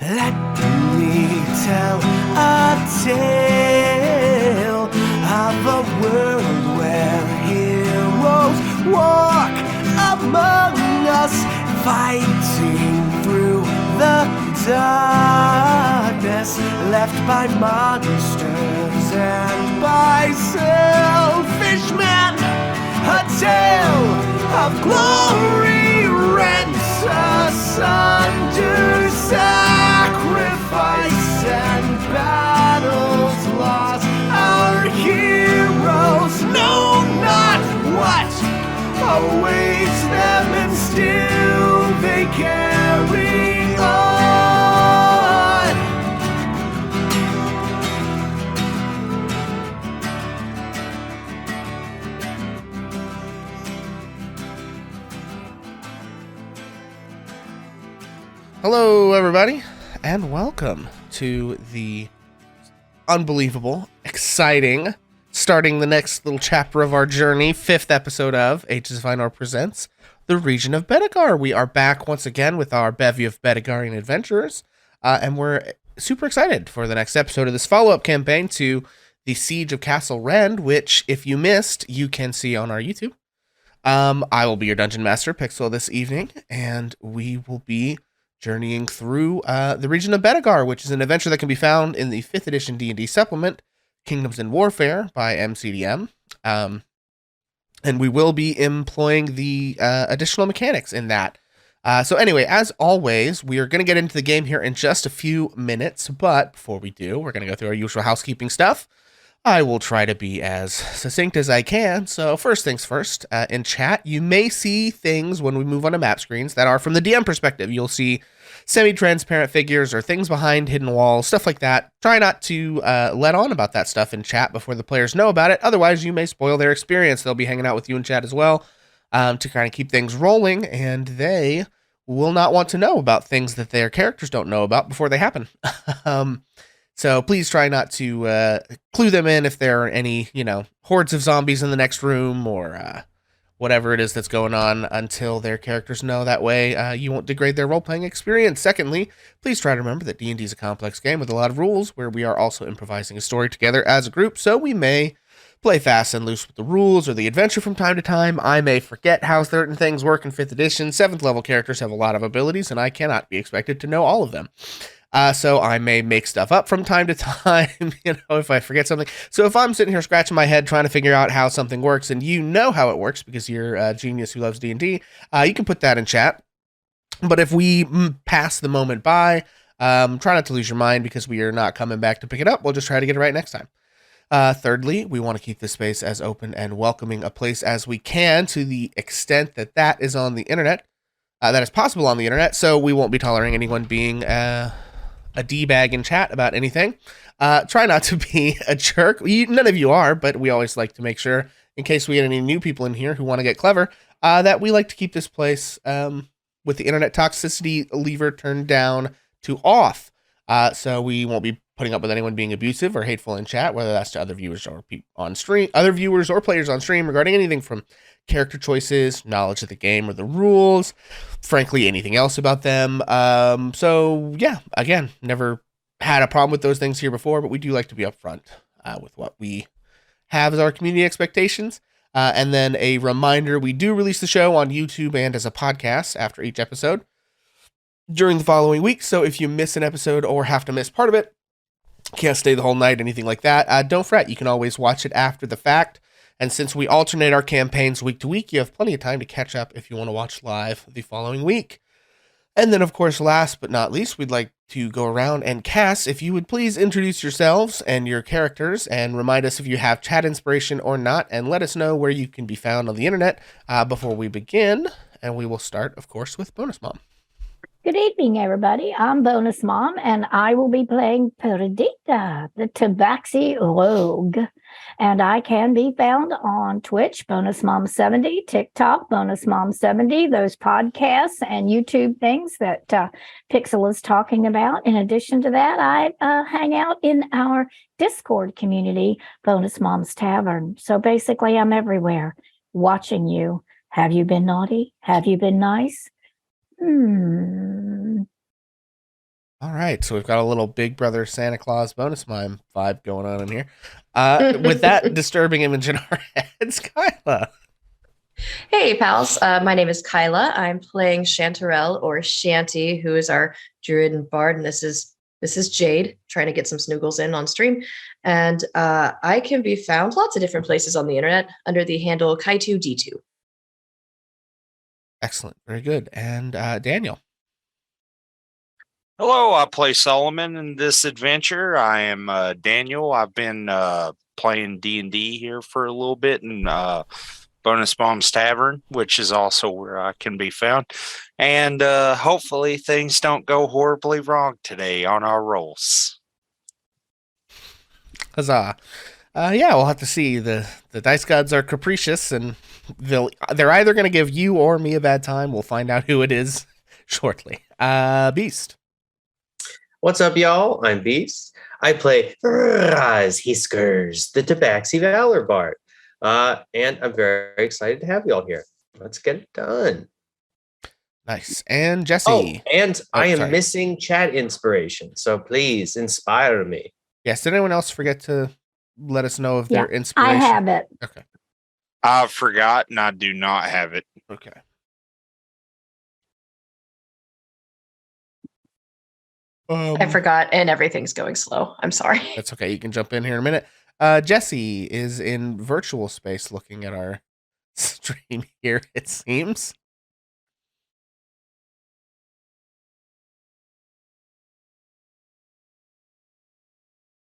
Let me tell a tale of a world where heroes walk among us, fighting through the darkness left by monsters and by selfish men. A tale of glory rent asunder, sacrifice and battles lost. Our heroes know not what awaits them, and still they carry on. Hello, everybody, and welcome to the unbelievable, exciting, starting the next little chapter of our journey, 5th episode of Ages of Einor Presents the Regent of Bedegar. We are back once again with our bevy of Bedegarian adventurers, and we're super excited for the next episode of this follow-up campaign to the Siege of Castle Rend, which, if you missed, you can see on our YouTube. I will be your Dungeon Master, Pixel, this evening, and we will be journeying through the Regent of Bedegar, which is an adventure that can be found in the 5th edition D&D supplement, Kingdoms in Warfare by MCDM. And we will be employing the additional mechanics in that. So anyway, as always, we are going to get into the game here in just a few minutes. But before we do, we're going to go through our usual housekeeping stuff. I will try to be as succinct as I can. So first things first, in chat, you may see things when we move on to map screens that are from the DM perspective. You'll see semi-transparent figures or things behind hidden walls, stuff like that. Try not to let on about that stuff in chat before the players know about it. Otherwise, you may spoil their experience. They'll be hanging out with you in chat as well to kind of keep things rolling, and they will not want to know about things that their characters don't know about before they happen. So please try not to clue them in if there are any, hordes of zombies in the next room or whatever it is that's going on until their characters know. That way you won't degrade their role-playing experience. Secondly, please try to remember that D&D is a complex game with a lot of rules where we are also improvising a story together as a group, so we may play fast and loose with the rules or the adventure from time to time. I may forget how certain things work in 5th edition. 7th level characters have a lot of abilities, and I cannot be expected to know all of them. So I may make stuff up from time to time, if I forget something. So if I'm sitting here scratching my head trying to figure out how something works and you know how it works because you're a genius who loves D&D, you can put that in chat. But if we pass the moment by, try not to lose your mind because we are not coming back to pick it up. We'll just try to get it right next time. Thirdly, we want to keep this space as open and welcoming a place as we can to the extent that that is on the internet, that is possible on the internet. So we won't be tolerating anyone being a D-bag in chat about anything. Try not to be a jerk. None of you are, but we always like to make sure, in case we get any new people in here who want to get clever, that we like to keep this place with the internet toxicity lever turned down to off. So we won't be putting up with anyone being abusive or hateful in chat, whether that's to other viewers or on stream, other viewers or players on stream, regarding anything from character choices, knowledge of the game or the rules, frankly, anything else about them. So yeah, again, never had a problem with those things here before, but we do like to be upfront with what we have as our community expectations. And then a reminder, we do release the show on YouTube and as a podcast after each episode during the following week. So if you miss an episode or have to miss part of it, can't stay the whole night, anything like that, don't fret. You can always watch it after the fact. And since we alternate our campaigns week to week, you have plenty of time to catch up if you want to watch live the following week. And then, of course, last but not least, we'd like to go around and cast. If you would please introduce yourselves and your characters and remind us if you have chat inspiration or not, and let us know where you can be found on the internet before we begin. And we will start, of course, with Bonus Mom. Good evening, everybody. I'm Bonus Mom, and I will be playing Perdita, the Tabaxi Rogue. And I can be found on Twitch, Bonus Mom 70, TikTok, Bonus Mom 70, those podcasts and YouTube things that Pixel is talking about. In addition to that, I hang out in our Discord community, Bonus Mom's Tavern. So basically, I'm everywhere watching you. Have you been naughty? Have you been nice? All right, so we've got a little Big Brother Santa Claus bonus mime vibe going on in here. With that disturbing image in our heads, Kyla. Hey, pals. My name is Kyla. I'm playing Chanterelle or Shanty, who is our druid and bard, and this is Jade trying to get some snoogles in on stream. And I can be found lots of different places on the internet under the handle Kaitu-D2. Excellent, very good. And Daniel. Hello, I play Solomon in this adventure. I am Daniel. I've been playing D&D here for a little bit in Bonus Bomb's Tavern, which is also where I can be found. And hopefully things don't go horribly wrong today on our rolls. Huzzah. Yeah, we'll have to see. The dice gods are capricious, and they're either going to give you or me a bad time. We'll find out who it is shortly. Beast. What's up, y'all? I'm Beast. I play Raz Hiskers, the Tabaxi Valor Bard. And I'm very excited to have y'all here. Let's get it done. Nice. And Jesse. Oh, and I am sorry. missing chat inspiration, so please inspire me. Yes, did anyone else forget to let us know of their I inspiration? have it. Okay. I forgot and I do not have it. Okay. I forgot, and everything's going slow. I'm sorry. That's okay. You can jump in here in a minute. Jesse is in virtual space looking at our stream here, it seems.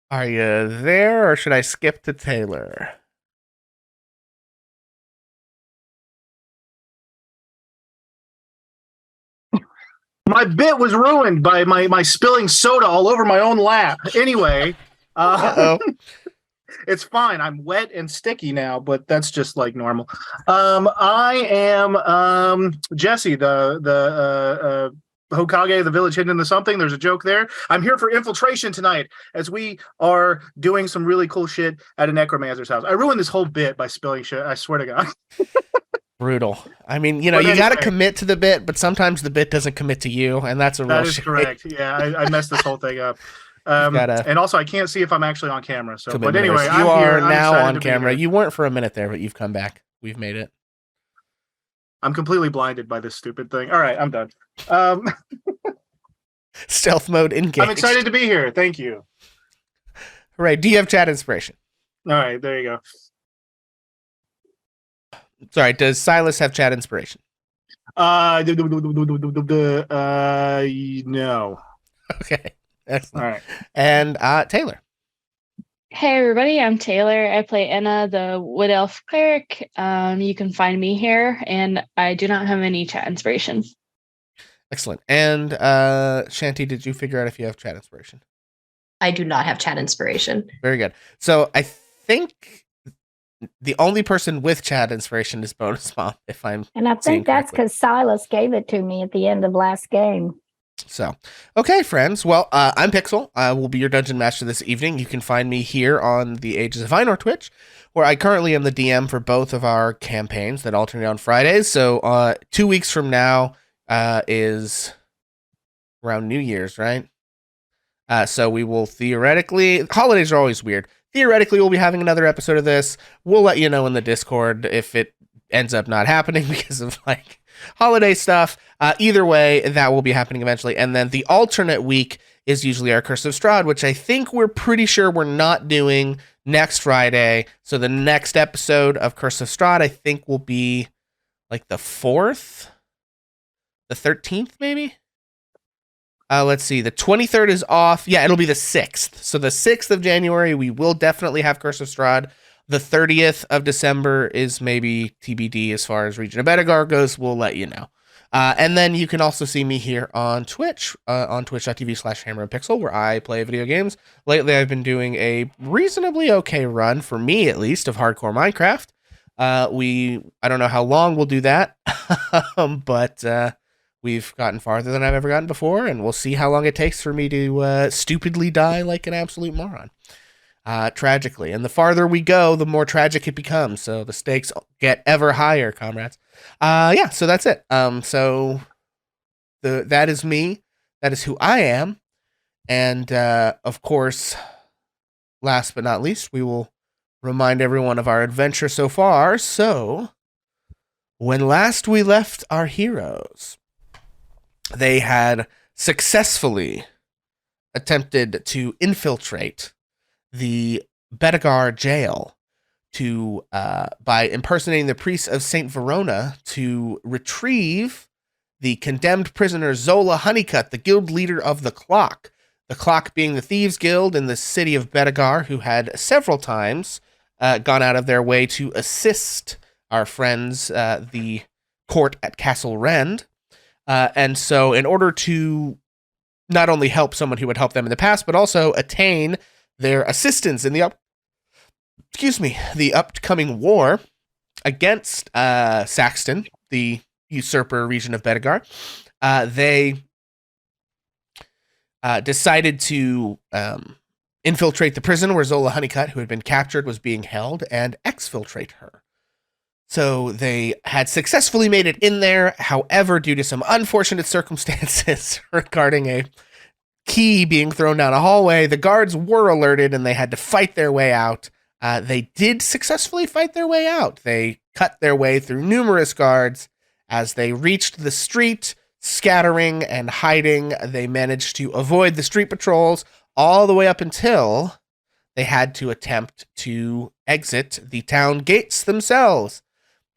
Are you there, or should I skip to Taylor? My bit was ruined by my spilling soda all over my own lap. Anyway, Uh-oh. it's fine. I'm wet and sticky now, but that's just like normal. I am Jesse, the Hokage, the village hidden in the something. There's a joke there. I'm here for infiltration tonight as we are doing some really cool shit at a necromancer's house. I ruined this whole bit by spilling shit. I swear to God. Brutal. I mean, you know, But you got to anyway. commit to the bit, but sometimes the bit doesn't commit to you, and that's a real That is shame. correct. Yeah, I messed this whole thing up. gotta And also, I can't see if I'm actually on camera. So, but Commitment anyway, is- I'm you are here. I'm now excited on to be camera. here. You weren't for a minute there, but you've come back. We've made it. I'm completely blinded by this stupid thing. All right, I'm done. Stealth mode engaged. I'm excited to be here. Thank you. Hooray. Do you have chat inspiration? All right, there you go. Sorry, does Silas have chat inspiration? No. Okay. All Excellent. right. And Taylor. Hey everybody, I'm Taylor. I play Enna, the Wood Elf Cleric. You can find me here, and I do not have any chat inspiration. Excellent. And Shanty, did you figure out if you have chat inspiration? I do not have chat inspiration. Very good. So I think the only person with chat inspiration is Bonus Mom, if I'm And I seeing think that's correctly. because Silas gave it to me at the end of last game. So, okay, friends. Well, I'm Pixel. I will be your dungeon master this evening. You can find me here on the Ages of Einor Twitch, where I currently am the DM for both of our campaigns that alternate on Fridays. So, 2 weeks from now is around New Year's, right? So we will theoretically, holidays are always weird. Theoretically, we'll be having another episode of this. We'll let you know in the Discord if it ends up not happening because of like holiday stuff. Either way, that will be happening eventually. And then the alternate week is usually our Curse of Strahd, which I think we're pretty sure we're not doing next Friday. So the next episode of Curse of Strahd, I think, will be like the 4th, the 13th, maybe. Let's see. The 23rd is off. Yeah, it'll be the 6th. So the 6th of January, we will definitely have Curse of Strahd. The 30th of December is maybe TBD as far as Regent of Bedegar goes. We'll let you know. And then you can also see me here on Twitch, on twitch.tv/hammerandpixel, where I play video games. Lately, I've been doing a reasonably okay run, for me at least, of hardcore Minecraft. I don't know how long we'll do that, but we've gotten farther than I've ever gotten before, and we'll see how long it takes for me to stupidly die like an absolute moron. Tragically. And the farther we go, the more tragic it becomes. So the stakes get ever higher, comrades. Yeah, so that's it. So that is me. That is who I am. And of course, last but not least, we will remind everyone of our adventure so far. So, when last we left our heroes, they had successfully attempted to infiltrate the Bedegar jail to by impersonating the priests of Saint Verona to retrieve the condemned prisoner Zola Honeycutt, the guild leader of the Clock. The Clock being the thieves guild in the city of Bedegar, who had several times gone out of their way to assist our friends, the court at Castle Rend. And so in order to not only help someone who would help them in the past, but also attain their assistance in the upcoming war against Saxton, the Usurper region of Bedegar, they decided to infiltrate the prison where Zola Honeycutt, who had been captured, was being held, and exfiltrate her. So they had successfully made it in there. However, due to some unfortunate circumstances regarding a key being thrown down a hallway, the guards were alerted and they had to fight their way out. They did successfully fight their way out. They cut their way through numerous guards. As they reached the street, scattering and hiding, they managed to avoid the street patrols all the way up until they had to attempt to exit the town gates themselves,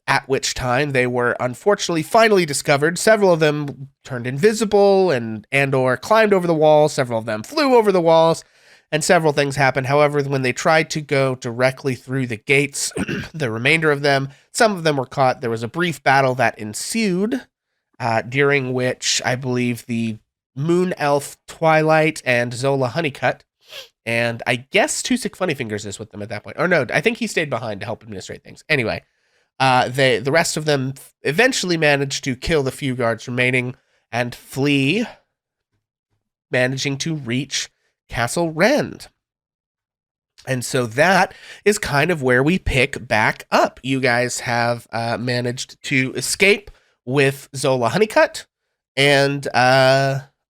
at which time they were unfortunately finally discovered. Several of them turned invisible and or climbed over the walls. Several of them flew over the walls, and several things happened. However, when they tried to go directly through the gates, the remainder of them, some of them were caught. There was a brief battle that ensued, during which I believe the Moon Elf Twilight and Zola Honeycutt, and I guess Two Sick Funny Fingers is with them at that point. Or no, I think he stayed behind to help administrate things. Anyway, the rest of them eventually managed to kill the few guards remaining and flee, managing to reach Castle Rend. And so that is kind of where we pick back up. You guys have managed to escape with Zola Honeycutt and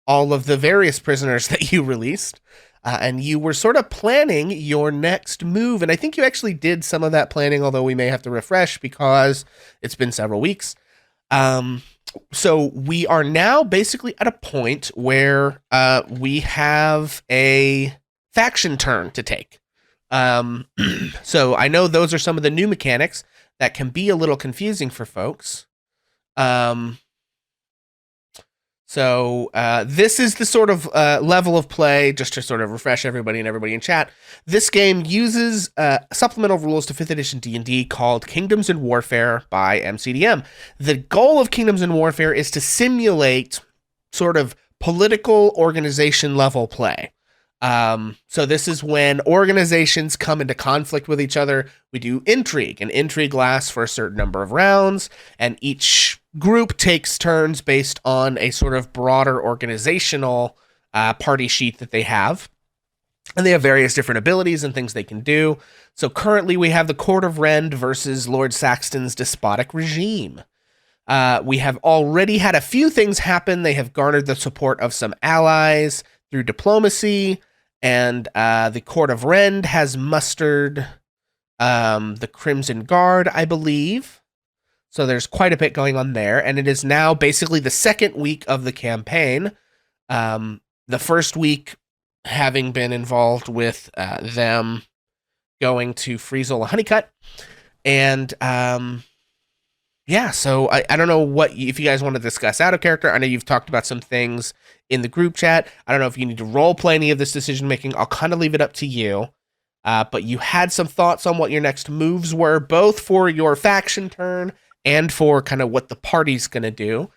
all of the various prisoners that you released. And you were sort of planning your next move. And I think you actually did some of that planning, although we may have to refresh because it's been several weeks. So we are now basically at a point where we have a faction turn to take. So I know those are some of the new mechanics that can be a little confusing for folks. So this is the sort of level of play, just to sort of refresh everybody and everybody in chat. This game uses supplemental rules to 5th edition D&D called Kingdoms in Warfare by MCDM. The goal of Kingdoms in Warfare is to simulate sort of political organization level play. So this is when organizations come into conflict with each other. We do intrigue, and intrigue lasts for a certain number of rounds, and each group takes turns based on a sort of broader organizational party sheet that they have. And they have various different abilities and things they can do. So currently we have the Court of Rend versus Lord Saxton's despotic regime. We have already had a few things happen. They have garnered the support of some allies through diplomacy, and the Court of Rend has mustered the Crimson Guard, I believe. So there's quite a bit going on there, and it is now basically the second week of the campaign. The first week having been involved with them going to free Zola Honeycutt, and yeah, so I don't know if you guys want to discuss out of character. I know you've talked about some things in the group chat. I don't know if you need to role play any of this decision making. I'll kind of leave it up to you. But you had some thoughts on what your next moves were, both for your faction turn and for kind of what the party's going to do.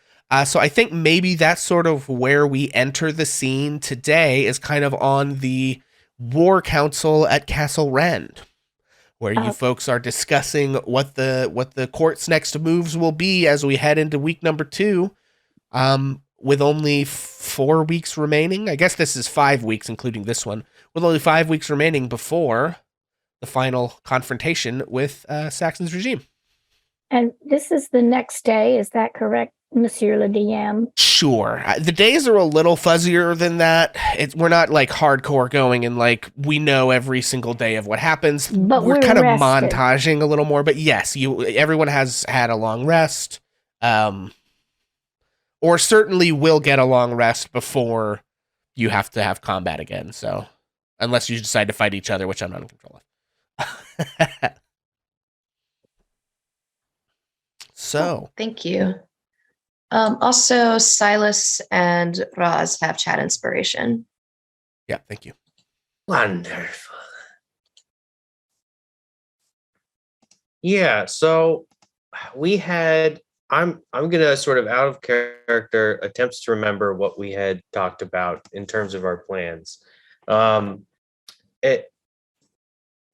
So I think maybe that's sort of where we enter the scene today, is kind of on the War Council at Castle Rend, where you folks are discussing what the court's next moves will be as we head into week number 2, with only 4 weeks remaining. I guess this is 5 weeks, including this one, with only 5 weeks remaining before the final confrontation with Saxon's regime. And this is the next day, is that correct, Monsieur le DM? Sure. The days are a little fuzzier than that. We're not like hardcore going and like we know every single day of what happens. But we're we're kind of rested. montaging a little more. But yes, everyone has had a long rest, or certainly will get a long rest before you have to have combat again. So, unless you decide to fight each other, which I'm not in control of. So, Thank you. Also, Silas and Raz have chat inspiration. yeah, thank you. Wonderful. Yeah, so we had I'm gonna sort of out of character attempts to remember what we had talked about in terms of our plans.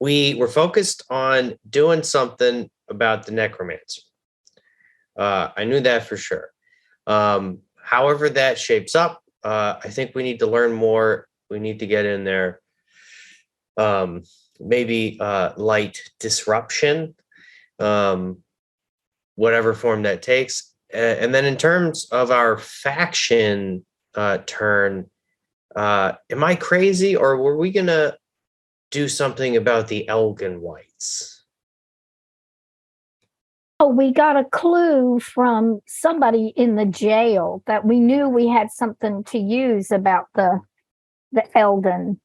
We were focused on doing something about the necromancer. I knew that for sure. However that shapes up, I think we need to learn more. We need to get in there. Maybe light disruption, whatever form that takes. And then in terms of our faction turn, am I crazy or were we going to do something about the Elgin Whites? Oh, we got a clue from somebody in the jail that we knew we had something to use about the Elgin.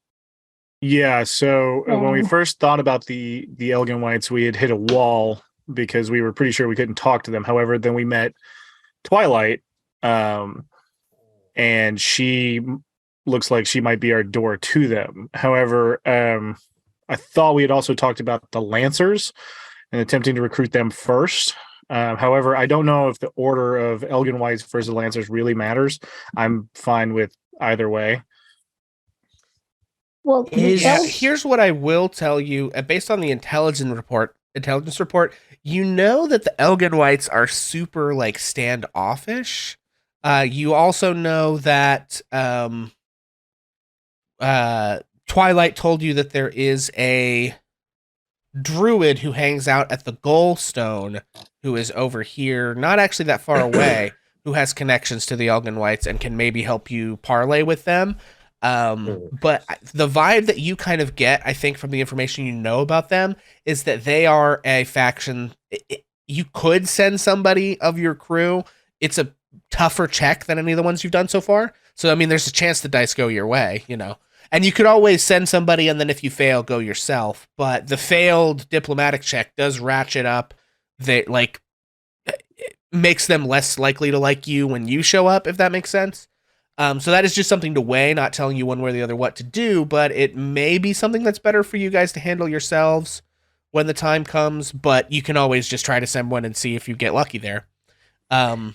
Yeah, so when we thing. first thought about the Elgin Whites, we had hit a wall because we were pretty sure we couldn't talk to them. However, then we met Twilight, and she looks like she might be our door to them. However, I thought we had also talked about the Lancers and attempting to recruit them first. However, I don't know if the order of Elgin Whites versus Lancers really matters. I'm fine with either way. Well, Yeah, here's what I will tell you. Based on the intelligence report, you know that the Elgin Whites are super like standoffish. You also know that Twilight told you that there is a druid who hangs out at the Goalstone, who is over here, not actually that far away, who has connections to the Elgin Whites and can maybe help you parlay with them. But the vibe that you kind of get, I think, from the information you know about them is that they are a faction. You could send somebody of your crew. It's a tougher check than any of the ones you've done so far. So, I mean, there's a chance the dice go your way, you know. And you could always send somebody, and then if you fail, go yourself. But the failed diplomatic check does ratchet up. They like makes them less likely to like you when you show up, if that makes sense. So that is just something to weigh, not telling you one way or the other what to do, but it may be something that's better for you guys to handle yourselves when the time comes, but you can always just try to send one and see if you get lucky there. But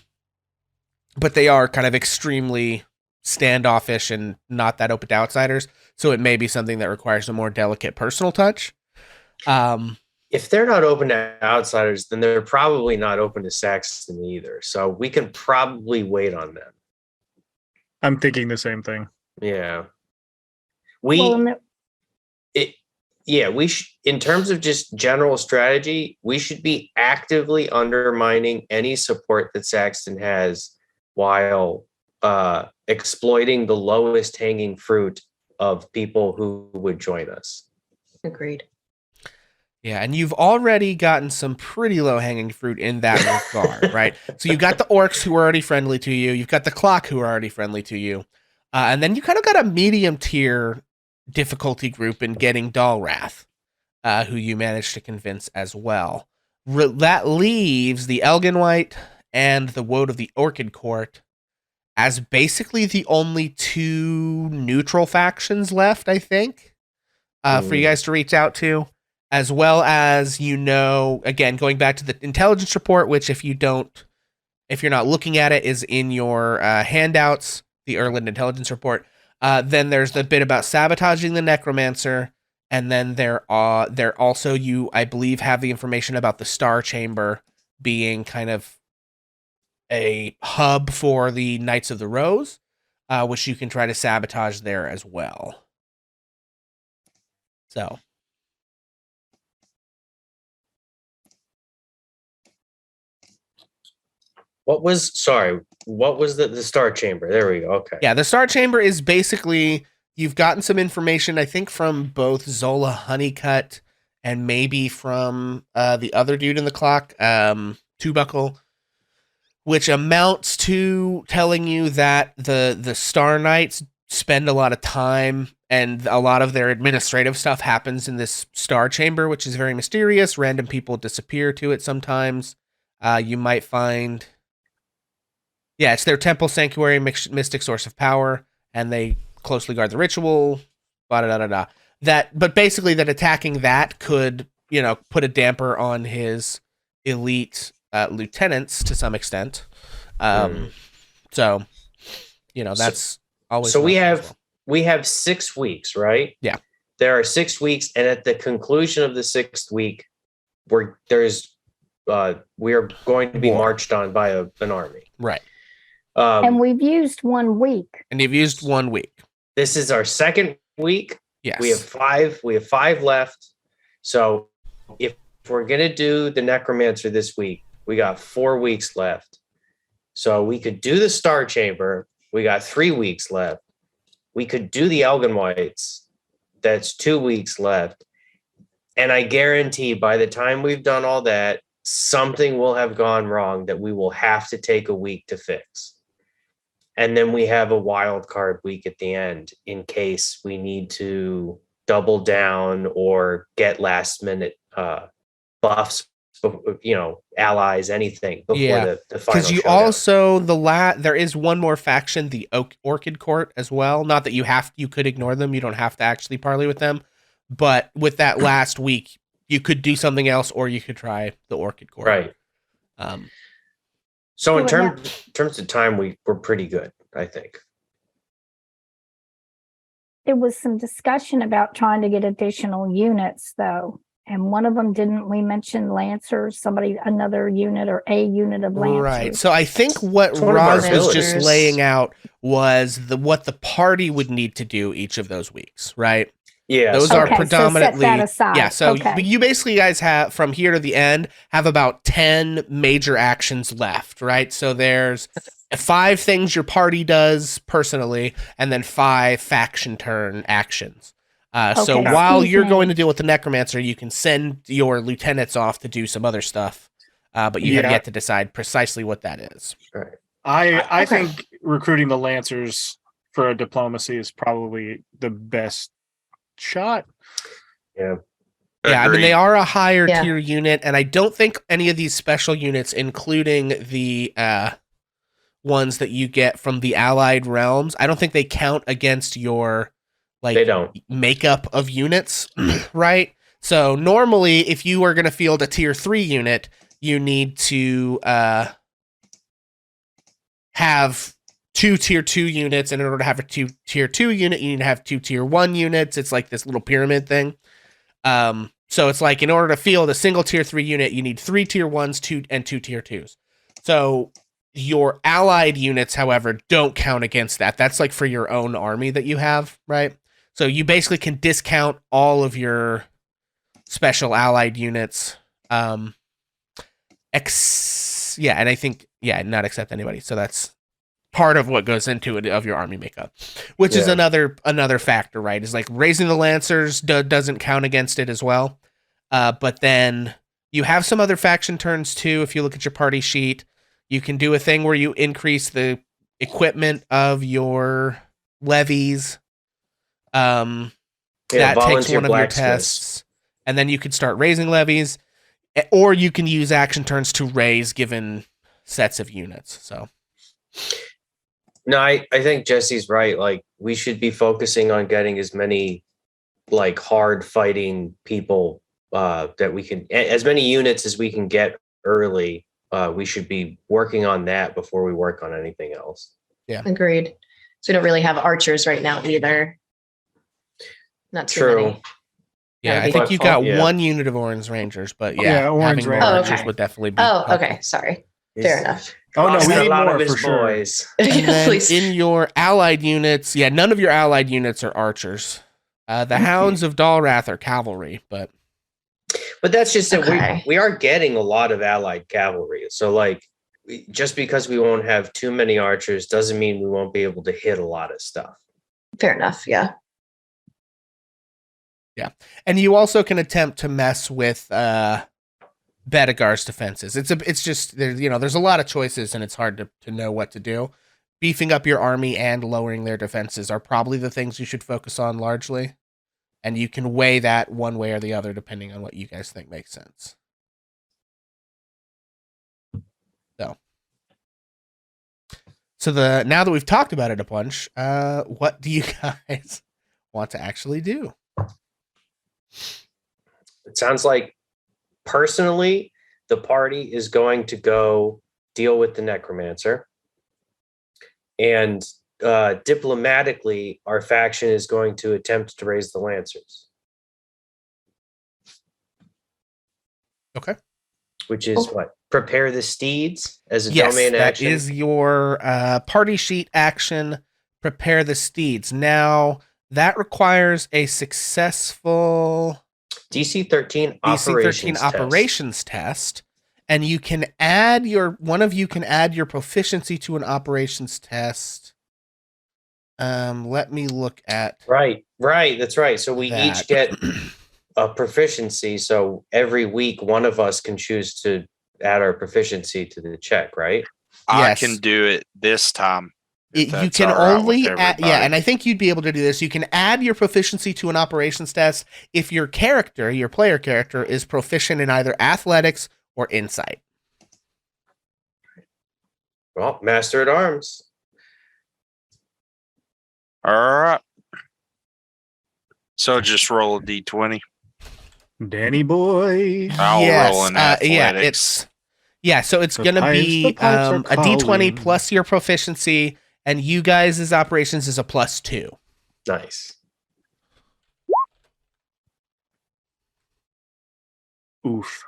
they are kind of extremely standoffish and not that open to outsiders, so it may be something that requires a more delicate personal touch. If they're not open to outsiders, then they're probably not open to Saxton either. So we can probably wait on them. I'm thinking the same thing. Yeah. In terms of just general strategy, we should be actively undermining any support that Saxton has while exploiting the lowest hanging fruit of people who would join us. Agreed. Yeah, and you've already gotten some pretty low-hanging fruit in that regard, right? So you've got the orcs who are already friendly to you. You've got the clock who are already friendly to you. And then you kind of got a medium-tier difficulty group in getting Dalrath, who you managed to convince as well. That leaves the Elgin White and the Woad of the Orchid Court as basically the only two neutral factions left, I think, for you guys to reach out to. As well as, you know, again, going back to the intelligence report, which if you're not looking at it, is in your handouts, the Erland intelligence report. Then there's the bit about sabotaging the necromancer, and then there also, you, I believe, have the information about the Star Chamber being kind of a hub for the Knights of the Rose, which you can try to sabotage there as well. So. What was the Star Chamber? There we go. Okay. Yeah, the Star Chamber is basically you've gotten some information, I think, from both Zola Honeycutt and maybe from the other dude in the clock, Two Buckle, which amounts to telling you that the Star Knights spend a lot of time and a lot of their administrative stuff happens in this Star Chamber, which is very mysterious. Random people disappear to it sometimes. You might find... Yeah, it's their temple, sanctuary, mystic source of power, and they closely guard the ritual. But basically, that attacking that could, put a damper on his elite lieutenants to some extent. So, that's always. So we have 6 weeks, right? Yeah. There are 6 weeks, and at the conclusion of the 6th week, we are going to be marched on by an army. Right. And we've used 1 week. And you've used 1 week. This is our 2nd week. Yes. We have 5. We have 5 left. So if we're gonna do the Necromancer this week, we got 4 weeks left. So we could do the Star Chamber. We got 3 weeks left. We could do the Elgin Whites. That's 2 weeks left. And I guarantee by the time we've done all that, something will have gone wrong that we will have to take a week to fix. And then we have a wild card week at the end in case we need to double down or get last minute buffs, allies, anything before the final. Because you showdown. also there is one more faction, the Orchid Court as well. Not that you could ignore them. You don't have to actually parley with them. But with that last week, you could do something else, or you could try the Orchid Court. Right. So in terms of time, we're pretty good, I think. There was some discussion about trying to get additional units, though. And one of them, didn't we mention Lancers? Another unit or a unit of Lancers. Right. So I think what Roz was just laying out was what the party would need to do each of those weeks, right? Yeah, those are predominantly. So set that aside. Yeah, so you basically guys have from here to the end have about 10 major actions left, right? So there's 5 things your party does personally, and then 5 faction turn actions. So while you're going to deal with the Necromancer, you can send your lieutenants off to do some other stuff, but you have yet to decide precisely what that is. Right. I think recruiting the Lancers for a diplomacy is probably the best shot. Yeah. Yeah, I mean, they are a higher tier unit, and I don't think any of these special units, including the ones that you get from the Allied realms, I don't think they count against your they don't. Makeup of units, right? So normally, if you are going to field a tier 3 unit, you need to have 2 tier 2 units, and in order to have a tier 2 unit, you need to have 2 tier 1 units. It's like this little pyramid thing. So it's like in order to field a single tier 3 unit, you need 3 tier 1s, 2 tier 2s. So your allied units, however, don't count against that. That's like for your own army that you have, right? So you basically can discount all of your special allied units. And I think, not accept anybody. So that's part of what goes into it of your army makeup, which is another factor, right? Is like raising the Lancers doesn't count against it as well. But then you have some other faction turns too. If you look at your party sheet, you can do a thing where you increase the equipment of your levies. That takes one of your tests, and then you could start raising levies, or you can use action turns to raise given sets of units. So. No, I think Jesse's right. Like, we should be focusing on getting as many like hard fighting people that we can, as many units as we can get early. We should be working on that before we work on anything else. Yeah, agreed. So we don't really have archers right now either. Not too many. Yeah, I think you got 1 unit of Orange Rangers, but Orange having more archers would definitely be. Okay, sorry. Fair enough. Oh no, we need a lot more of his for sure. boys. And then in your allied units, none of your allied units are archers. The Hounds of Dalrath are cavalry, but that's just it. We are getting a lot of allied cavalry. So like just because we won't have too many archers doesn't mean we won't be able to hit a lot of stuff. Fair enough. Yeah. Yeah. And you also can attempt to mess with Bedegar's defenses. It's just there's a lot of choices and it's hard to know what to do. Beefing up your army and lowering their defenses are probably the things you should focus on largely. And you can weigh that one way or the other depending on what you guys think makes sense. So now that we've talked about it a bunch, what do you guys want to actually do? It sounds like personally, the party is going to go deal with the necromancer. And diplomatically, our faction is going to attempt to raise the lancers. Okay. Which is what? Prepare the steeds as a yes, domain action? That is your party sheet action, prepare the steeds. Now, that requires a successful DC 13 operations test. And you can add one of you can add your proficiency to an operations test. Let me look at Right, that's right. So we each get a proficiency. So every week, one of us can choose to add our proficiency to the check, right? I can do it this time. You can only add, and I think you'd be able to do this. You can add your proficiency to an operations test if your player character, is proficient in either athletics or insight. Well, Master at Arms. All right. So just roll a d20. Danny boy. I'll roll an athletics. So it's going to be a d20 plus your proficiency, and you guys' operations is a +2. Nice. Oof.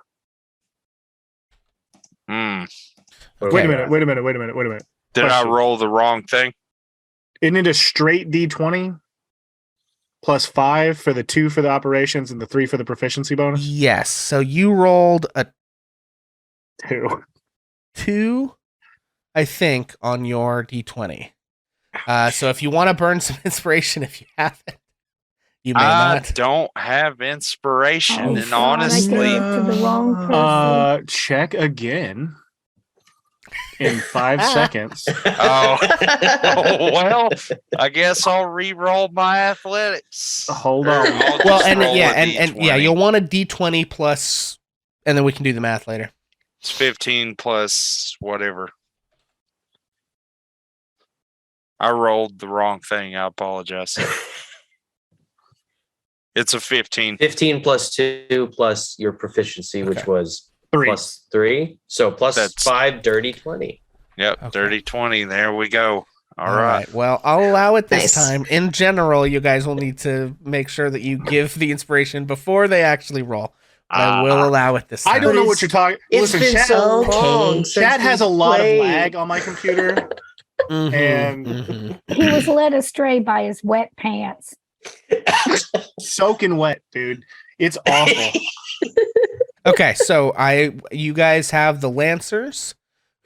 Okay. Wait a minute. Did I roll the wrong thing? Isn't it a straight D20? +5 for the 2 for the operations and the 3 for the proficiency bonus? Yes. So you rolled a 2, I think, on your D20. So if you want to burn some inspiration, if you have it, you may not. I don't have inspiration, and honestly, to the wrong person. Check again in 5 seconds. well, I guess I'll re-roll my athletics. Hold on. Well, you'll want a D20 plus, and then we can do the math later. It's 15 plus whatever. I rolled the wrong thing. I apologize. It's a 15. 15 plus 2 plus your proficiency, which was 3. +3. So that's 5, dirty 20. Yep, okay. Dirty 20. There we go. All right. Well, I'll allow it this time. In general, you guys will need to make sure that you give the inspiration before they actually roll. I will allow it this time. I don't know what you're talking. Listen, been chat, so long. Chat has a lot of lag on my computer. And he was led astray by his wet pants. Soaking wet, dude. It's awful. Okay, so you guys have the Lancers,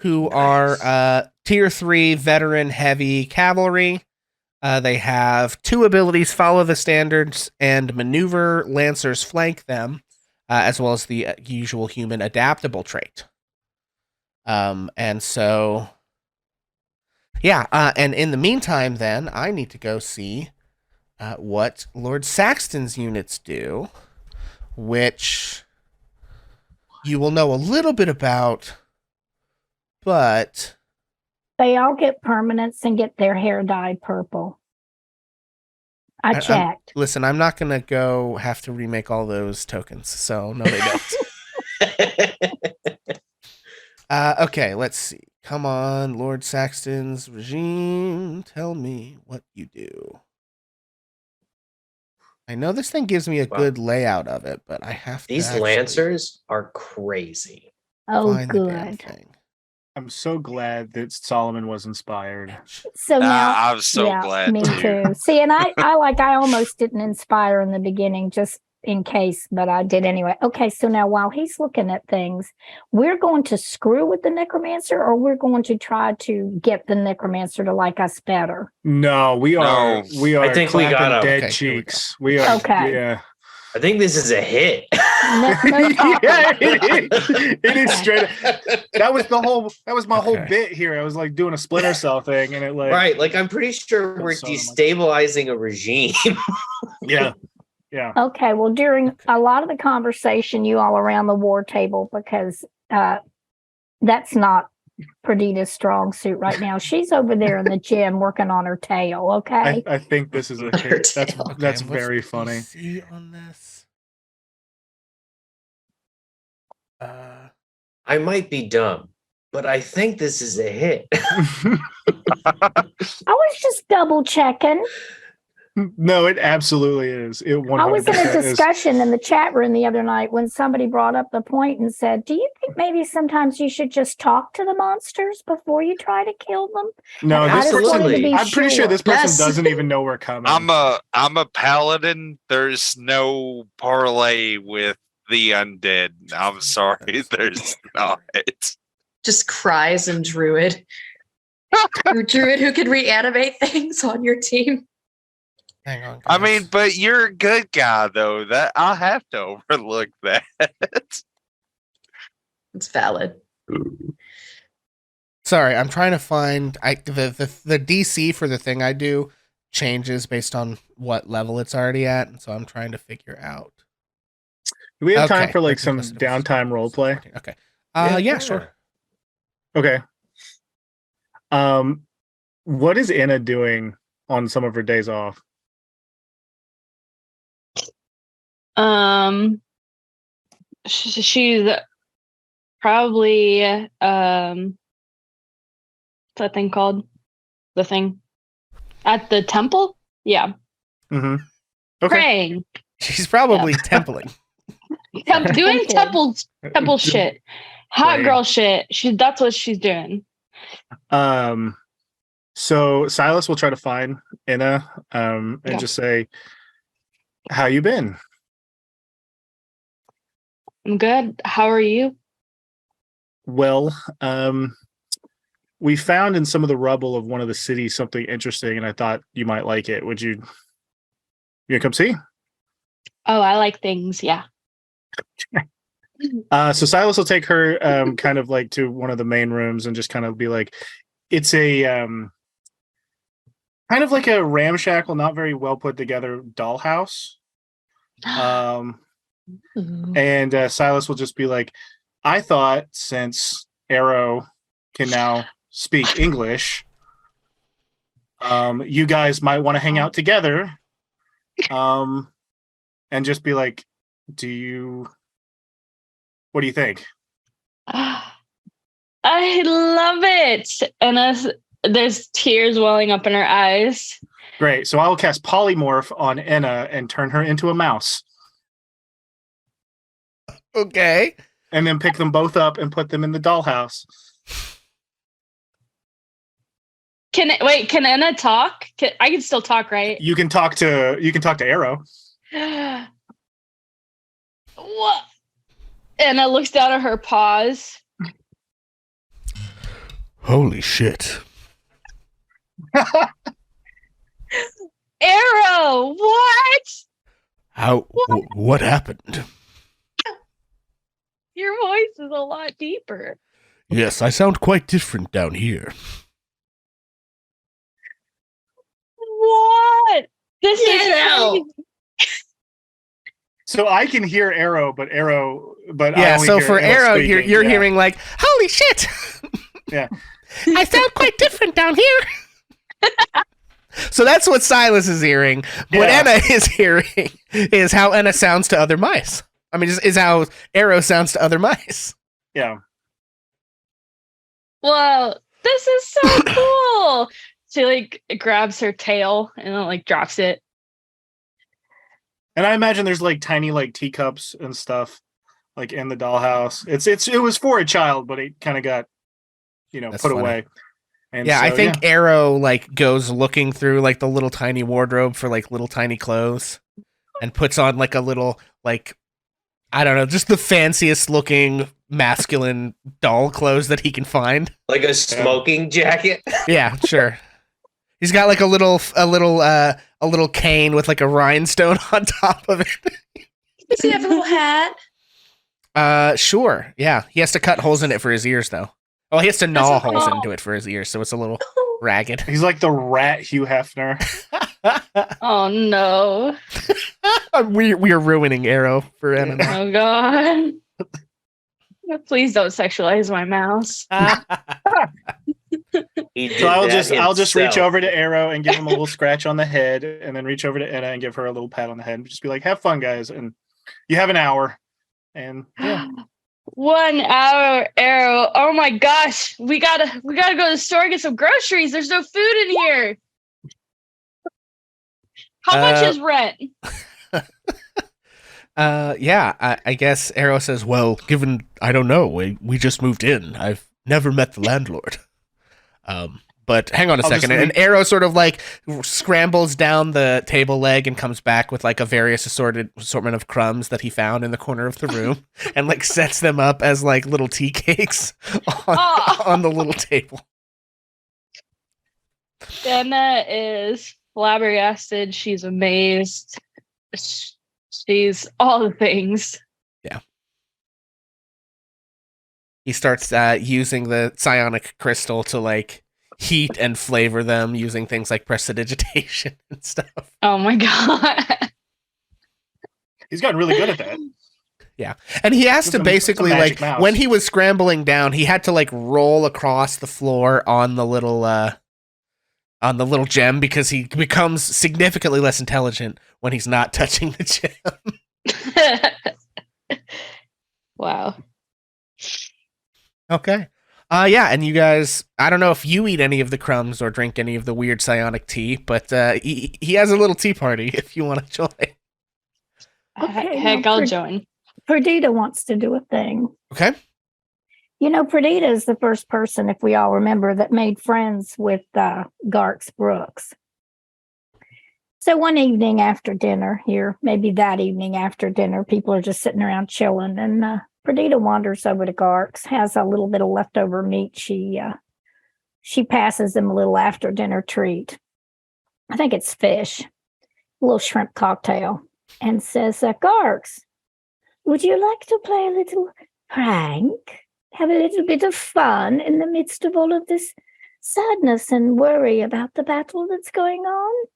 who are tier 3 veteran heavy cavalry. They have 2 abilities: follow the standards and maneuver. Lancers flank them, as well as the usual human adaptable trait. And in the meantime, then I need to go see what Lord Saxton's units do, which you will know a little bit about, but they all get permanents and get their hair dyed purple. I checked. Listen, I'm not going to have to remake all those tokens, so no, they don't. Okay, let's see. Come on, Lord Saxton's regime. Tell me what you do. I know this thing gives me a good layout of it, but I have to. These Lancers are crazy. Oh, good. I'm so glad that Solomon was inspired. So now I'm so glad. Me too. See, and I almost didn't inspire in the beginning. Just in case, but I did anyway. Okay, so now while he's looking at things, we're going to screw with the necromancer, or we're going to try to get the necromancer to like us better. No, we are. No. We are. I think we got clapping him. dead Okay, here we go. cheeks. We are. Okay. Yeah. I think this is a hit. No talking. Yeah, it is straight. That was the whole. That was my whole Okay. bit here. I was like doing a Splinter Cell thing, and it like Right. Like, I'm pretty sure we're So much. destabilizing a regime. yeah, yeah. Okay, well, during a lot of the conversation, you all around the war table, because that's not Perdita's strong suit right now. She's over there in the gym working on her tail. Okay. I think this is a Her hit. That's tail. that's and what's very the funny. DC on this? I might be dumb, but I think this is a hit. I was just double checking. No, it absolutely is. It 100% I was in a is. discussion in the chat room the other night when somebody brought up the point and said, "Do you think maybe sometimes you should just talk to the monsters before you try to kill them?" No, And I this just wanted to Absolutely. be I'm pretty sure this person Yes. doesn't even know we're coming. I'm a paladin. There's no parlay with the undead. I'm sorry, there's not. Just cries and druid. Druid who can reanimate things on your team. Hang on. I guys. mean, but you're a good guy though. That I'll have to overlook that. It's valid. Sorry, I'm trying to find the DC for the thing I do changes based on what level it's already at, and so I'm trying to figure out. Do we have time Okay, for like that's some impressive. downtime role play? Okay. Yeah, sure. Okay. What is Anna doing on some of her days off? She's probably what's that thing called? The thing at the temple? Yeah, Mm-hmm. Okay. praying, She's probably templing. doing Okay. temple shit, hot Praying. girl shit. That's what she's doing. So Silas will try to find Inna and Yeah. just say, "How you been?" I'm good. How are you? Well, we found in some of the rubble of one of the cities something interesting, and I thought you might like it. Would you gonna come see? Oh, I like things. Yeah. So Silas will take her kind of like to one of the main rooms and just kind of be like, it's a kind of like a ramshackle, not very well put together dollhouse. And Silas will just be like, I thought since Arrow can now speak English, you guys might want to hang out together. And just be like, what do you think? I love it. And there's tears welling up in her eyes. Great. So I will cast Polymorph on Enna and turn her into a mouse. Okay. And then pick them both up and put them in the dollhouse. Can Anna talk? I can still talk, right? You can talk to Arrow. What? Anna looks down at her paws. Holy shit. Arrow, what? What happened? Your voice is a lot deeper. Yes, I sound quite different down here. What? This is crazy. So I can hear Arrow, but I Yeah, only so hear for Anna Arrow, speaking. you're Yeah. hearing like, holy shit! Yeah. I sound quite different down here. So that's what Silas is hearing. What Yeah. Enna is hearing is how Enna sounds to other mice. I mean, is how Arrow sounds to other mice. Yeah. Whoa, this is so cool. She like grabs her tail and then like drops it. And I imagine there's like tiny like teacups and stuff like in the dollhouse. It was for a child, but it kind of got That's put funny. away. And Yeah, I so, think Arrow like goes looking through like the little tiny wardrobe for like little tiny clothes. and puts on like a little, like, I don't know, just the fanciest looking masculine doll clothes that he can find. Like a smoking jacket. Yeah, sure. He's got like a little cane with like a rhinestone on top of it. Does he have a little hat? Sure. Yeah, he has to cut holes in it for his ears, though. Oh, he has to gnaw That's holes cool. into it for his ears, so it's a little ragged. He's like the rat Hugh Hefner. Oh no. we are ruining Arrow for Emma. Oh god. Please don't sexualize my mouse. So I'll just reach over to Arrow and give him a little scratch on the head, and then reach over to Enna and give her a little pat on the head. Just be like, "Have fun, guys," and you have an hour. And yeah, 1 hour, Arrow. Oh my gosh, we gotta go to the store and get some groceries. There's no food in here. How much is rent? Yeah, I guess Arrow says, well, given, I don't know, we just moved in. I've never met the landlord. But hang on a second. And Arrow sort of like scrambles down the table leg and comes back with like a various assortment of crumbs that he found in the corner of the room and like sets them up as like little tea cakes on the little table. Anna is flabbergasted. She's amazed. She's all the things. Yeah. He starts using the psionic crystal to like heat and flavor them using things like prestidigitation and stuff. Oh my god. he's gotten really good at that. Yeah. And he has to basically like mouse. when he was scrambling down, he had to like roll across the floor on the little gem because he becomes significantly less intelligent when he's not touching the gem. Wow. Okay. Yeah, and you guys, I don't know if you eat any of the crumbs or drink any of the weird psionic tea, but he has a little tea party if you want to join. Okay, Heck, now I'll join. Perdita wants to do a thing. Okay. You know, Perdita is the first person, if we all remember, that made friends with Garx Brooks. So one evening after dinner here, maybe that evening after dinner, people are just sitting around chilling, and Perdita wanders over to Garx, has a little bit of leftover meat. She passes him a little after dinner treat. I think it's fish, a little shrimp cocktail, and says, Garx, would you like to play a little prank? Have a little bit of fun in the midst of all of this sadness and worry about the battle that's going on?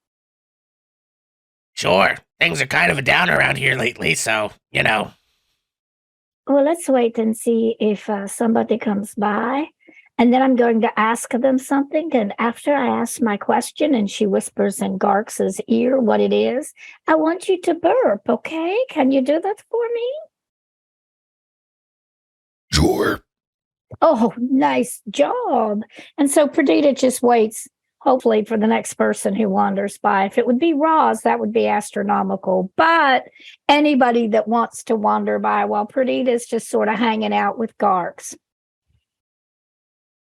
Sure. Things are kind of a downer around here lately, so, you know. Well, let's wait and see if somebody comes by. And then I'm going to ask them something. And after I ask my question and she whispers in Garx's ear what it is, I want you to burp, okay? Can you do that for me? Sure. Oh, nice job. And so Perdita just waits, hopefully, for the next person who wanders by. If it would be Roz, that would be astronomical. But anybody that wants to wander by while Perdita's just sort of hanging out with Garx.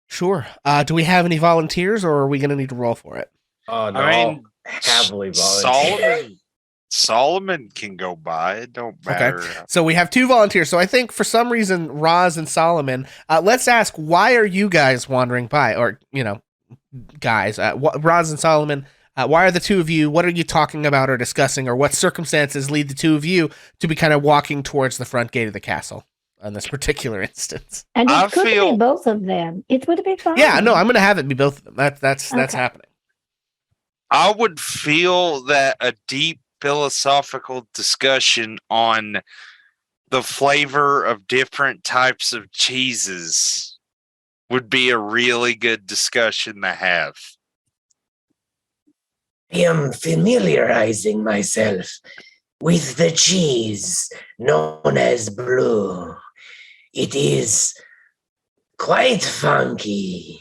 Sure. Do we have any volunteers, or are we going to need to roll for it? Oh no, I mean, heavily volunteer. Solomon can go by. It don't matter. Okay. So we have 2 volunteers. So I think for some reason, Roz and Solomon, let's ask, why are you guys wandering by? Or, you know, guys, Roz and Solomon, why are the 2 of you, what are you talking about or discussing, or what circumstances lead the 2 of you to be kind of walking towards the front gate of the castle on this particular instance? And it could be both of them. It would be fine. Yeah, no, I'm going to have it be both of them. That's happening. I would feel that a deep philosophical discussion on the flavor of different types of cheeses would be a really good discussion to have. I am familiarizing myself with the cheese known as blue. It is quite funky.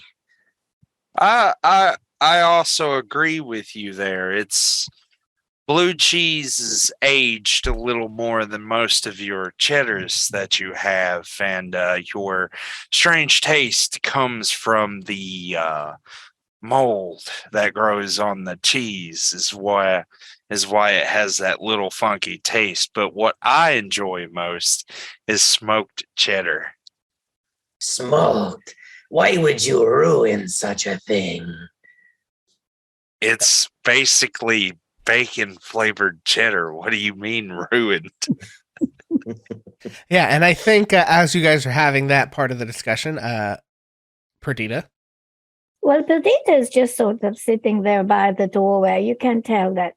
I also agree with you there. It's blue cheese is aged a little more than most of your cheddars that you have, and your strange taste comes from the mold that grows on the cheese is why is why it has that little funky taste. But what I enjoy most is smoked cheddar. Smoked? Why would you ruin such a thing? It's basically bacon flavored cheddar. What do you mean ruined? Yeah, and I think as you guys are having that part of the discussion, Perdita. Well, Perdita is just sort of sitting there by the doorway. You can tell that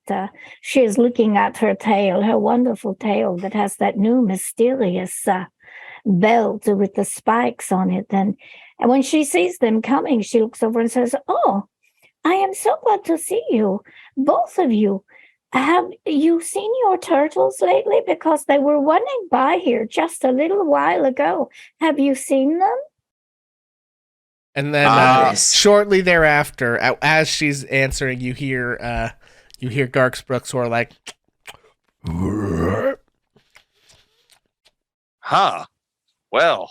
she is looking at her tail, her wonderful tail that has that new mysterious belt with the spikes on it. And when she sees them coming, she looks over and says, "Oh, I am so glad to see you, both of you. Have you seen your turtles lately? Because they were running by here just a little while ago. Have you seen them?" And then shortly thereafter, as she's answering, you hear Garx Brooks sort of like, huh. Well,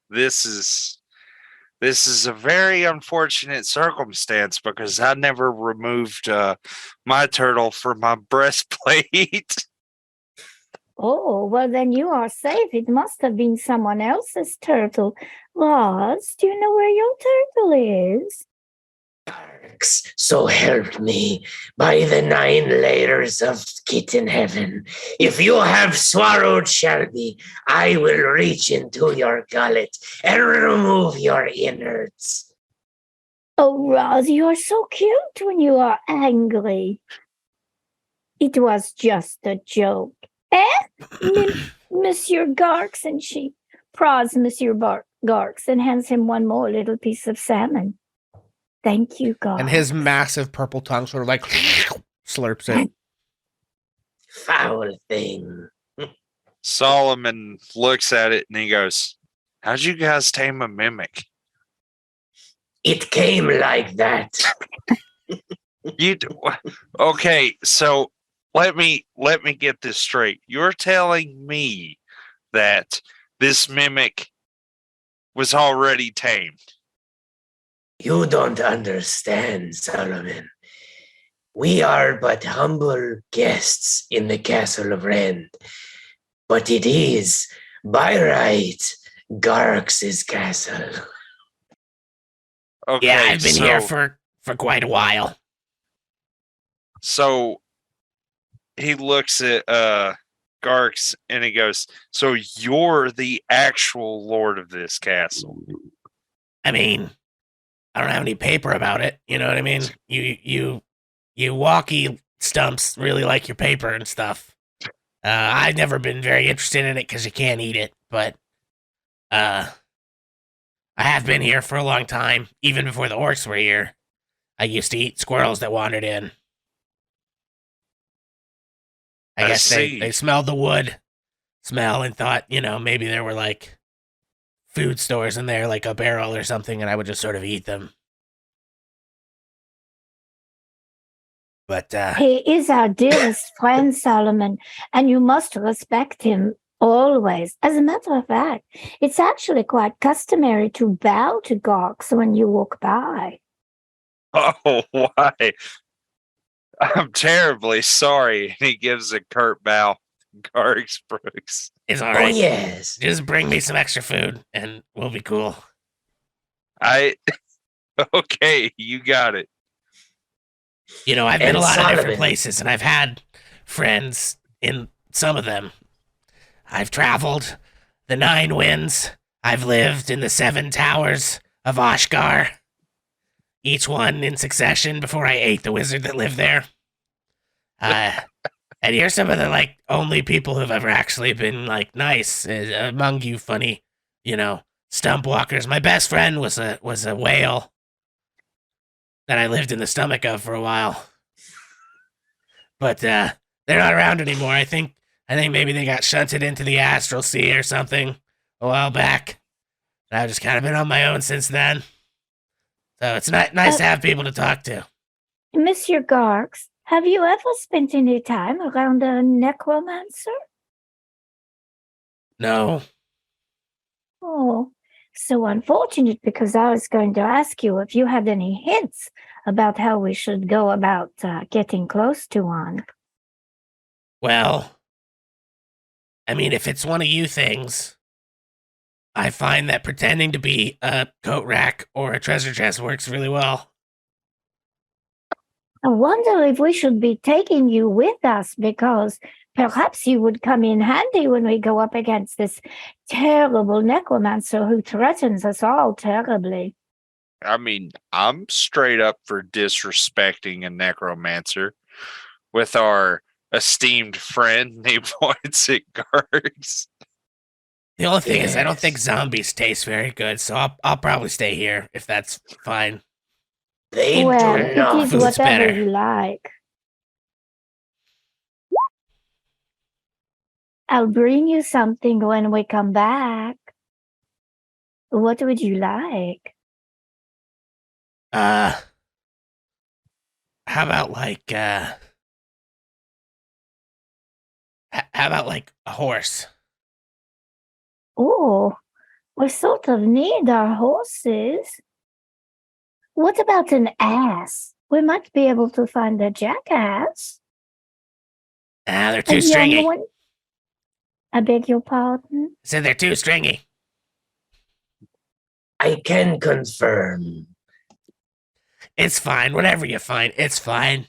this is a very unfortunate circumstance because I never removed my turtle from my breastplate. Oh, well, then you are safe. It must have been someone else's turtle. Roz, do you know where your turtle is? So help me by the 9 layers of kitten heaven. If you have swallowed Shelby, I will reach into your gullet and remove your innards. Oh, Roz, you are so cute when you are angry. It was just a joke. Monsieur Garx, and she prods Monsieur Garx and hands him one more little piece of salmon. Thank you, Garx. And his massive purple tongue sort of like slurps it. Foul thing. Solomon looks at it and he goes, "How'd you guys tame a mimic?" It came like that. Okay, so let me get this straight. You're telling me that this mimic was already tamed? You don't understand, Solomon. We are but humble guests in the Castle of Rend, but it is, by right, Garx's castle. Okay, yeah, I've been here for quite a while. So he looks at Garx and he goes, "So you're the actual lord of this castle?" I mean, I don't have any paper about it. You know what I mean? You walkie stumps really like your paper and stuff. I've never been very interested in it because you can't eat it, but I have been here for a long time, even before the orcs were here. I used to eat squirrels that wandered in. I guess they smelled the wood smell and thought, maybe there were like food stores in there, like a barrel or something, and I would just sort of eat them. But he is our dearest friend, Solomon, and you must respect him always. As a matter of fact, it's actually quite customary to bow to Garx when you walk by. Oh, why? I'm terribly sorry. And he gives a curt bow. Garx Brooks. It's all right. Oh, yes. Just bring me some extra food and we'll be cool. Okay, you got it. I've been a lot of different places and I've had friends in some of them. I've traveled the 9 winds. I've lived in the 7 towers of Oshgar. Each one in succession before I ate the wizard that lived there. And you're some of the only people who've ever actually been nice among you funny, stump walkers. My best friend was a whale that I lived in the stomach of for a while. But they're not around anymore. I think maybe they got shunted into the astral sea or something a while back. And I've just kind of been on my own since then. So it's nice to have people to talk to. Monsieur Garx, have you ever spent any time around a necromancer? No. Oh, So unfortunate, because I was going to ask you if you had any hints about how we should go about getting close to one. Well, I mean, if it's one of you things, I find that pretending to be a coat rack or a treasure chest works really well. I wonder if we should be taking you with us, because perhaps you would come in handy when we go up against this terrible necromancer who threatens us all terribly. I mean, I'm straight up for disrespecting a necromancer with our esteemed friend named Voidsik Guards. The only thing is, I don't Yes. think zombies taste very good, so I'll probably stay here if that's fine. They Well, do it not. is Food's whatever better. you like. I'll bring you something when we come back. What would you like? How about like, how about like a horse? Oh, we sort of need our horses. What about an ass? We might be able to find a jackass. They're A too young stringy. one. I beg your pardon? Said they're too stringy. I can confirm. It's fine. Whatever you find, it's fine.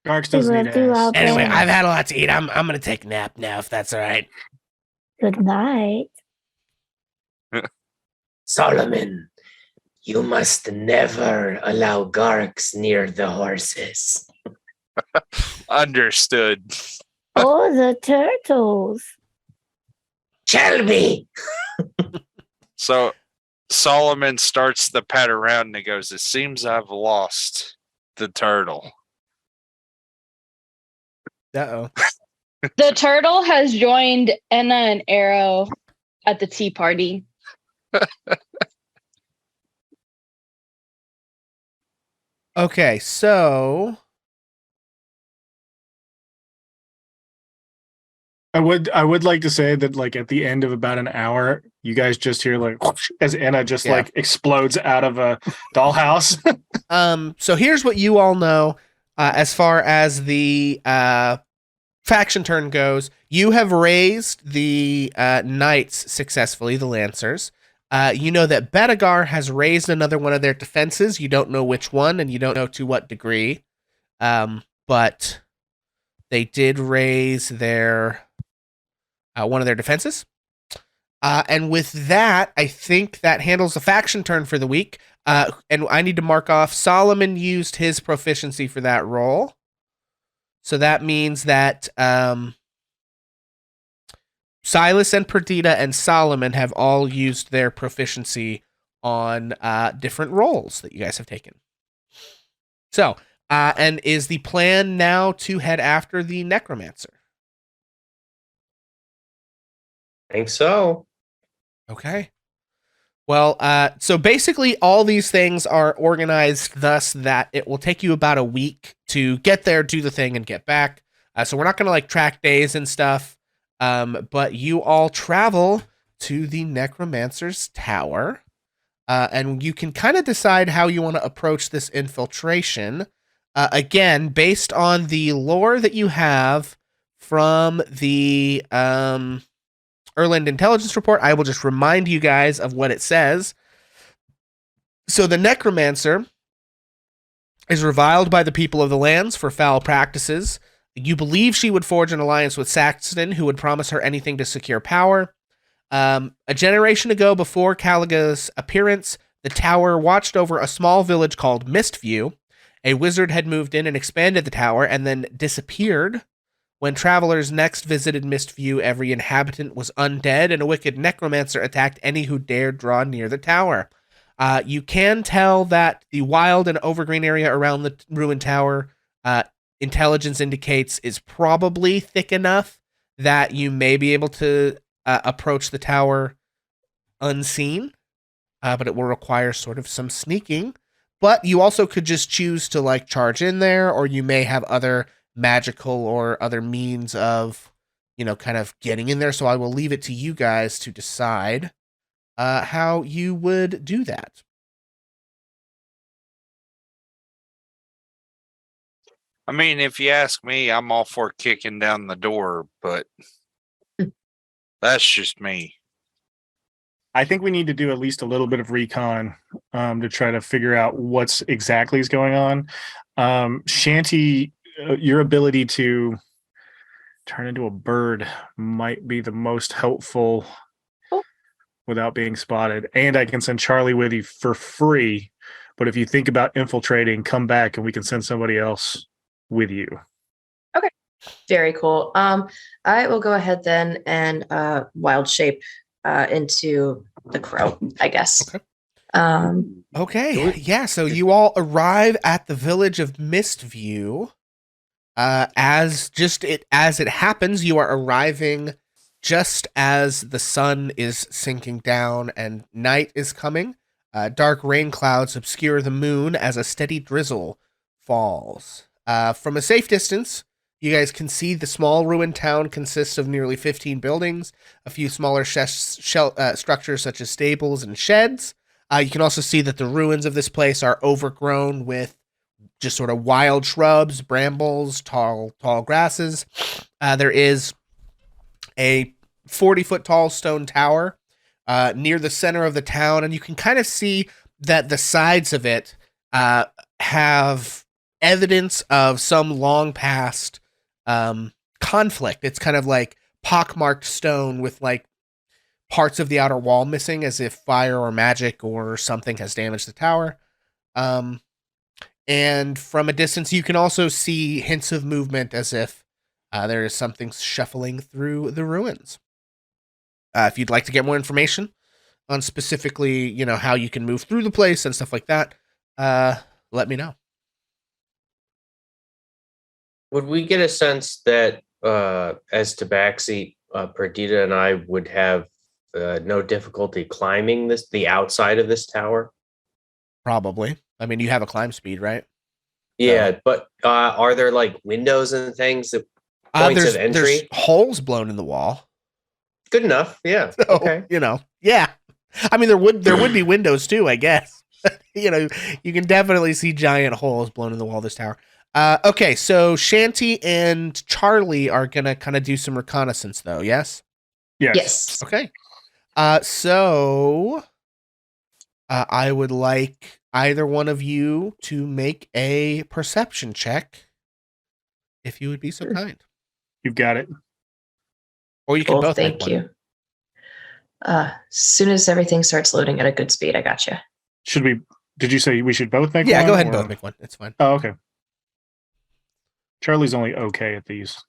Garx We doesn't will need do our ass. Anyway, best. I've had a lot to eat. I'm gonna take a nap now, if that's all right. Good night. Solomon, you must never allow Garx near the horses. Understood. Oh, the turtles. Shelby! So Solomon starts the pat around and he goes, "It seems I've lost the turtle." Uh-oh. The turtle has joined Enna and Arrow at the tea party. Okay, so I would like to say that, like, at the end of about an hour, you guys just hear like whoosh, as Anna just Yeah. like explodes out of a dollhouse. so here's what you all know as far as the faction turn goes. You have raised the knights successfully, the lancers. You know that Bedegar has raised another one of their defenses. You don't know which one, and you don't know to what degree. But they did raise their one of their defenses. And with that, I think that handles the faction turn for the week. And I need to mark off Solomon used his proficiency for that roll. So that means that Silas and Perdita and Solomon have all used their proficiency on different rolls that you guys have taken. So, and is the plan now to head after the Necromancer? I think so. Okay. Well, so basically all these things are organized thus that it will take you about a week to get there, do the thing, and get back. So we're not going to like track days and stuff, but you all travel to the Necromancer's Tower, and you can kind of decide how you want to approach this infiltration. Again, based on the lore that you have from the Erland Intelligence Report, I will just remind you guys of what it says. So the Necromancer is reviled by the people of the lands for foul practices. You believe she would forge an alliance with Saxton, who would promise her anything to secure power. A generation ago, before Calaga's appearance, the tower watched over a small village called Mistview. A wizard had moved in and expanded the tower and then disappeared. When travelers next visited Mistview, every inhabitant was undead, and a wicked necromancer attacked any who dared draw near the tower. You can tell that the wild and overgreen area around the ruined tower, intelligence indicates, is probably thick enough that you may be able to approach the tower unseen, but it will require sort of some sneaking. But you also could just choose to like charge in there, or you may have other magical or other means of, kind of getting in there. So I will leave it to you guys to decide how you would do that. I mean, if you ask me, I'm all for kicking down the door, but that's just me. I think we need to do at least a little bit of recon to try to figure out what's exactly is going on. Shanty, your ability to turn into a bird might be the most helpful without being spotted. And I can send Charlie with you for free. But if you think about infiltrating, come back and we can send somebody else with you. Okay. Very cool. I will go ahead then and wild shape into the crow, I guess. Okay. Okay. Yeah. So you all arrive at the village of Mistview. As it happens, you are arriving just as the sun is sinking down and night is coming. Dark rain clouds obscure the moon as a steady drizzle falls. From a safe distance, you guys can see the small ruined town consists of nearly 15 buildings, a few smaller structures such as stables and sheds. You can also see that the ruins of this place are overgrown with just sort of wild shrubs, brambles, tall grasses. There is a 40-foot tall stone tower near the center of the town, and you can kind of see that the sides of it have evidence of some long past conflict. It's kind of like pockmarked stone with like parts of the outer wall missing, as if fire or magic or something has damaged the tower. And from a distance, you can also see hints of movement, as if there is something shuffling through the ruins. If you'd like to get more information on specifically, how you can move through the place and stuff like that, let me know. Would we get a sense that as Tabaxi, Perdita and I would have no difficulty climbing the outside of this tower? Probably. I mean, you have a climb speed, right? Yeah, but are there like windows and things that points of entry? There's holes blown in the wall. Good enough. Yeah. So, okay. Yeah. I mean, there would be windows too, I guess. You can definitely see giant holes blown in the wall of this tower. Okay, so Shanty and Charlie are gonna kind of do some reconnaissance, though. Yes. Yes. Okay. So I would like either one of you to make a perception check, if you would be so kind. You've got it. Or you can both. Thank make you. one. As soon as everything starts loading at a good speed, I got you. Should we? Did you say we should both make one? Yeah, go ahead and both make one. It's fine. Oh, okay. Charlie's only okay at these.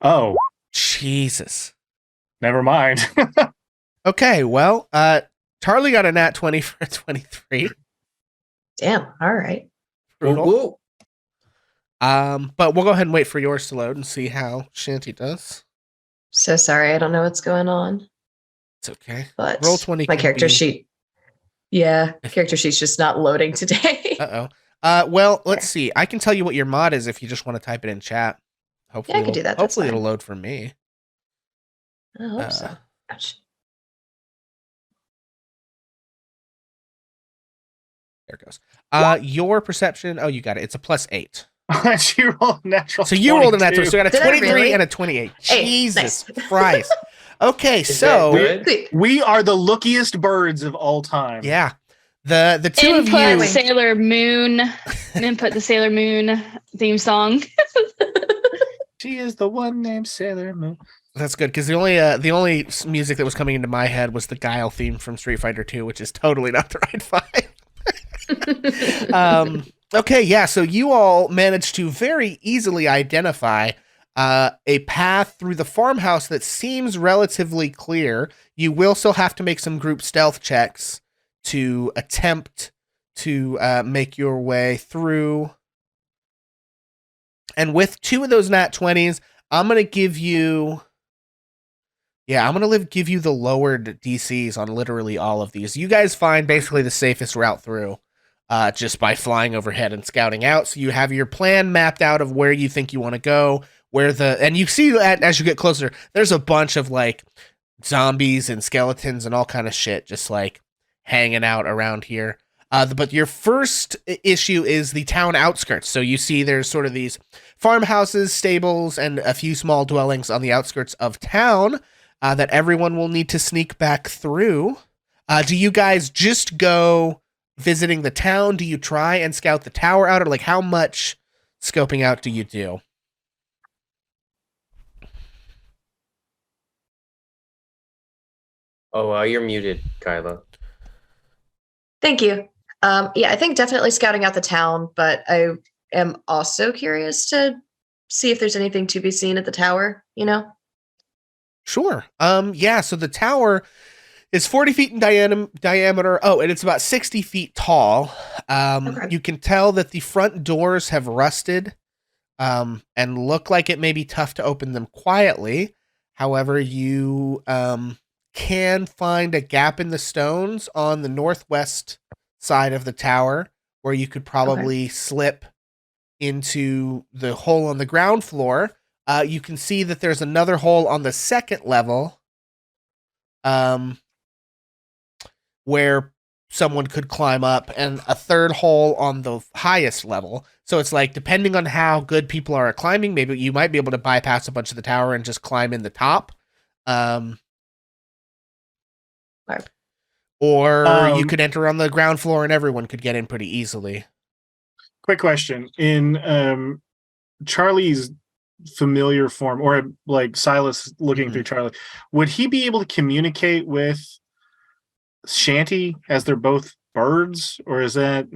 Oh, Jesus. Never mind. Okay, well, Charlie got a nat 20 for a 23. Damn. All right. Brutal. Woo-woo. But we'll go ahead and wait for yours to load and see how Shanty does. So sorry, I don't know what's going on. It's okay. But Roll 20. my character sheet. Yeah, character sheet's just not loading today. Well, let's see. I can tell you what your mod is if you just want to type it in chat. Hopefully, I can do that. That's hopefully fine. it'll load for me. I hope so. Ouch. There it goes. Your perception. Oh, you got it. It's a +8. She rolled a natural. So you rolled a natural. So you got a Did I 23 really? and a 28. Hey, Jesus nice. Christ. Okay, Is so that good? We are the lookiest birds of all time. yeah, the two of Input you. Sailor Moon. Input the Sailor Moon theme song. She is the one named Sailor Moon. That's good, because the only music that was coming into my head was the Guile theme from Street Fighter 2, which is totally not the right vibe. Okay, yeah, so you all managed to very easily identify a path through the farmhouse that seems relatively clear. You will still have to make some group stealth checks to attempt to make your way through. And with 2 of those nat 20s, I'm going to give you... Yeah, I'm going to give you the lowered DCs on literally all of these. You guys find basically the safest route through just by flying overhead and scouting out. So you have your plan mapped out of where you think you want to go, and you see that as you get closer, there's a bunch of like zombies and skeletons and all kind of shit just like hanging out around here. But your first issue is the town outskirts. So you see there's sort of these farmhouses, stables, and a few small dwellings on the outskirts of town that everyone will need to sneak back through. Do you guys just go visiting the town? Do you try and scout the tower out? Or like how much scoping out do you do? Oh, you're muted, Kyla. Thank you. Yeah, I think definitely scouting out the town, but I am also curious to see if there's anything to be seen at the tower, you know? Sure. Yeah, so the tower is 40 feet in diameter. Oh, and it's about 60 feet tall. Okay. You can tell that the front doors have rusted and look like it may be tough to open them quietly. However, you can find a gap in the stones on the northwest side of the tower where you could probably slip into the hole on the ground floor. You can see that there's another hole on the second level where someone could climb up, and a third hole on the highest level. So it's like, depending on how good people are at climbing, maybe you might be able to bypass a bunch of the tower and just climb in the top. Or you could enter on the ground floor and everyone could get in pretty easily. Quick question. In Charlie's familiar form, or like Silas looking through Charlie, would he be able to communicate with Shanty as they're both birds? Or is that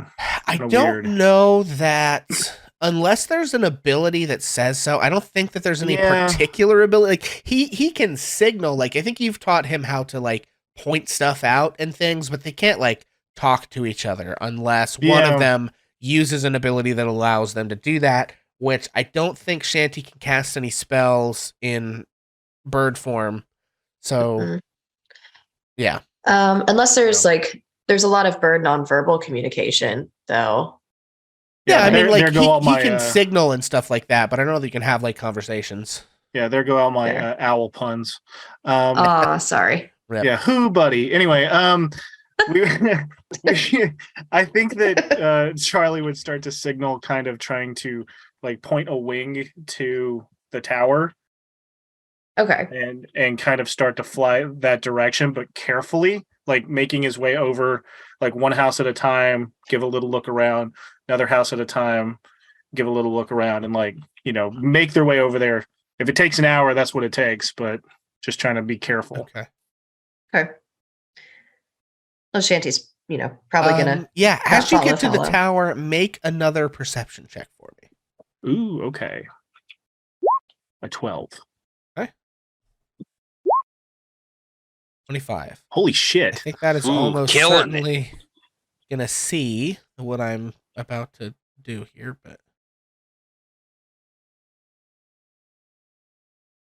I don't know that... Unless there's an ability that says so, I don't think that there's any particular ability. Like he can signal. Like I think you've taught him how to like point stuff out and things, but they can't like talk to each other unless one of them uses an ability that allows them to do that. Which I don't think Shanty can cast any spells in bird form. So yeah, unless there's there's a lot of bird nonverbal communication though. Yeah, I mean, like, he can signal and stuff like that, but I don't know that you can have, like, conversations. Yeah, there go all my owl puns. Sorry. Yeah, who, buddy? Anyway, I think that Charlie would start to signal, kind of trying to, like, point a wing to the tower. Okay. And kind of start to fly that direction, but carefully, like, making his way over, like, one house at a time, give a little look around, another house at a time, give a little look around, and like, you know, make their way over there. If it takes an hour, that's what it takes, but just trying to be careful. Okay. Well, Shanty's, you know, probably gonna. Yeah, as you get to the tower, make another perception check for me. Ooh, okay. A 12. Okay. 25. Holy shit. I think that is almost certainly gonna see what I'm about to do here, but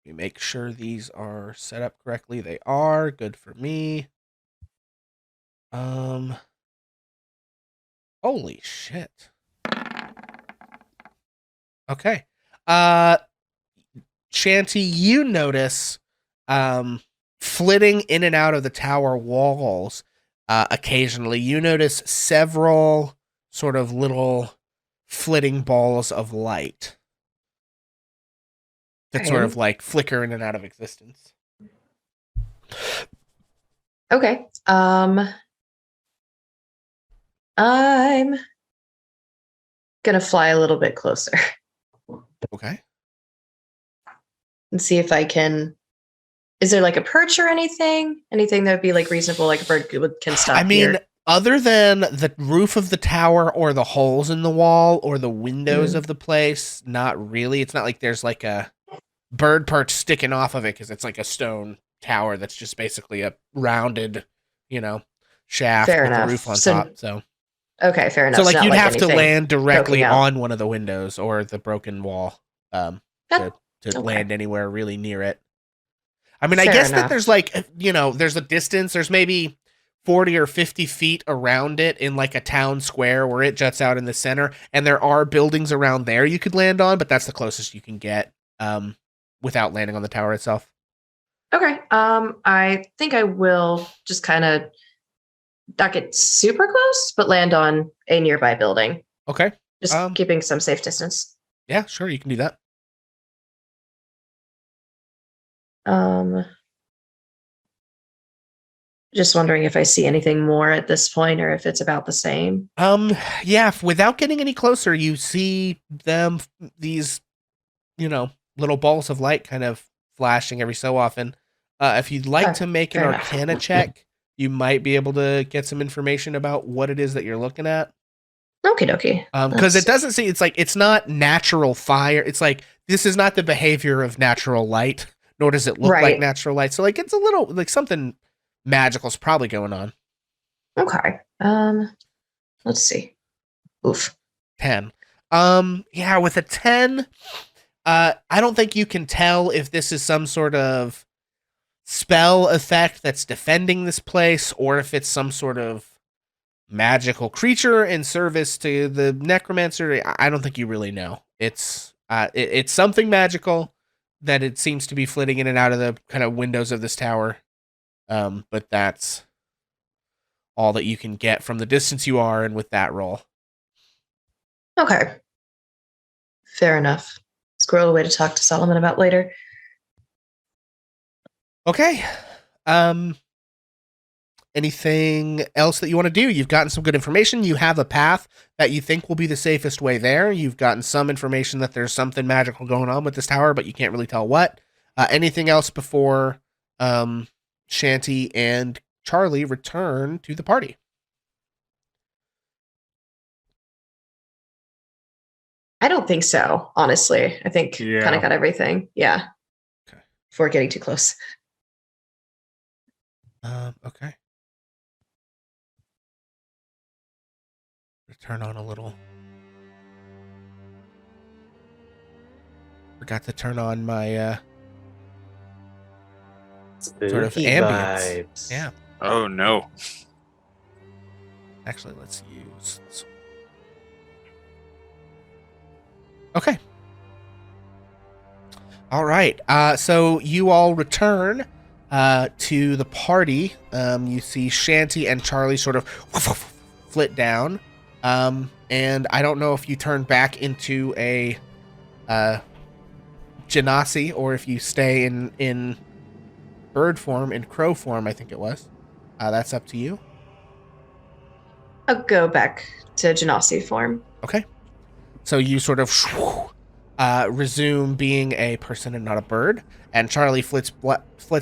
we make sure these are set up correctly. They are good for me. Holy shit. Okay. Shanty, you notice flitting in and out of the tower walls occasionally. You notice several sort of little flitting balls of light that sort of like flicker in and out of existence. Okay. I'm gonna fly a little bit closer. Okay. And see if I can. Is there like a perch or anything? Anything that would be like reasonable, like a bird can stop? I mean, other than the roof of the tower or the holes in the wall or the windows of the place, not really. It's not like there's like a bird perch sticking off of it because it's like a stone tower that's just basically a rounded, you know, shaft with a roof on top. So okay, fair enough. So like you'd have to land directly on one of the windows or the broken wall to land anywhere really near it. I mean, I guess that there's like, you know, there's a distance. There's maybe 40 or 50 feet around it in like a town square where it juts out in the center. And there are buildings around there you could land on, but that's the closest you can get without landing on the tower itself. Okay. I think I will just kind of not get super close, but land on a nearby building. Okay. Just keeping some safe distance. Yeah, sure, you can do that. Just wondering if I see anything more at this point or if it's about the same. Yeah, without getting any closer, you see these, little balls of light kind of flashing every so often. If you'd like to make an fair enough. Arcana check, you might be able to get some information about what it is that you're looking at. Okie dokie. Because it doesn't seem, it's not natural fire. It's like, this is not the behavior of natural light, nor does it look like natural light. So it's a little, something magical's probably going on. Okay. Let's see. Oof. 10. Yeah, with a 10, I don't think you can tell if this is some sort of spell effect that's defending this place, or if it's some sort of magical creature in service to the necromancer. I don't think you really know. It's something magical that it seems to be flitting in and out of the kind of windows of this tower. But that's all that you can get from the distance you are and with that roll. Okay. Fair enough. Squirrel away to talk to Solomon about later. Okay. Anything else that you want to do? You've gotten some good information. You have a path that you think will be the safest way there. You've gotten some information that there's something magical going on with this tower, but you can't really tell what. Anything else before Shanty and Charlie return to the party? I don't think so, honestly. I think kind of got everything. Yeah. Okay. Before getting too close. Okay. Turn on a little. Forgot to turn on my sort of Spooky ambience. vibes. Yeah. Oh no. Actually, let's use this. Okay. All right. So you all return to the party. You see Shanty and Charlie sort of flit down. And I don't know if you turn back into a genasi or if you stay in bird form, in crow form, I think it was. That's up to you. I'll go back to genasi form. Okay. So you sort of resume being a person and not a bird. And Charlie flits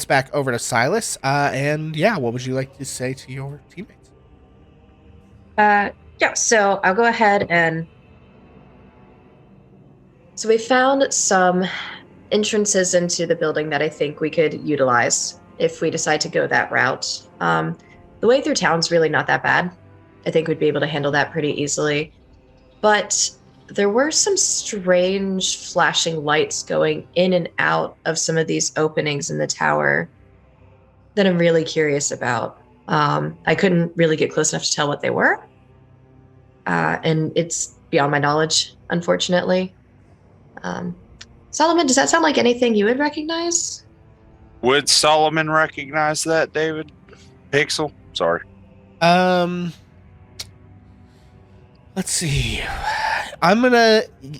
back over to Silas. And yeah, what would you like to say to your teammates? Yeah, so I'll go ahead and... So we found some entrances into the building that I think we could utilize if we decide to go that route. The way through town's really not that bad. I think we'd be able to handle that pretty easily. But there were some strange flashing lights going in and out of some of these openings in the tower that I'm really curious about. I couldn't really get close enough to tell what they were. And it's beyond my knowledge, unfortunately. Solomon, does that sound like anything you would recognize? Would Solomon recognize that, David? Pixel? Sorry. Let's see.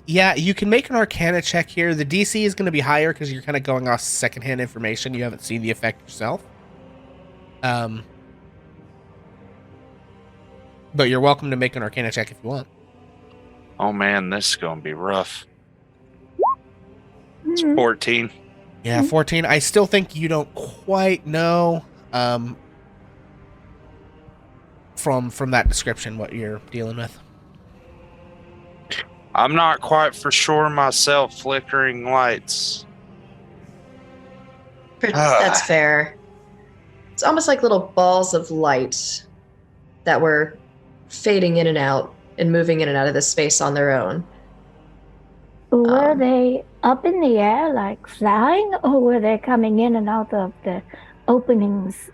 You can make an Arcana check here. The DC is going to be higher because you're kind of going off secondhand information. You haven't seen the effect yourself. But you're welcome to make an Arcana check if you want. Oh man, this is going to be rough. It's 14. Yeah, 14. I still think you don't quite know from that description what you're dealing with. I'm not quite for sure myself. Flickering lights. That's fair. It's almost like little balls of light that were fading in and out and moving in and out of this space on their own. Were they up in the air, like flying, or were they coming in and out of the openings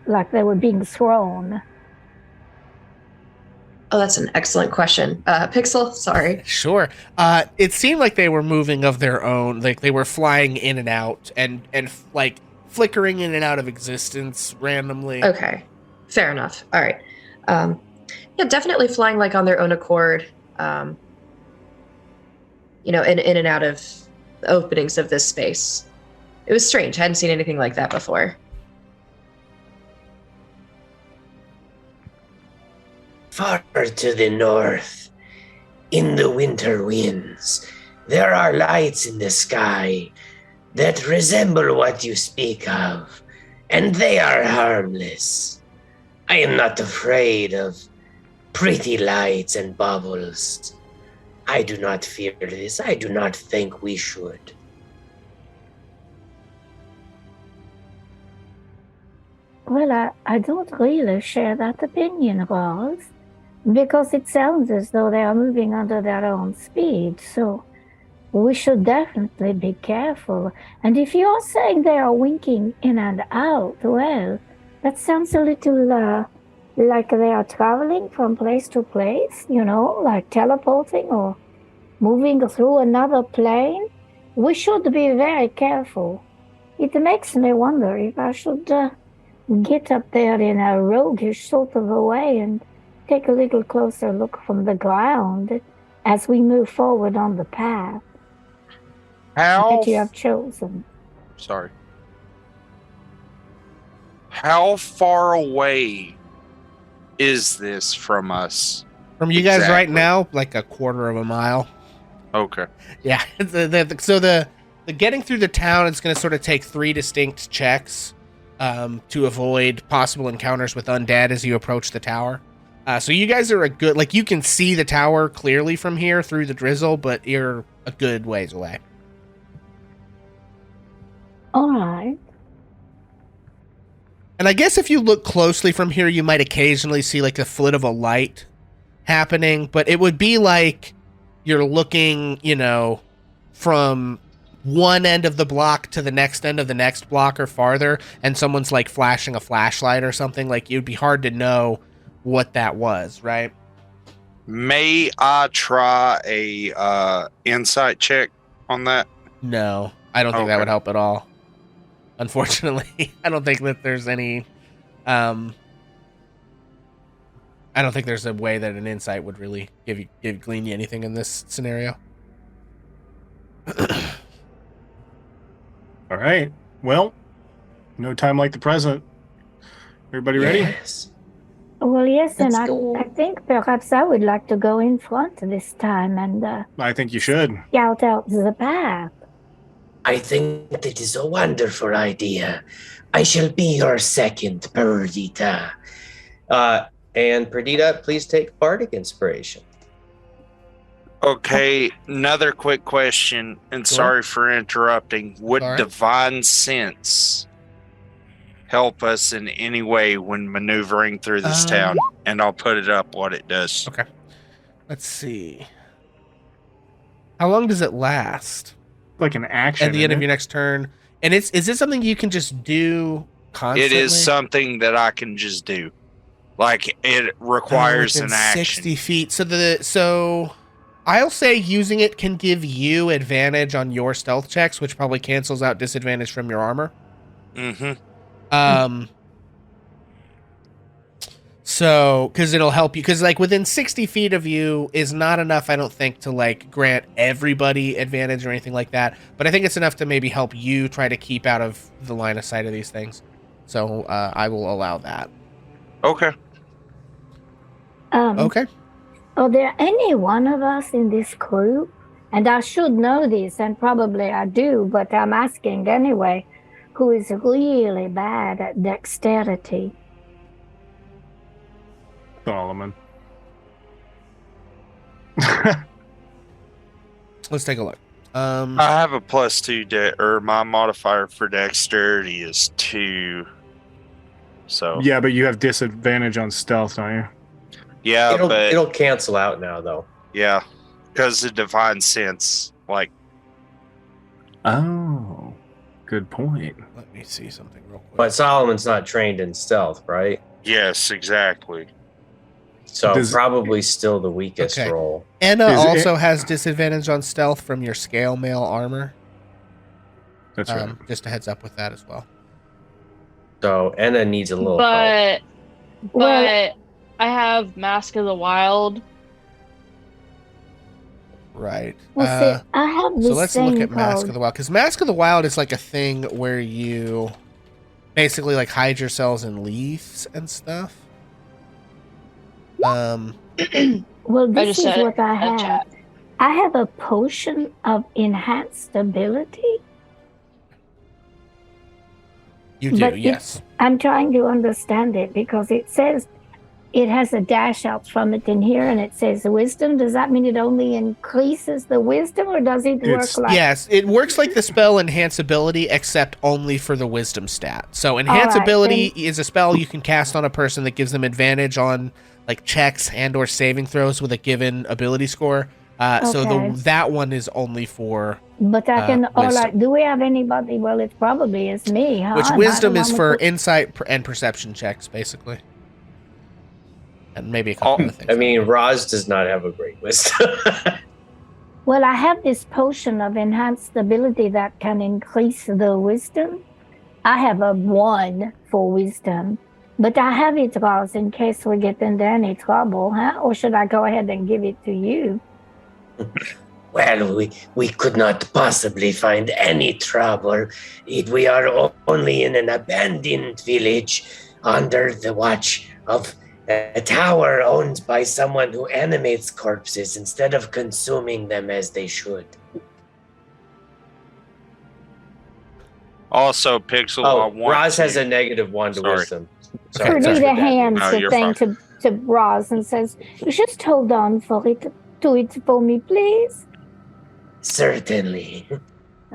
like they were being thrown? Oh, that's an excellent question. Pixel, sorry. Sure. It seemed like they were moving of their own, like they were flying in and out and like flickering in and out of existence randomly. Okay, fair enough. All right. Yeah, definitely flying like on their own accord. In and out of the openings of this space. It was strange. I hadn't seen anything like that before. Far to the north, in the winter winds, there are lights in the sky that resemble what you speak of, and they are harmless. I am not afraid of pretty lights and bubbles. I do not fear this. I do not think we should. Well, I don't really share that opinion, Ross, because it sounds as though they are moving under their own speed, so we should definitely be careful. And if you're saying they are winking in and out, well, that sounds a little like they are traveling from place to place, like teleporting or moving through another plane. We should be very careful. It makes me wonder if I should get up there in a roguish sort of a way and take a little closer look from the ground as we move forward on the path that you have chosen. Sorry. How far away is this from us? From you guys right now, like a quarter of a mile. Okay. Yeah. So the getting through the town is going to sort of take 3 distinct checks to avoid possible encounters with undead as you approach the tower. So you guys are you can see the tower clearly from here through the drizzle, but you're a good ways away. All right. And I guess if you look closely from here, you might occasionally see like the flit of a light happening, but it would be like you're looking, from one end of the block to the next end of the next block or farther, and someone's like flashing a flashlight or something. Like, it'd be hard to know what that was, right? May I try a insight check on that? No, I don't think that would help at all. Unfortunately, I don't think that there's any. I don't think there's a way that an insight would really glean you anything in this scenario. All right. Well, no time like the present. Everybody ready? Yes. Well, yes, Let's and go. I think perhaps I would like to go in front this time and I think you should. scout out the path. I think that is a wonderful idea. I shall be your second, Perdita. And Perdita, please take Bardic Inspiration. Okay, another quick question, and Sure. sorry for interrupting. Would All right. Divine Sense help us in any way when maneuvering through this town? And I'll put it up what it does. Okay. Let's see. How long does it last? Like an action. At the end of isn't your next turn. And is this something you can just do constantly? It is something that I can just do. Like, it requires Within an action. 60 feet. So I'll say using it can give you advantage on your stealth checks, which probably cancels out disadvantage from your armor. Mm-hmm. So, because it'll help you, because like within 60 feet of you is not enough, I don't think, to like grant everybody advantage or anything like that. But I think it's enough to maybe help you try to keep out of the line of sight of these things. So I will allow that. Okay. Okay. Are there any one of us in this group, and I should know this, and probably I do, but I'm asking anyway, who is really bad at dexterity? Solomon. Let's take a look. I have a +2 or my modifier for dexterity is 2. So Yeah, but you have disadvantage on stealth, don't you? yeah, but It'll cancel out now, though. yeah, because of Divine Sense, like Oh, good point. Let me see something real quick. But Solomon's not trained in stealth, right? yes, exactly. So Does- probably still the weakest Okay. roll. Anna Is it- also has disadvantage on stealth from your scale mail armor. That's right. Just a heads up with that as well. So Anna needs a little help. But Well- I have Mask of the Wild. Right. Well, see, I have this So let's look thing at Mask called- of the Wild, because Mask of the Wild is like a thing where you basically like hide yourselves in leaves and stuff. Well, I this just is said what I in have. chat. I have a potion of enhanced ability. You do, But yes. I'm trying to understand it because it says it has a dash out from it in here and it says wisdom. Does that mean it only increases the wisdom or does it work like... Yes, it works like the spell Enhance Ability, except only for the wisdom stat. So Enhance Alright, Ability is a spell you can cast on a person that gives them advantage on like checks and or saving throws with a given ability score. So Okay. that one is only for... But I can... all wisdom. right, do we have anybody? Well, it probably is me, huh? Which Am I wisdom the is one for with the- insight and perception checks, basically. And maybe a couple other things. I mean, Roz does not have a great wisdom. Well, I have this potion of enhanced ability that can increase the wisdom. I have a 1 for wisdom. But I have it, Roz, in case we get into any trouble, huh? Or should I go ahead and give it to you? Well, we could not possibly find any trouble. We are only in an abandoned village under the watch of a tower owned by someone who animates corpses instead of consuming them as they should. Also, Pixel, I Oh, want Roz has to- a -1 to Sorry. wisdom. Okay, Perdita sorry. hands No, the you're thing to Roz and says, "You just hold on for it. Do it for me, please." Certainly.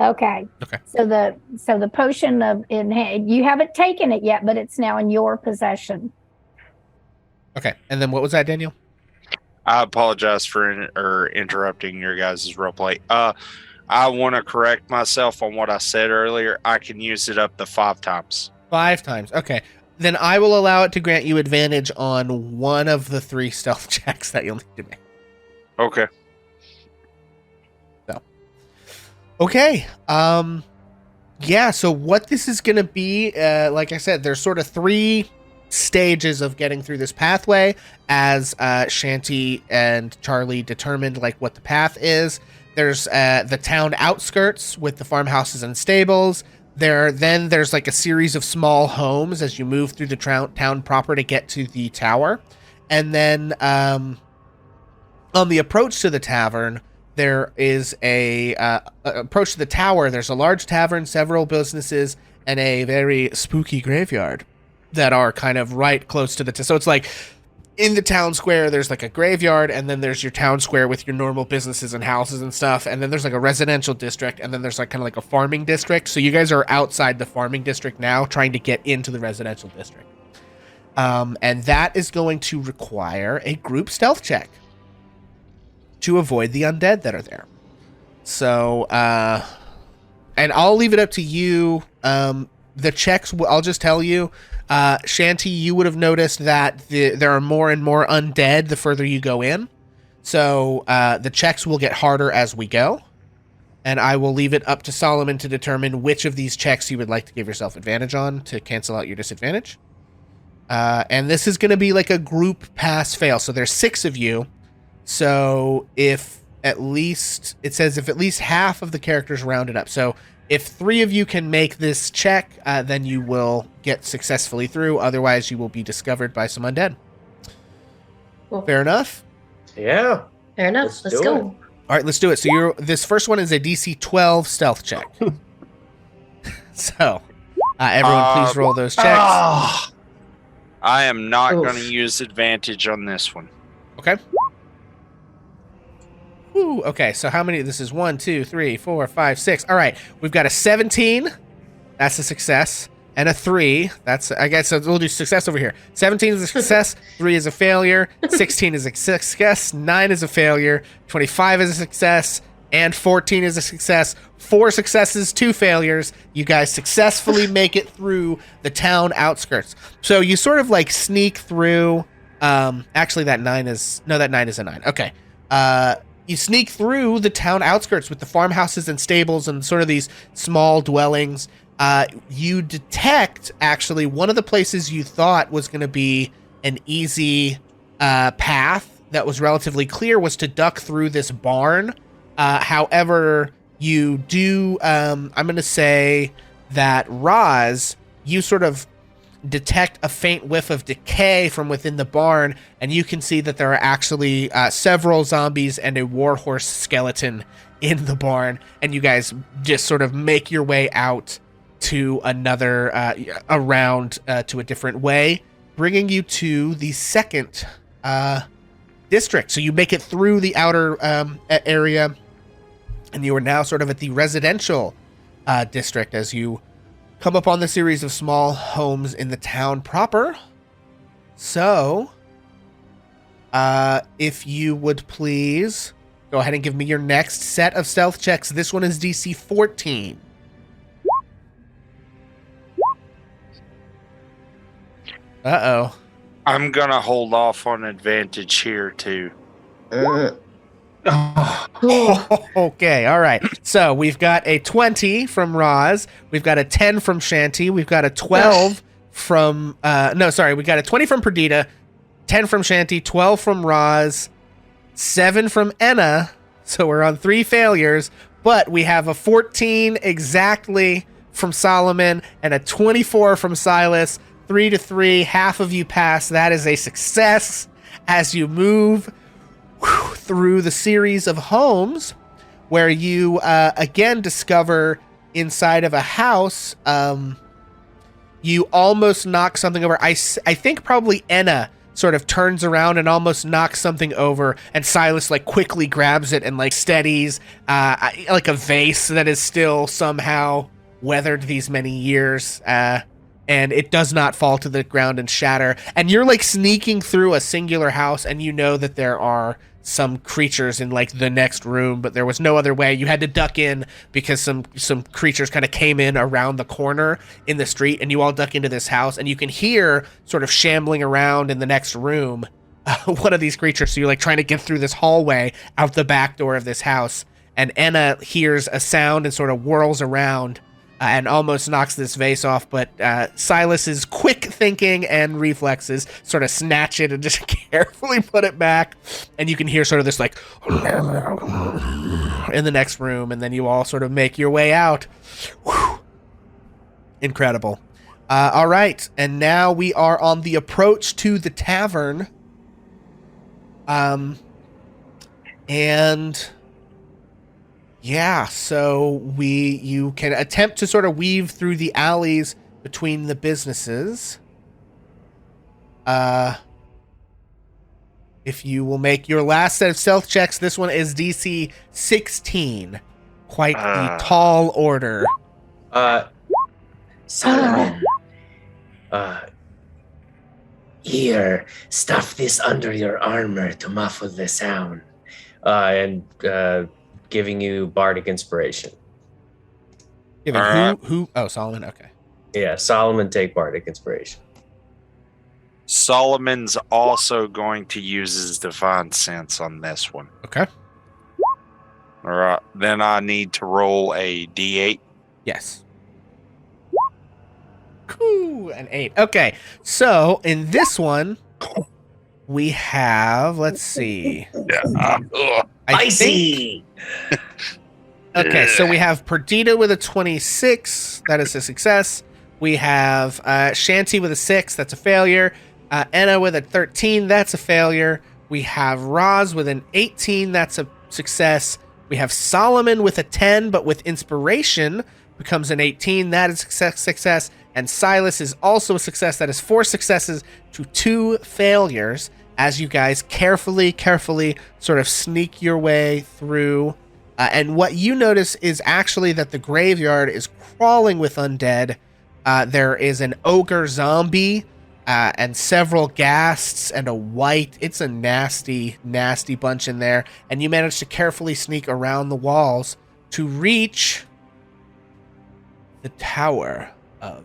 Okay. Okay. So the potion of you haven't taken it yet, but it's now in your possession. Okay, and then what was that, Daniel? I apologize for interrupting your guys' roleplay. I want to correct myself on what I said earlier. I can use it up to 5 times. 5 times. Okay. Then I will allow it to grant you advantage on one of the 3 stealth checks that you'll need to make. Okay. Okay. Yeah, so what this is going to be, like I said, there's sort of 3 stages of getting through this pathway as Shanty and Charlie determined like what the path is. There's the town outskirts with the farmhouses and stables. There's like a series of small homes as you move through the town proper to get to the tower. And then on the approach to the tavern, there is a approach to the tower. There's a large tavern, several businesses, and a very spooky graveyard that are kind of right close to the so it's like in the town square there's like a graveyard, and then there's your town square with your normal businesses and houses and stuff, and then there's like a residential district, and then there's like kind of like a farming district. So you guys are outside the farming district now trying to get into the residential district, and that is going to require a group stealth check to avoid the undead that are there. So and I'll leave it up to you. The checks, I'll just tell you, Shanty, you would have noticed that there are more and more undead the further you go in. So the checks will get harder as we go. And I will leave it up to Solomon to determine which of these checks you would like to give yourself advantage on to cancel out your disadvantage. And this is going to be like a group pass-fail. So there's 6 of you. So if at least half of the characters rounded up. So if 3 of you can make this check, then you will get successfully through. Otherwise, you will be discovered by some undead. Cool. Fair enough? Yeah. Fair enough. Let's do go. it. All right, let's do it. So this first one is a DC 12 stealth check. So everyone please roll those checks. I am not Oof. going to use advantage on this one. Okay. Ooh, okay, so how many? This is 1, 2, 3, 4, 5, 6. All right, we've got a 17. That's a success. And a 3. That's, I guess, so we'll do success over here. 17 is a success. 3 is a failure. 16 is a success. 9 is a failure. 25 is a success. And 14 is a success. 4 successes, 2 failures. You guys successfully make it through the town outskirts. So you sort of like sneak through. Actually, that 9 is a 9. Okay. You sneak through the town outskirts with the farmhouses and stables and sort of these small dwellings. you detect actually one of the places you thought was going to be an easy path that was relatively clear was to duck through this barn. However, you do, I'm going to say that Roz, you sort of detect a faint whiff of decay from within the barn, and you can see that there are actually several zombies and a warhorse skeleton in the barn, and you guys just sort of make your way out to another, around to a different way, bringing you to the second district. So you make it through the outer area, and you are now sort of at the residential district as you come upon the series of small homes in the town proper. So, if you would please go ahead and give me your next set of stealth checks. This one is DC 14. Uh-oh. I'm gonna hold off on advantage here too. Okay, all right. So we've got a 20 from Roz. We've got a 10 from Shanty. We've got a 12 from... we got a 20 from Perdita, 10 from Shanty, 12 from Roz, 7 from Enna. So we're on 3 failures, but we have a 14 exactly from Solomon and a 24 from Silas. 3 to 3, half of you pass. That is a success as you move through the series of homes where you again discover inside of a house you almost knock something over. I think probably Enna sort of turns around and almost knocks something over, and Silas like quickly grabs it and like steadies like a vase that is still somehow weathered these many years, and it does not fall to the ground and shatter. And you're like sneaking through a singular house, and you know that there are some creatures in like the next room, but there was no other way. You had to duck in because some creatures kind of came in around the corner in the street, and you all duck into this house, and you can hear sort of shambling around in the next room one of these creatures. So you're like trying to get through this hallway out the back door of this house, and Enna hears a sound and sort of whirls around and almost knocks this vase off, but Silas's quick thinking and reflexes sort of snatch it and just carefully put it back, and you can hear sort of this like in the next room, and then you all sort of make your way out. Whew. Incredible. All right, and now we are on the approach to the tavern, and yeah, so you can attempt to sort of weave through the alleys between the businesses. If you will make your last set of stealth checks, this one is DC 16. Quite the tall order. Solomon. Here, stuff this under your armor to muffle the sound. Giving you bardic inspiration. Giving who? Oh, Solomon. Okay. Yeah, Solomon, take bardic inspiration. Solomon's also going to use his divine sense on this one. Okay. All right. Then I need to roll a d8. Yes. Cool, an 8. Okay, so in this one, we have, let's see. I see. Okay, so we have Perdita with a 26. That is a success. We have Shanty with a 6. That's a failure. Enna with a 13. That's a failure. We have Roz with an 18. That's a success. We have Solomon with a 10, but with inspiration becomes an 18. That is success. And Silas is also a success. That is 4 successes to 2 failures as you guys carefully sort of sneak your way through. And what you notice is actually that the graveyard is crawling with undead. There is an ogre zombie and several ghasts and a wight. It's a nasty bunch in there. And you manage to carefully sneak around the walls to reach the tower of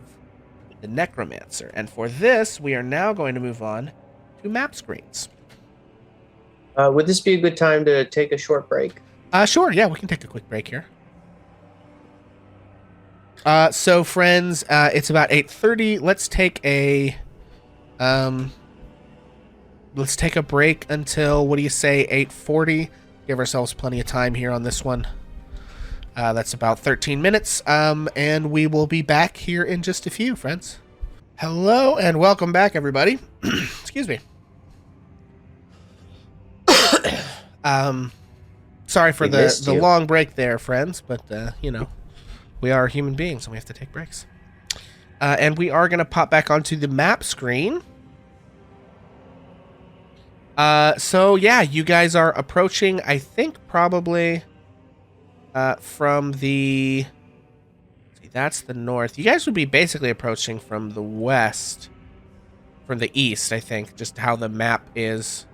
the Necromancer. And for this, we are now going to move on to map screens. Would this be a good time to take a short break? Sure, yeah, we can take a quick break here. So friends, it's about 8:30. Let's take a break until, what do you say, 8:40? Give ourselves plenty of time here on this one. That's about 13 minutes. And we will be back here in just a few, friends. Hello and welcome back, everybody. Excuse me. Sorry for the long break there, friends, but we are human beings and we have to take breaks. And we are going to pop back onto the map screen. So yeah, you guys are approaching, I think probably from the, that's the north. You guys would be basically approaching from the west, from the east, I think, just how the map is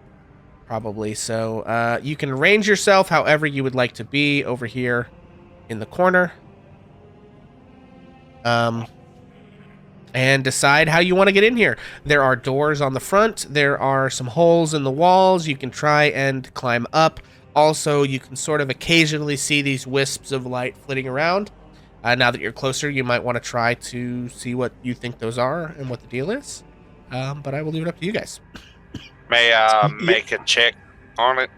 probably. So you can arrange yourself however you would like to be over here in the corner. And decide how you want to get in here. There are doors on the front. There are some holes in the walls. You can try and climb up. Also, you can sort of occasionally see these wisps of light flitting around. Now that you're closer, you might want to try to see what you think those are and what the deal is. But I will leave it up to you guys. May I make a check on it?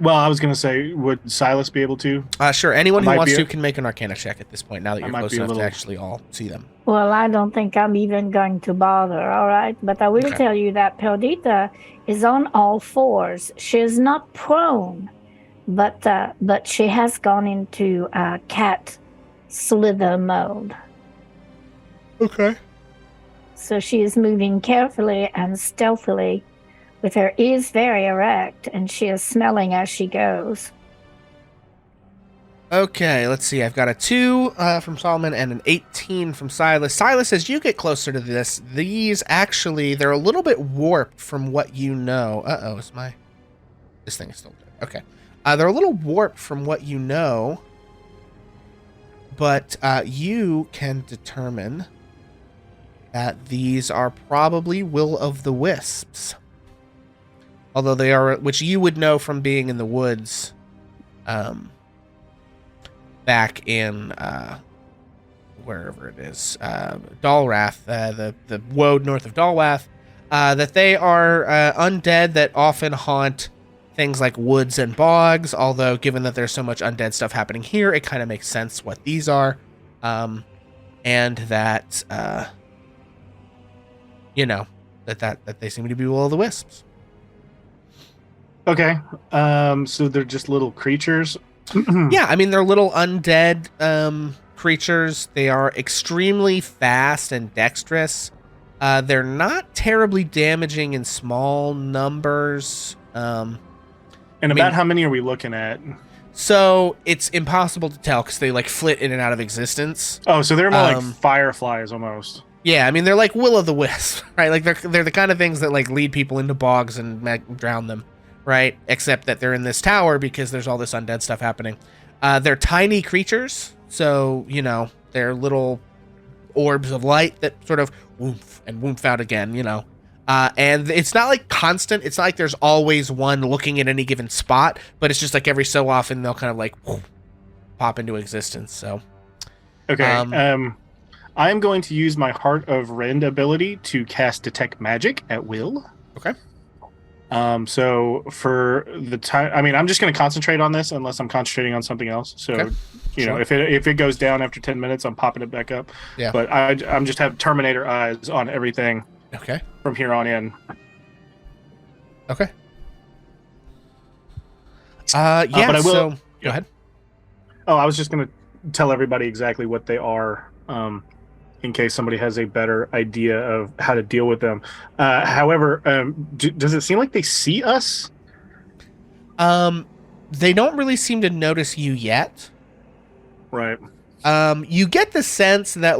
Well, I was going to say, would Silas be able to? Sure. Anyone who wants to can make an Arcana check at this point, now that you're close enough to actually all see them. Well, I don't think I'm even going to bother, all right? But I will tell you that Perdita is on all fours. She is not prone, but she has gone into cat slither mode. Okay. So she is moving carefully and stealthily, with her ears very erect, and she is smelling as she goes. Okay, let's see. I've got a 2 from Solomon and an 18 from Silas. Silas, as you get closer to this, these actually, they're a little bit warped from what you know. Uh-oh, this thing is still dead. Okay. They're a little warped from what you know, but you can determine that these are probably will-o'-the-wisps. Although they are, which you would know from being in the woods, back in wherever it is, Dalrath, the woad north of Dalrath, that they are undead that often haunt things like woods and bogs. Although, given that there's so much undead stuff happening here, it kind of makes sense what these are, and that that they seem to be will-o'-the-wisps. Okay, so they're just little creatures. Yeah, I mean, they're little undead creatures. They are extremely fast and dexterous. They're not terribly damaging in small numbers. And about how many are we looking at? So it's impossible to tell because they flit in and out of existence. Oh, so they're more like fireflies almost. Yeah, I mean, they're like will-o'-the-wisp, right? Like they're the kind of things that lead people into bogs and drown them. Right, except that they're in this tower because there's all this undead stuff happening. They're tiny creatures, so they're little orbs of light that sort of woof and woof out again. And it's not constant. It's not like there's always one looking at any given spot, but it's just every so often they'll kind of woof, pop into existence. So, okay. I am going to use my Heart of Rend ability to cast Detect Magic at will. Okay. So for the time, I mean, I'm just going to concentrate on this unless I'm concentrating on something else. So, okay. Sure. If it goes down after 10 minutes, I'm popping it back up. Yeah. But I'm just have Terminator eyes on everything. Okay. From here on in. Okay. Yeah. But I will. So, go ahead. Oh, I was just going to tell everybody exactly what they are. In case somebody has a better idea of how to deal with them. However, does it seem like they see us? They don't really seem to notice you yet. Right. You get the sense that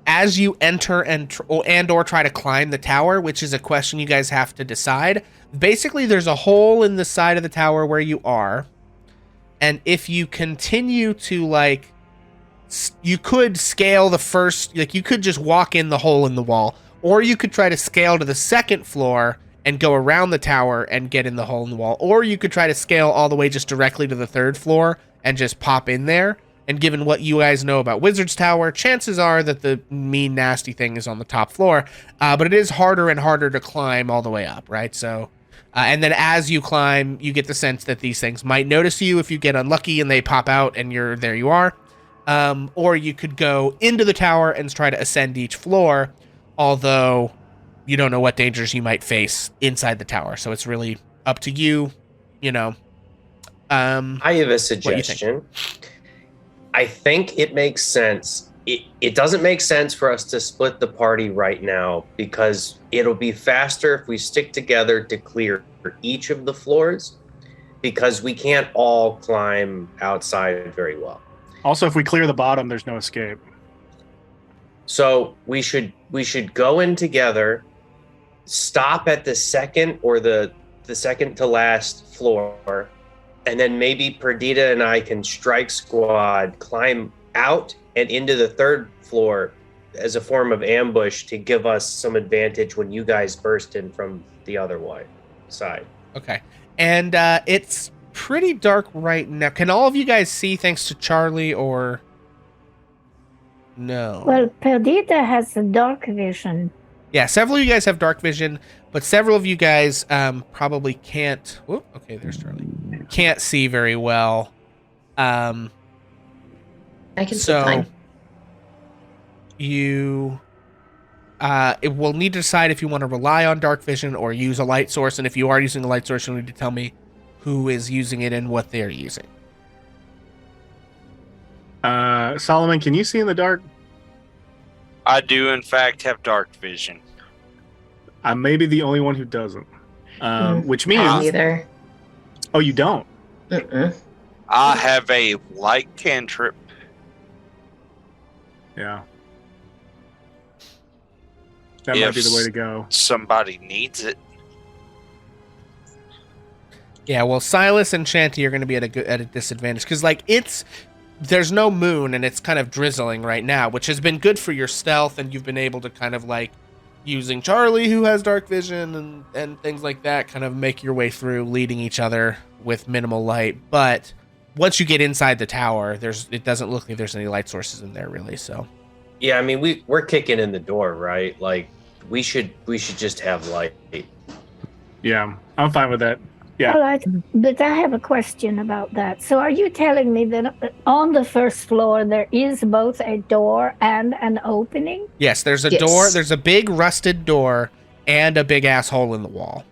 as you enter and or try to climb the tower, which is a question you guys have to decide. Basically, there's a hole in the side of the tower where you are, and if you continue to you could scale the first, you could just walk in the hole in the wall, or you could try to scale to the second floor and go around the tower and get in the hole in the wall, or you could try to scale all the way just directly to the third floor and just pop in there. And given what you guys know about Wizard's Tower, chances are that the mean, nasty thing is on the top floor. But it is harder and harder to climb all the way up, right? So, and then as you climb, you get the sense that these things might notice you if you get unlucky and they pop out and there you are. Or you could go into the tower and try to ascend each floor, although you don't know what dangers you might face inside the tower. So it's really up to you, you know. I have a suggestion. I think it makes sense. It doesn't make sense for us to split the party right now because it'll be faster if we stick together to clear each of the floors because we can't all climb outside very well. Also, if we clear the bottom, there's no escape. So we should go in together, stop at the second or the second to last floor, and then maybe Perdita and I can strike squad, climb out and into the third floor as a form of ambush to give us some advantage when you guys burst in from the other side. Okay. And it's pretty dark right now. Can all of you guys see thanks to Charlie or no? Well, Perdita has a dark vision. Yeah, several of you guys have dark vision, but several of you guys probably can't. Whoop, okay, there's Charlie. Can't see very well. I can see So fine. you it will need to decide if you want to rely on dark vision or use a light source, and if you are using a light source, you'll need to tell me who is using it and what they're using. Solomon, can you see in the dark? I do, in fact, have dark vision. I may be the only one who doesn't. Which means... Neither. Oh, you don't? I have a light cantrip. Yeah. That might be the way to go. Somebody needs it. Yeah, well, Silas and Shanty are going to be at a disadvantage because, like, there's no moon and it's kind of drizzling right now, which has been good for your stealth, and you've been able to kind of like using Charlie, who has dark vision and things like that, kind of make your way through, leading each other with minimal light. But once you get inside the tower, it doesn't look like there's any light sources in there really. So yeah, I mean we're kicking in the door, right? Like we should just have light. Yeah, I'm fine with that. Yeah. All right, but I have a question about that. So are you telling me that on the first floor there is both a door and an opening? Yes, there's a door. There's a big rusted door and a big asshole in the wall.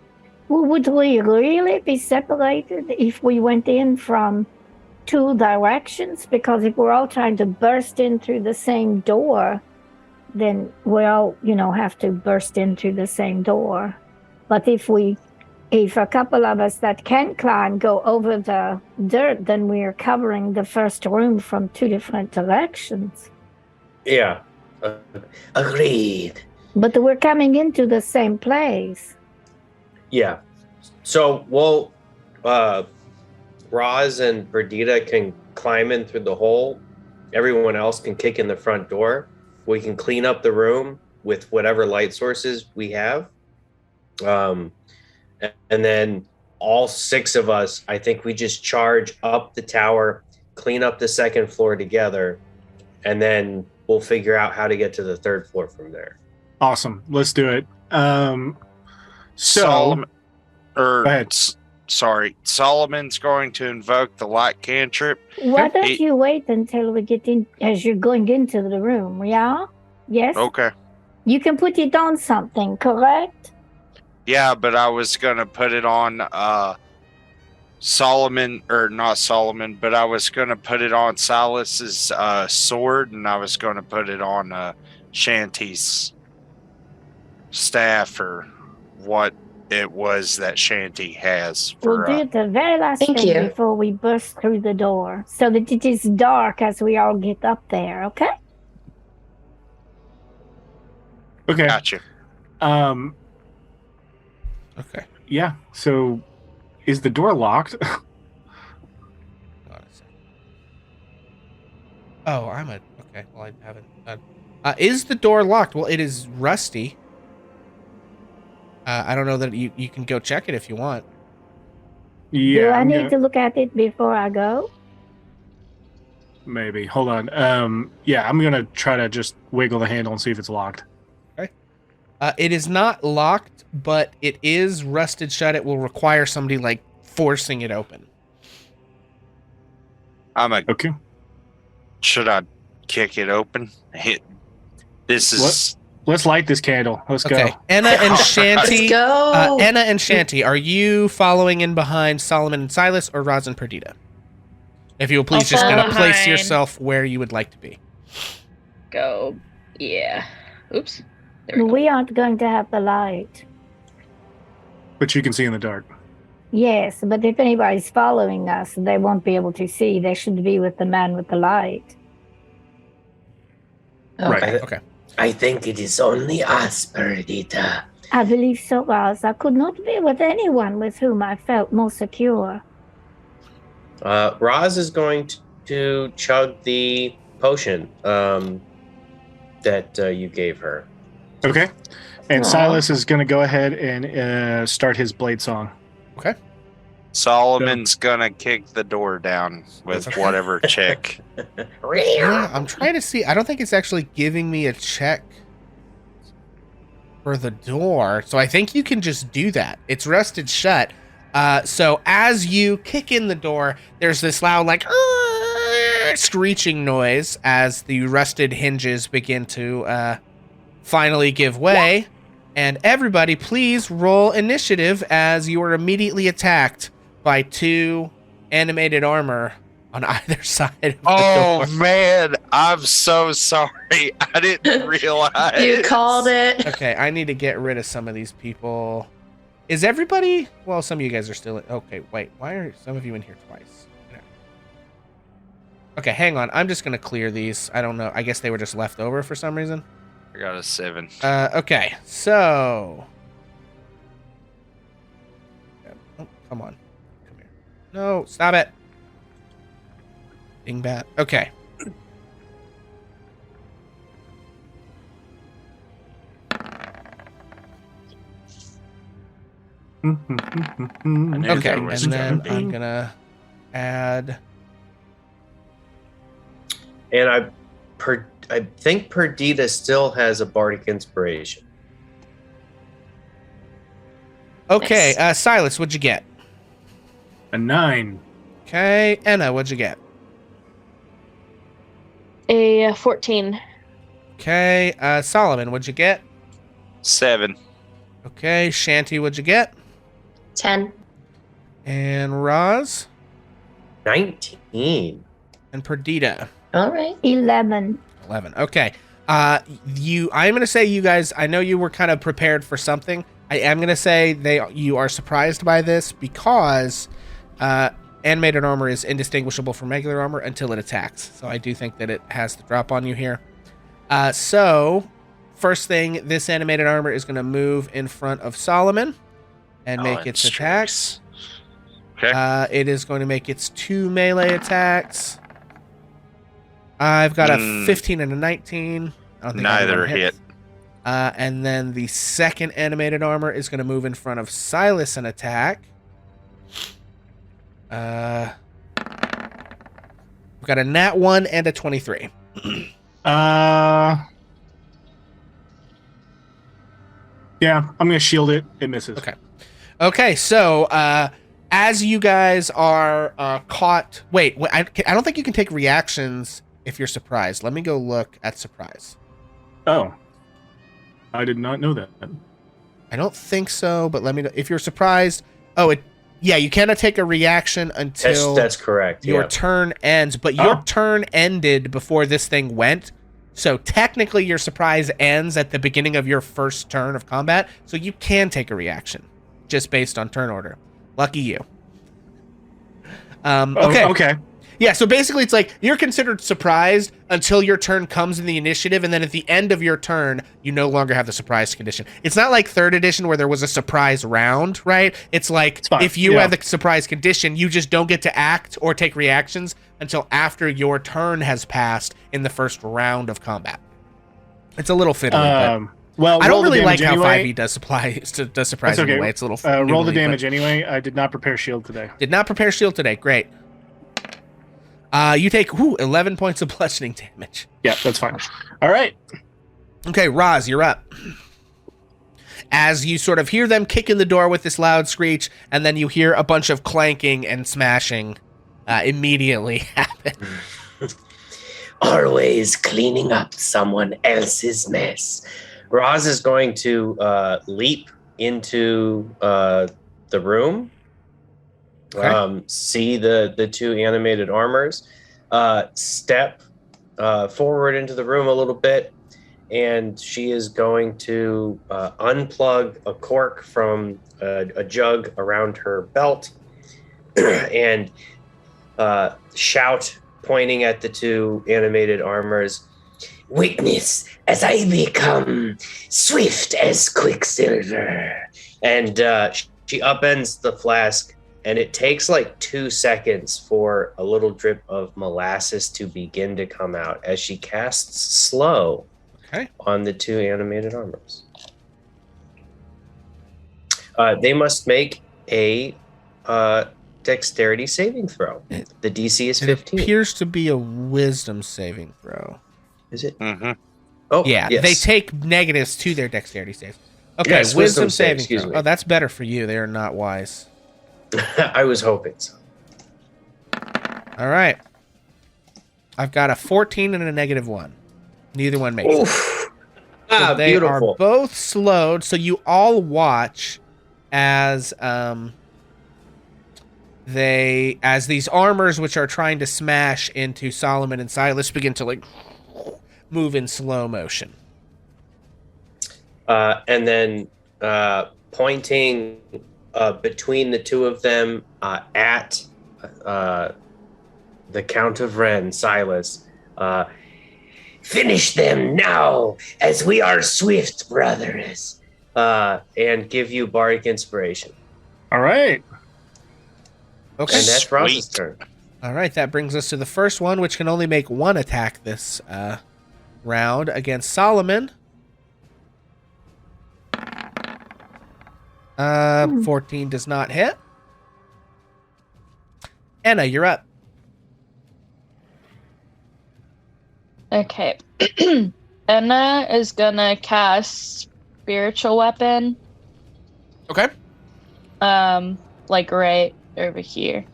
Well, would we really be separated if we went in from two directions? Because if we're all trying to burst in through the same door, then we all, have to burst in through the same door. But if a couple of us that can climb go over the dirt, then we are covering the first room from two different directions. Yeah. Agreed. But we're coming into the same place. Yeah. So we'll Roz and Perdita can climb in through the hole. Everyone else can kick in the front door. We can clean up the room with whatever light sources we have. And then all six of us, I think we just charge up the tower, clean up the second floor together, and then we'll figure out how to get to the third floor from there. Awesome. Let's do it. Solomon, go ahead. Solomon's going to invoke the light cantrip. Why don't you wait until we get in, as you're going into the room, yeah? Yes? Okay. You can put it on something, correct? Yeah, but I was going to put it on Solomon, or not Solomon, but I was going to put it on Silas's sword, and I was going to put it on Shanty's staff, or what it was that Shanty has. We'll do it the very last thing before we burst through the door, so that it is dark as we all get up there, okay? Okay. Gotcha. Okay. Yeah. So, is the door locked? Oh, okay. Well, I haven't done. Is the door locked? Well, it is rusty. I don't know that you can go check it if you want. Yeah. Do I need to look at it before I go? Maybe. Hold on. Yeah, I'm gonna try to just wiggle the handle and see if it's locked. Okay. It is not locked, but it is rusted shut. It will require somebody like forcing it open. Okay. Should I kick it open? This is. Let's light this candle. Let's Okay. go. Anna and Shanty. Let's go. Anna and Shanty, are you following in behind Solomon and Silas or Roz and Perdita? If you will please I'll just kind of follow place behind. yourself where you would like to be. Go. Yeah. Oops. There we go. We aren't going to have the light. But you can see in the dark. Yes, but if anybody's following us, they won't be able to see. They should be with the man with the light. Right. Okay. I think it is only us, Perdita. I believe so, Roz. I could not be with anyone with whom I felt more secure. Roz is going to chug the potion that you gave her. Okay. And Aw. Silas is going to go ahead and start his blade song. Okay. Solomon's gonna kick the door down with Okay. whatever check. Yeah, I'm trying to see. I don't think it's actually giving me a check for the door. So I think you can just do that. It's rusted shut. So as you kick in the door, there's this loud, like, screeching noise as the rusted hinges begin to finally give way. And everybody, please roll initiative as you are immediately attacked by 2 animated armor on either side of the Oh door. man, I'm so sorry. I didn't realize. You called it. Okay, I need to get rid of some of these people. Is everybody? Well, some of you guys are still in. Okay, wait. Why are some of you in here twice? No. Okay, hang on. I'm just going to clear these. I don't know. I guess they were just left over for some reason. I got a 7. Okay, so. Oh, come on. Come here. No, stop it. Dingbat. Okay. knew Okay, that and was then gonna I'm going to add. And I think Perdita still has a bardic inspiration. Okay, Silas, what'd you get? A 9. Okay, Enna, what'd you get? A 14. Okay, Solomon, what'd you get? 7. Okay, Shanty, what'd you get? 10. And Roz 19. and Perdita, All right. 11. 11. Okay, I'm gonna say you guys. I know you were kind of prepared for something. I am gonna say you are surprised by this because animated armor is indistinguishable from regular armor until it attacks. So I do think that it has the drop on you here. So first thing, this animated armor is gonna move in front of Solomon and make its attacks. Okay. It is going to make its 2 melee attacks. I've got a 15 and a 19. I don't think Neither either one hits. And then the second animated armor is going to move in front of Silas and attack. We've got a nat 1 and a 23. Yeah, I'm gonna shield it. It misses. Okay. Okay, so as you guys are caught... Wait, I don't think you can take reactions if you're surprised. Let me go look at surprise. Oh, I did not know that. I don't think so, but let me know. If you're surprised... Oh, yeah, you cannot take a reaction until That's correct. your Yeah. turn ends. But your turn ended before this thing went. So technically your surprise ends at the beginning of your first turn of combat. So you can take a reaction just based on turn order. Lucky you. Okay. Okay. Yeah, so basically it's like you're considered surprised until your turn comes in the initiative, and then at the end of your turn, you no longer have the surprise condition. It's not like 3rd edition where there was a surprise round, right? It's like fine, if you yeah. have the surprise condition, you just don't get to act or take reactions until after your turn has passed in the first round of combat. It's a little fiddly, Well, but I roll don't the really like damage how anyway. 5e does surprise That's okay. anyway. It's a little roll the noodly, damage but- anyway. I did not prepare shield today. Did not prepare shield today. Great. You take 11 points of bludgeoning damage. Yeah, that's fine. All right. Okay, Roz, you're up. As you sort of hear them kick in the door with this loud screech, and then you hear a bunch of clanking and smashing immediately happen. Always cleaning up someone else's mess. Roz is going to leap into the room. Okay. See the two animated armors. Step forward into the room a little bit, and she is going to unplug a cork from a jug around her belt and shout, pointing at the two animated armors, Witness as I become swift as quicksilver. and she upends the flask, and it takes like 2 seconds for a little drip of molasses to begin to come out as she casts slow on the two animated armors. They must make a dexterity saving throw. The DC is 15. It appears to be a wisdom saving throw. Is it? Mm-hmm. Oh, Yeah, yes. they take negatives to their dexterity saves. Okay, Yes, wisdom wisdom save, saving excuse throw. me. Oh, that's better for you. They are not wise. I was hoping so. All right. I've got a 14 and a -1. Neither one makes it. Oof. So they Beautiful. are both slowed, so you all watch as these armors which are trying to smash into Solomon and Silas begin to like move in slow motion. And then pointing between the two of them at the Count of Ren, Silas. Finish them now, as we are swift brothers. And give you Bardic Inspiration. All right. Okay. And that's Sweet. Roz's turn. All right, that brings us to the first one, which can only make one attack this round against Solomon. 14 does not hit. Anna, you're up. Okay. Enna is gonna cast spiritual weapon. Okay. Like right over here.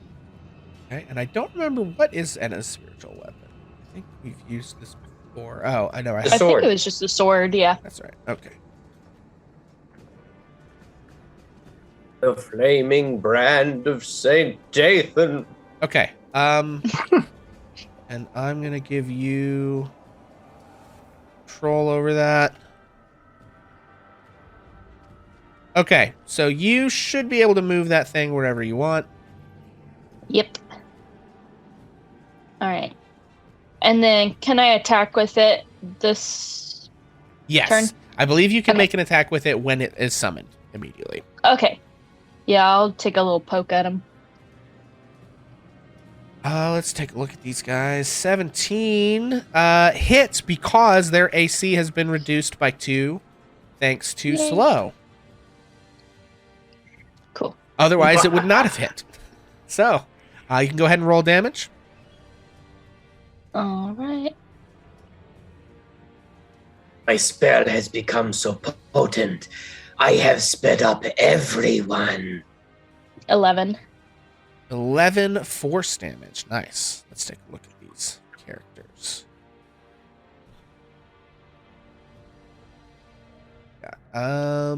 Okay, and I don't remember what is Enna's spiritual weapon. I think we've used this before. Oh, I know. The I think sword. it was just a sword, yeah. That's right. Okay. The flaming brand of Saint Dathan. Okay. And I'm gonna give you control over that. Okay, so you should be able to move that thing wherever you want. Yep. Alright. And then can I attack with it this Yes. turn? I believe you can Okay. make an attack with it when it is summoned immediately. Okay. Yeah, I'll take a little poke at him. Let's take a look at these guys. 17 hits because their AC has been reduced by 2 thanks to Yay. slow. Cool. Otherwise, it would not have hit. So, you can go ahead and roll damage. Alright. My spell has become so potent. I have sped up everyone. 11. 11 force damage. Nice. Let's take a look at these characters. Yeah.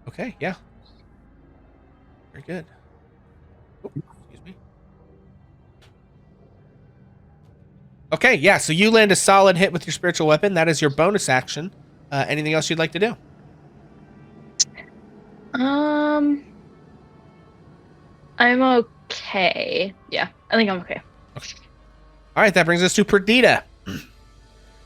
Okay, yeah. Very good. Oh, excuse me. Okay, yeah, so you land a solid hit with your spiritual weapon. That is your bonus action. Anything else you'd like to do? I'm okay. Yeah, I think I'm okay. All right, that brings us to Perdita,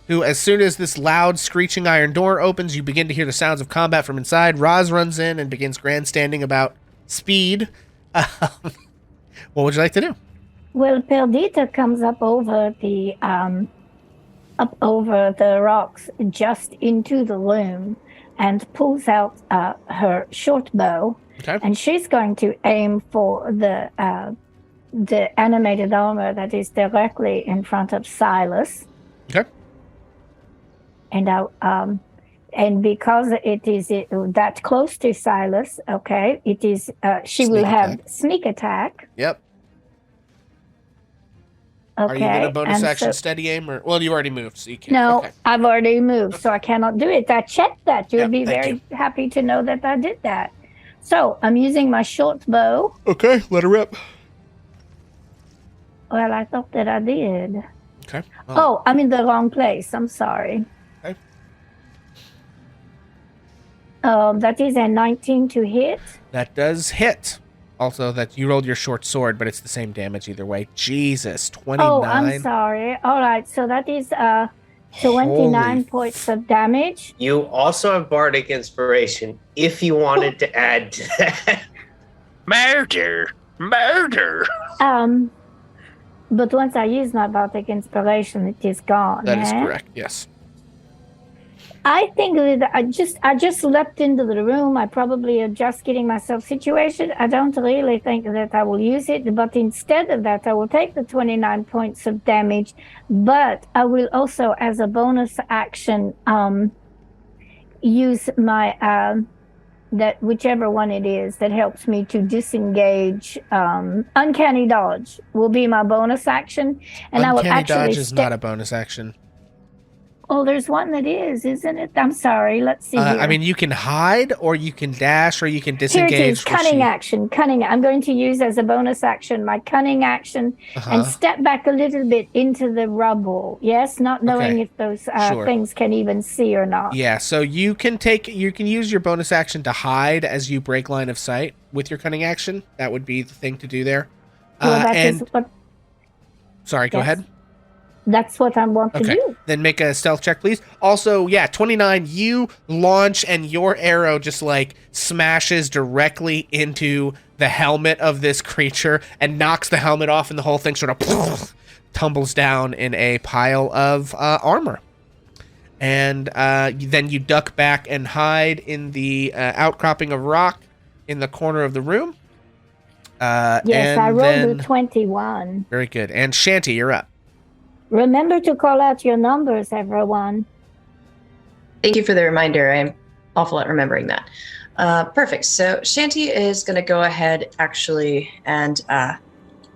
who, as soon as this loud, screeching iron door opens, you begin to hear the sounds of combat from inside. Roz runs in and begins grandstanding about speed. What would you like to do? Well, Perdita comes up over the rocks just into the loom and pulls out her short bow. Okay. And she's going to aim for the the animated armor that is directly in front of Silas. Okay. And and because it is that close to Silas, okay, it is she will have sneak attack. Yep. Okay. Are you going to bonus and action so- steady aim or well, you already moved, so you can't. No, Okay. I've already moved, so I cannot do it. I checked that. You'll Yep, be thank very happy to know that I did that. So I'm using my short bow. Okay, let her rip. Well, I thought that I did. Okay. Oh, I'm in the wrong place. I'm sorry. Okay. That is a 19 to hit. That does hit. Also, that you rolled your short sword, but it's the same damage either way. Jesus, 29. Oh, I'm sorry. All right, so that is 29 Holy points of damage. You also have Bardic Inspiration if you wanted to add to that. Murder! But once I use my Bardic Inspiration, it is gone. That is eh? correct, yes. I think that I just leapt into the room. I probably am just getting myself situated. I don't really think that I will use it, but instead of that, I will take the 29 points of damage, but I will also, as a bonus action, use my that whichever one it is that helps me to disengage. Uncanny dodge will be my bonus action, and I will Uncanny actually dodge is not a bonus action. Oh, there's one that is, isn't it? I'm sorry. Let's see here. I mean, you can hide, or you can dash, or you can Here disengage. it is, cunning action. Cunning. I'm going to use as a bonus action my cunning action and step back a little bit into the rubble. Yes, not knowing if those things can even see or not. Yeah, so you can use your bonus action to hide as you break line of sight with your cunning action. That would be the thing to do there. Sorry, go ahead. That's what I want to do. Then make a stealth check, please. Also, 29, you launch and your arrow just like smashes directly into the helmet of this creature and knocks the helmet off, and the whole thing sort of tumbles down in a pile of armor. And then you duck back and hide in the outcropping of rock in the corner of the room. Yes, I rolled a 21. Very good. And Shanty, you're up. Remember to call out your numbers, everyone. Thank you for the reminder. I'm awful at remembering that. Perfect. So Shanty is going to go ahead, actually, and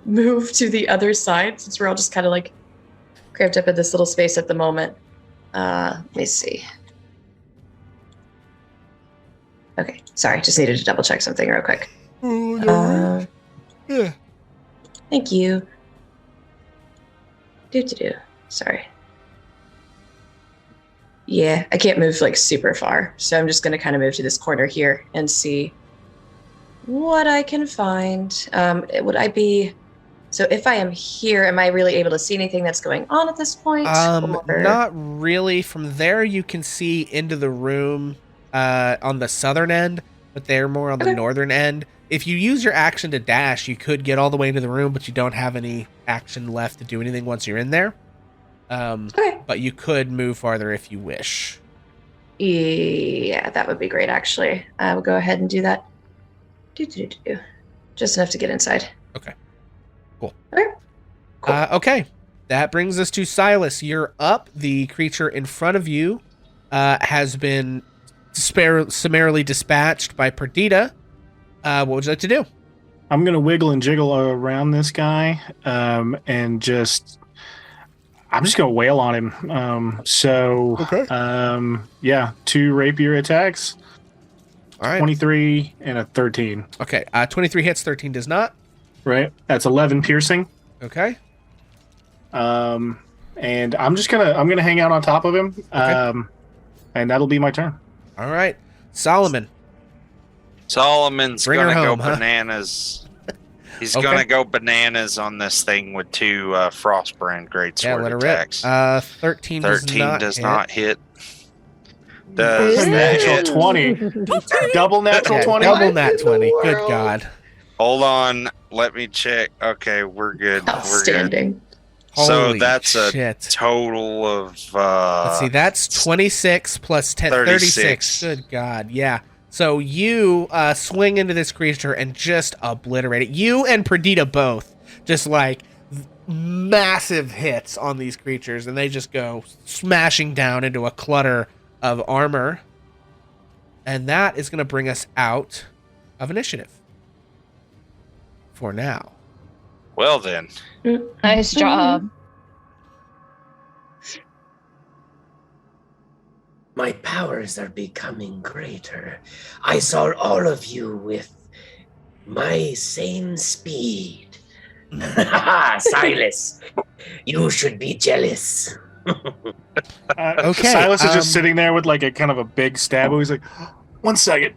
move to the other side, since we're all just kind of like cramped up in this little space at the moment. Let me see. Okay, sorry. Just needed to double check something real quick. Yeah. Thank you. Sorry. Yeah, I can't move like super far, so I'm just going to kind of move to this corner here and see what I can find. Would I be... So if I am here, am I really able to see anything that's going on at this point? Not really. From there, you can see into the room on the southern end, but they're more on the northern end. If you use your action to dash, you could get all the way into the room, but you don't have any action left to do anything once you're in there. But you could move farther if you wish. Yeah, that would be great, actually. I will go ahead and do that. Just enough to get inside. Okay. Cool. Okay. Cool. Okay. That brings us to Silas. You're up. The creature in front of you has been summarily dispatched by Perdita. What would you like to do? I'm going to wiggle and jiggle around this guy and I'm just going to wail on him. 2 rapier attacks. All right. 23 and a 13. Okay. 23 hits, 13 does not. Right. That's 11 piercing. Okay. And I'm going to hang out on top of him. Okay. And that'll be my turn. All right. Solomon's Bring gonna go home, bananas. He's gonna go bananas on this thing with 2 Frostbrand greatsword attacks. 13 does not hit. Does that hit? 20. Double natural 20. Double nat 20. Good God. Hold on. Let me check. Okay, we're good. Outstanding. We're good. So Holy that's a shit. total of... let's see. That's 26 plus 10. 36. Good God. Yeah. So you swing into this creature and just obliterate it. You and Perdita both just like massive hits on these creatures, and they just go smashing down into a clutter of armor. And that is going to bring us out of initiative for now. Well then, Nice job. My powers are becoming greater. I saw all of you with my same speed. Silas, you should be jealous. Okay, Silas is just sitting there with like a kind of a big stab. He's like, 1 second.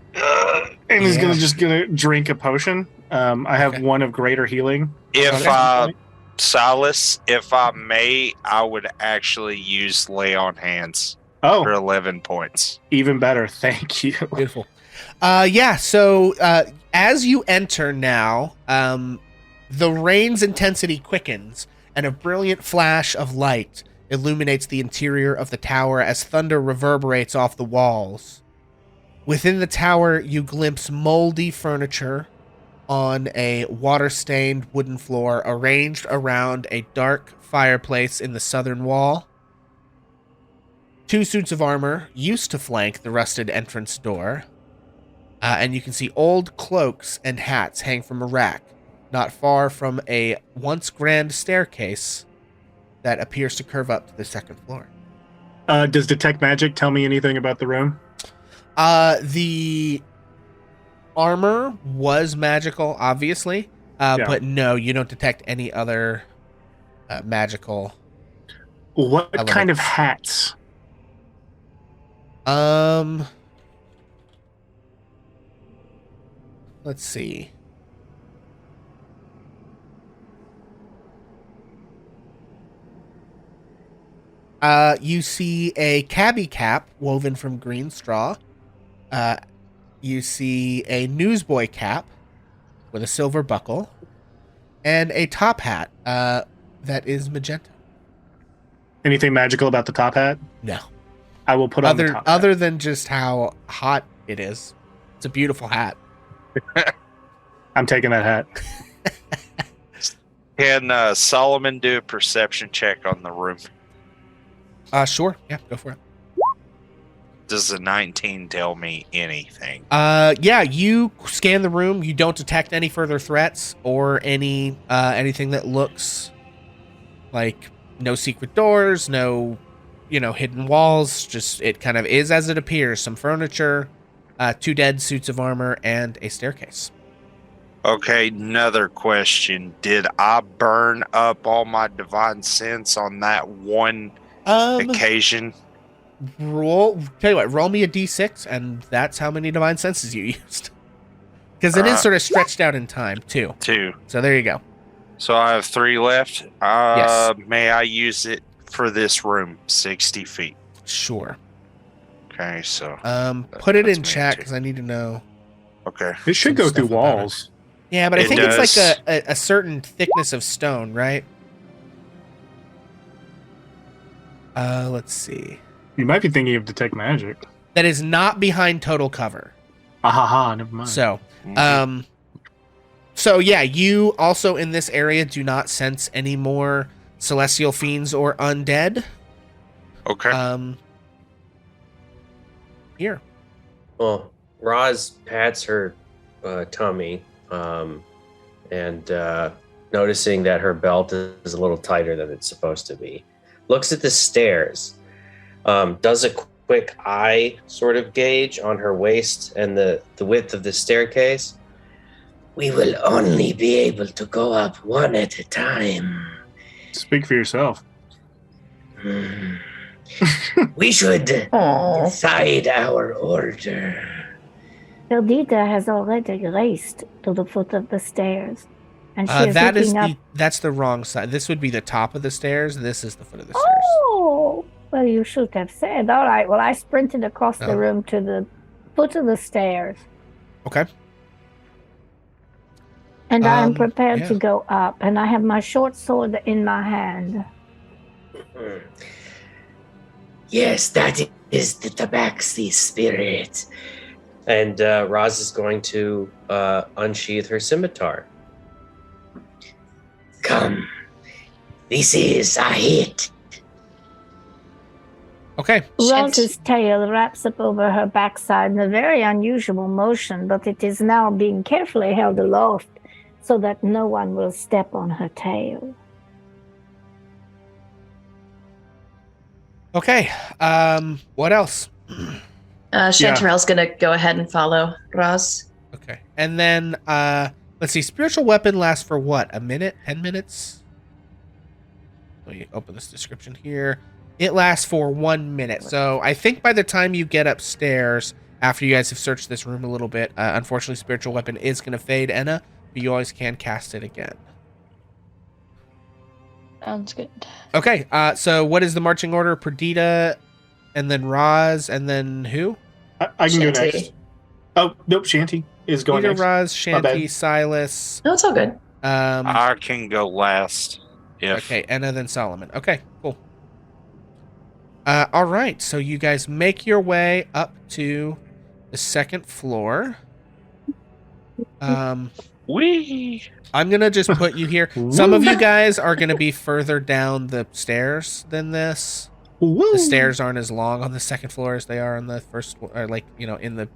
And he's gonna drink a potion. I have one of greater healing. if Silas, if I may, I would actually use lay on hands for 11 points. Even better. Thank you. Beautiful. So as you enter now, the rain's intensity quickens, and a brilliant flash of light illuminates the interior of the tower as thunder reverberates off the walls. Within the tower, you glimpse moldy furniture on a water-stained wooden floor arranged around a dark fireplace in the southern wall. 2 suits of armor used to flank the rusted entrance door, and you can see old cloaks and hats hang from a rack, not far from a once grand staircase that appears to curve up to the second floor. Does Detect Magic tell me anything about the room? The armor was magical, obviously, but no, you don't detect any other magical. What elements. kind of hats? Let's see. You see a cabbie cap woven from green straw. You see a newsboy cap with a silver buckle, and a top hat that is magenta. Anything magical about the top hat? No. I will put on the top other hat. than just how hot it is. It's a beautiful hat. I'm taking that hat. Can Solomon do a perception check on the room? Sure. Yeah, go for it. Does the 19 tell me anything? Yeah, you scan the room. You don't detect any further threats or anything that looks like no secret doors, no, hidden walls. Just it kind of is as it appears. Some furniture, 2 dead suits of armor, and a staircase. Okay, another question. Did I burn up all my divine sense on that one occasion? Roll me a d6, and that's how many divine senses you used. Because it is sort of stretched out in time, too. 2. So there you go. So I have 3 left. Yes. May I use it for this room, 60 feet? Sure. Okay, so... put it that's in me chat, too. because I need to know. Okay. It should Some go through stuff about walls. Yeah, but I It think it's does. like a certain thickness of stone, right? Let's see. You might be thinking of Detect Magic. That is not behind total cover. Ahaha, never mind. So, so yeah, you also in this area do not sense any more celestial fiends or undead. Okay. Here. Well, Roz pats her tummy and noticing that her belt is a little tighter than it's supposed to be. Looks at the stairs. Does a quick eye sort of gauge on her waist and the width of the staircase. We will only be able to go up one at a time. Speak for yourself. We should decide our order. Perdita has already raced to the foot of the stairs. And she is That is looking up. that's the wrong side. This would be the top of the stairs. This is the foot of the stairs. Oh, well, you should have said. All right, well, I sprinted across the room to the foot of the stairs. Okay. And I am prepared yeah. to go up, and I have my short sword in my hand. Yes, that is the Tabaxi spirit. And Roz is going to unsheath her scimitar. Come. This is a hit. Okay. Rose's tail wraps up over her backside in a very unusual motion, but it is now being carefully held aloft so that no one will step on her tail. Okay. What else? Chanterelle's gonna go ahead and follow Roz. Okay. And then let's see, spiritual weapon lasts for what? A minute? 10 minutes? Let me open this description here. It lasts for 1 minute. So I think by the time you get upstairs, after you guys have searched this room a little bit, unfortunately spiritual weapon is gonna fade, Enna, but you always can cast it again. Sounds good. Okay, so what is the marching order? Perdita, and then Roz, and then who? I can go Shanty. next. Oh, nope. Shanty is going Perdita, next. Roz, Shanty, bad. Silas. No, it's all good. I can go last. Okay, Enna, then Solomon. Okay, cool. All right, so you guys make your way up to the second floor. Wee. I'm gonna just put you here. Some of you guys are gonna be further down the stairs than this. Woo. The stairs aren't as long on the second floor as they are on the first, or like, you know, in the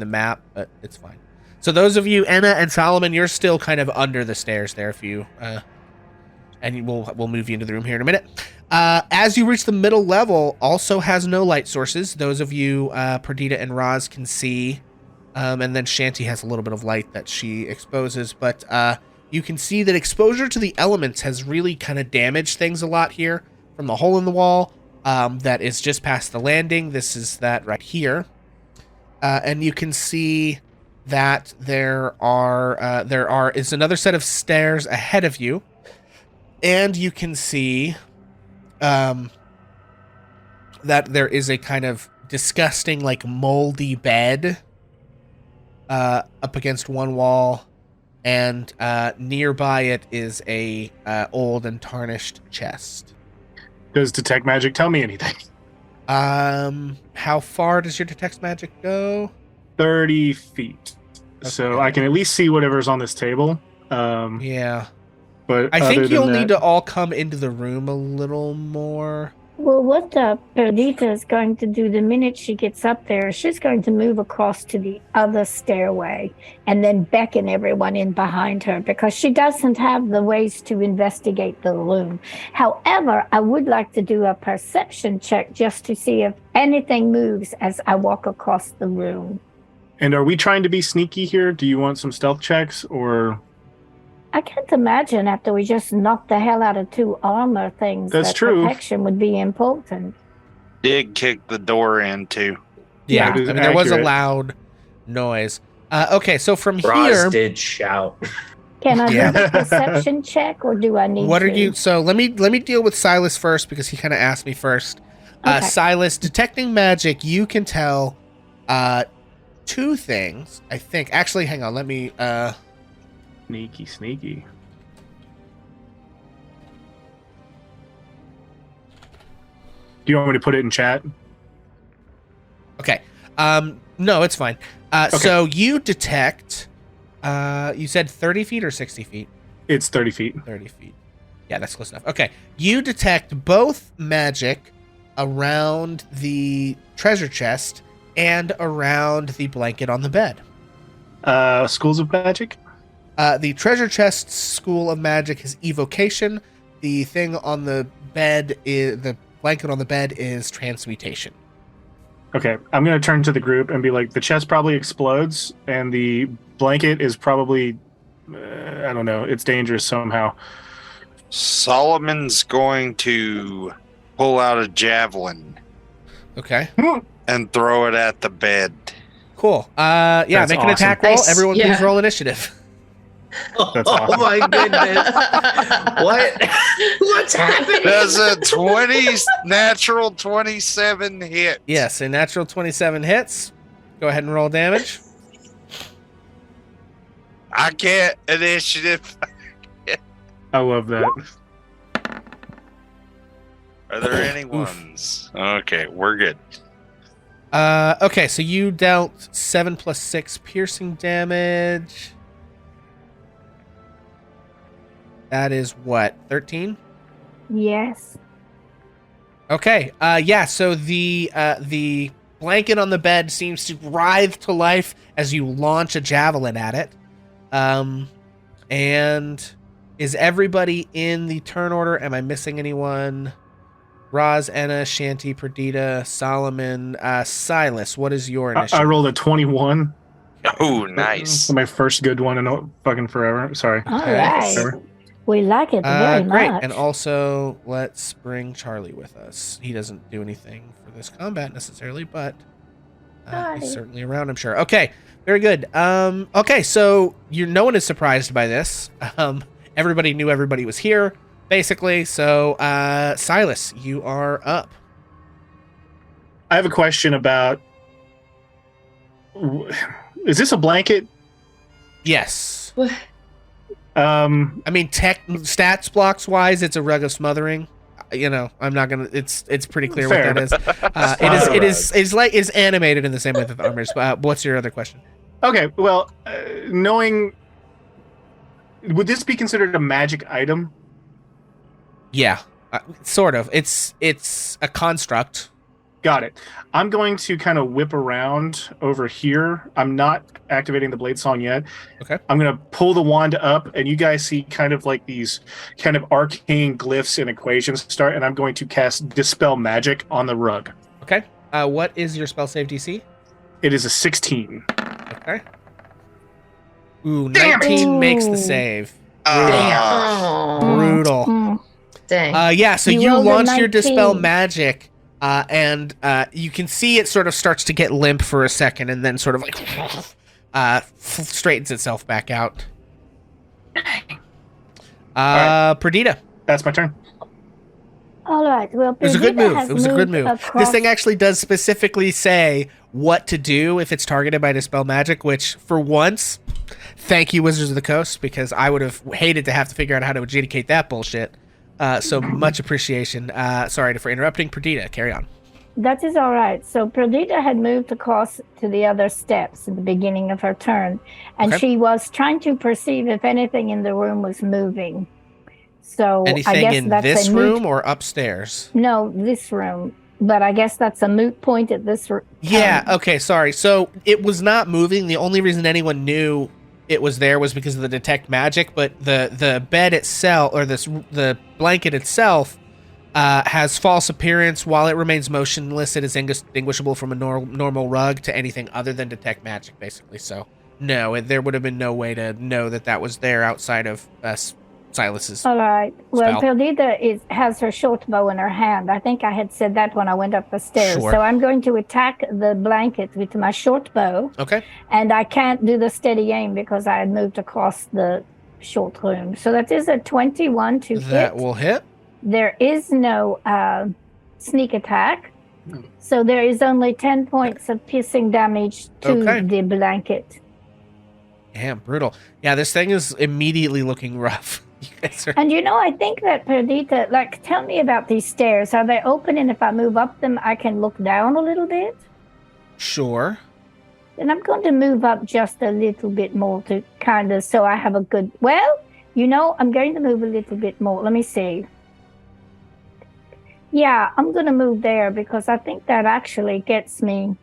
map, but it's fine. So those of you, Enna and Solomon, you're still kind of under the stairs there. If you, and we'll move you into the room here in a minute. As you reach the middle level, also has no light sources. Those of you, Perdita and Roz, can see, and then Shanty has a little bit of light that she exposes, but you can see that exposure to the elements has really kind of damaged things a lot here. From the hole in the wall that is just past the landing, this is that right here, and you can see that there is another set of stairs ahead of you, and you can see that there is a kind of disgusting, like, moldy bed up against one wall, and nearby it is a old and tarnished chest. Does detect magic tell me anything? How far does your detect magic go? 30 feet. So I can at least see whatever's on this table. Yeah. But I think other you'll than need that- to all come into the room a little more. Well, what Perdita is going to do the minute she gets up there, she's going to move across to the other stairway and then beckon everyone in behind her because she doesn't have the ways to investigate the room. However, I would like to do a perception check just to see if anything moves as I walk across the room. And are we trying to be sneaky here? Do you want some stealth checks or? I can't imagine after we just knocked the hell out of 2 armor things That's that true. protection would be important. Did kick the door in too. Yeah, That is I mean, there was a accurate. loud noise. Okay, so from Roz here, did shout. Can I Yeah. do a perception check or do I need what to? are you? So let me deal with Silas first because he kind of asked me first. Okay. Silas, detecting magic, you can tell 2 things. I think. Actually, hang on. Let me. Sneaky. Do you want me to put it in chat? Okay. No, it's fine. So you detect. You said 30 feet or 60 feet? It's 30 feet. 30 feet. Yeah, that's close enough. Okay. You detect both magic around the treasure chest and around the blanket on the bed. Schools of magic? The treasure chest school of magic is evocation. The thing on the bed is the blanket on the bed is transmutation. Okay, I'm going to turn to the group and be like, the chest probably explodes, and the blanket is probably, I don't know, it's dangerous somehow. Solomon's going to pull out a javelin Okay. and throw it at the bed. Cool. Yeah, That's make an awesome. attack roll. Nice. Everyone Yeah. please roll initiative. That's Oh awesome. my goodness. What? What's happening? Does a natural 27 hit? Yes, a natural 27 hits. Go ahead and roll damage. I can't initiative. I love that. Are there any ones? Okay, we're good. Okay, so you dealt 7 plus 6 piercing damage. That is what, 13? Yes. Okay. Yeah. So the blanket on the bed seems to writhe to life as you launch a javelin at it. And is everybody in the turn order? Am I missing anyone? Roz, Enna, Shanti, Perdita, Solomon, Silas. What is your initiative? I rolled a 21. Oh, nice. My first good one in fucking forever. Sorry. All right. Forever. We like it very great. much. And also, let's bring Charlie with us. He doesn't do anything for this combat necessarily, but he's certainly around, I'm sure. Okay, very good. Okay, so no one is surprised by this. Everybody knew everybody was here, basically. So, Silas, you are up. I have a question about... Is this a blanket? Yes. What? I mean, stats blocks wise, it's a rug of smothering. I'm not gonna. It's pretty clear Fair. what that is. It is animated in the same way that the armor is. What's your other question? Okay, well, knowing... Would this be considered a magic item? Yeah, sort of. It's a construct. Got it. I'm going to kind of whip around over here. I'm not activating the blade song yet. Okay. I'm going to pull the wand up, and you guys see kind of like these kind of arcane glyphs and equations start, and I'm going to cast Dispel Magic on the rug. Okay. What is your spell save DC? It is a 16. Okay. Ooh, 19 makes the save. Brutal. Mm. Dang. Yeah, so You you rolled a launch your 19. Dispel Magic, and you can see it sort of starts to get limp for a second and then sort of like straightens itself back out. Perdita. That's my turn. All right. Well, It was a good Perdita move. has It was a good moved move. This across- thing actually does specifically say what to do if it's targeted by Dispel Magic, which, for once, thank you, Wizards of the Coast, because I would have hated to have to figure out how to adjudicate that bullshit. So much appreciation. Sorry for interrupting. Perdita, carry on. That is all right. So Perdita had moved across to the other steps at the beginning of her turn, and Okay. she was trying to perceive if anything in the room was moving. So I Anything guess in that's this a moot- room or upstairs? No, this room. But I guess that's a moot point at this. Yeah, okay, sorry. So it was not moving. The only reason anyone knew it was there was because of the detect magic, but the bed itself, or the blanket itself, has false appearance. While it remains motionless, it is indistinguishable from a normal rug to anything other than detect magic, basically. So no, there would have been no way to know that was there outside of Silas's. All right. Well, spell. Perdita has her short bow in her hand. I think I had said that when I went up the stairs. Sure. So I'm going to attack the blanket with my short bow. Okay. And I can't do the steady aim because I had moved across the short room. So that is a 21 to hit. That will hit. There is no sneak attack. So there is only 10 points of piercing damage to Okay. the blanket. Damn, brutal. Yeah, this thing is immediately looking rough. You guys are... And I think that Perdita, tell me about these stairs. Are they open, and if I move up them, I can look down a little bit? Sure. Then I'm going to move up just a little bit more to kind of, so I have a good, I'm going to move a little bit more. Let me see. Yeah, I'm going to move there because I think that actually gets me.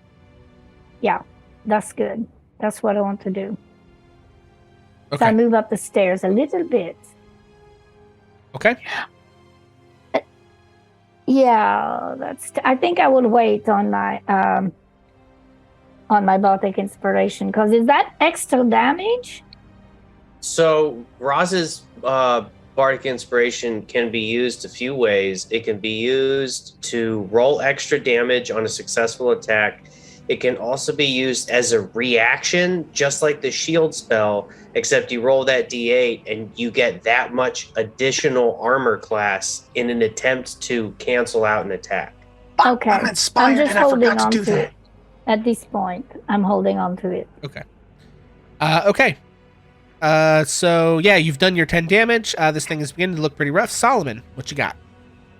Yeah, that's good. That's what I want to do. So I Okay. move up the stairs a little bit. Okay. Yeah, I think I will wait on my Baltic Inspiration, because is that extra damage? So Roz's Bardic Inspiration can be used a few ways. It can be used to roll extra damage on a successful attack. It can also be used as a reaction, just like the shield spell, except you roll that d8 and you get that much additional armor class in an attempt to cancel out an attack. Okay, I'm inspired I'm just and I holding forgot to on do to that. it. At this point, I'm holding on to it. Okay. Okay. So yeah, you've done your 10 damage. This thing is beginning to look pretty rough. Solomon, what you got?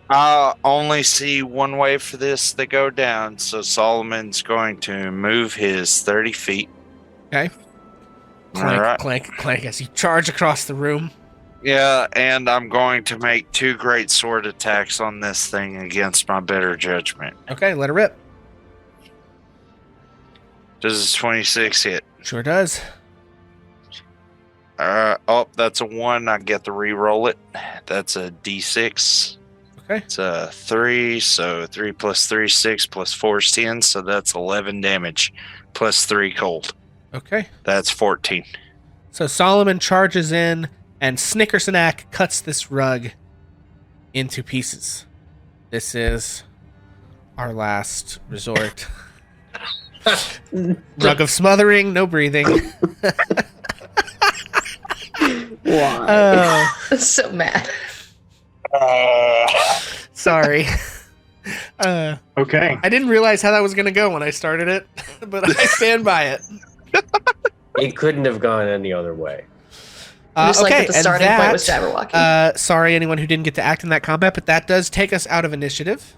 I only see one way for this to go down, so Solomon's going to move his 30 feet. Okay. Clank, Alright. clank, clank as you charge across the room. Yeah, and I'm going to make 2 great sword attacks on this thing against my better judgment. Okay, let her rip. Does 26 hit? Sure does. That's a 1. I get to re-roll it. That's a D6. Okay. It's a 3, so 3 plus 3, 6 plus 4 is 10, so that's 11 damage plus 3 cold. Okay. That's 14. So Solomon charges in, and Snickersnack cuts this rug into pieces. This is our last resort. Rug of smothering, no breathing. Why? I'm so mad. Sorry. Okay. I didn't realize how that was going to go when I started it, but I stand by it. It couldn't have gone any other way. Just like okay, at the and starting point that, with Jabberwocky. sorry, anyone who didn't get to act in that combat, but that does take us out of initiative.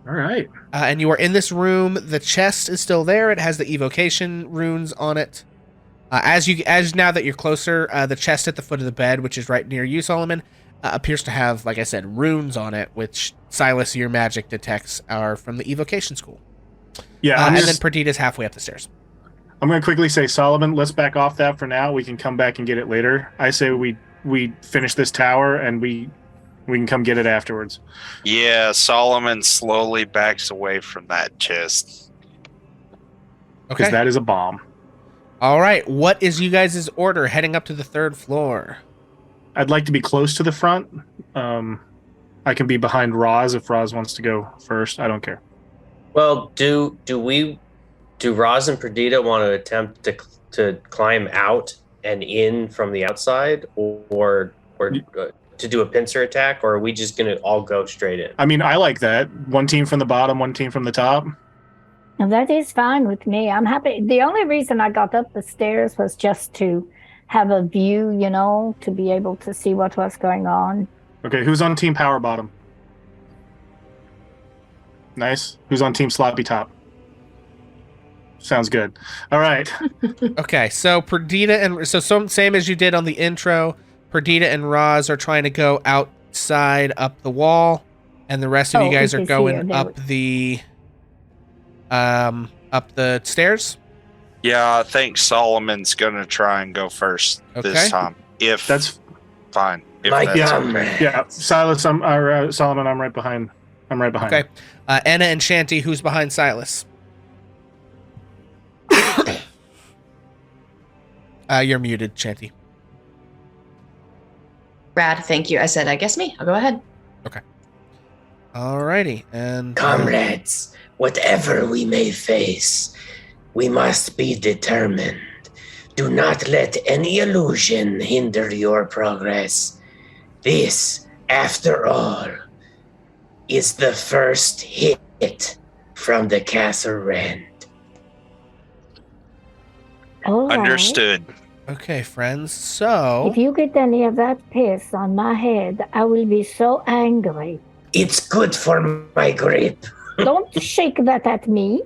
All right. And you are in this room. The chest is still there. It has the evocation runes on it. As now that you're closer, the chest at the foot of the bed, which is right near you, Solomon, appears to have, like I said, runes on it, which Silas, your magic detects are from the evocation school. Yeah. And then Perdita's halfway up the stairs. I'm going to quickly say, Solomon, let's back off that for now. We can come back and get it later. I say we finish this tower and we can come get it afterwards. Yeah, Solomon slowly backs away from that chest. Because Okay. that is a bomb. All right. What is you guys' order heading up to the 3rd floor? I'd like to be close to the front. I can be behind Roz if Roz wants to go first. I don't care. Well, do Roz and Perdita want to attempt to climb out and in from the outside, or to do a pincer attack, or are we just going to all go straight in? I mean, I like that. One team from the bottom, one team from the top. And that is fine with me. I'm happy. The only reason I got up the stairs was just to have a view, to be able to see what was going on. Okay, who's on team power bottom? Nice. Who's on team sloppy top? Sounds good. All right. Okay, so Perdita and same as you did on the intro, Perdita and Roz are trying to go outside up the wall, and the rest of you guys are going up the stairs. Yeah, I think Solomon's gonna try and go first this time. If That's fine. If My that's comrade. yeah. Silas, Solomon, I'm right behind. Okay. Anna and Shanty, who's behind Silas? You're muted, Shanty. Brad, thank you. I said, I guess me. I'll go ahead. Alrighty, and Comrades, whatever we may face, we must be determined. Do not let any illusion hinder your progress. This, after all, is the first hit from the Castle Rend. All right. understood. okay, friends. So If you get any of that piss on my head, I will be so angry. It's good for my grip. Don't shake that at me.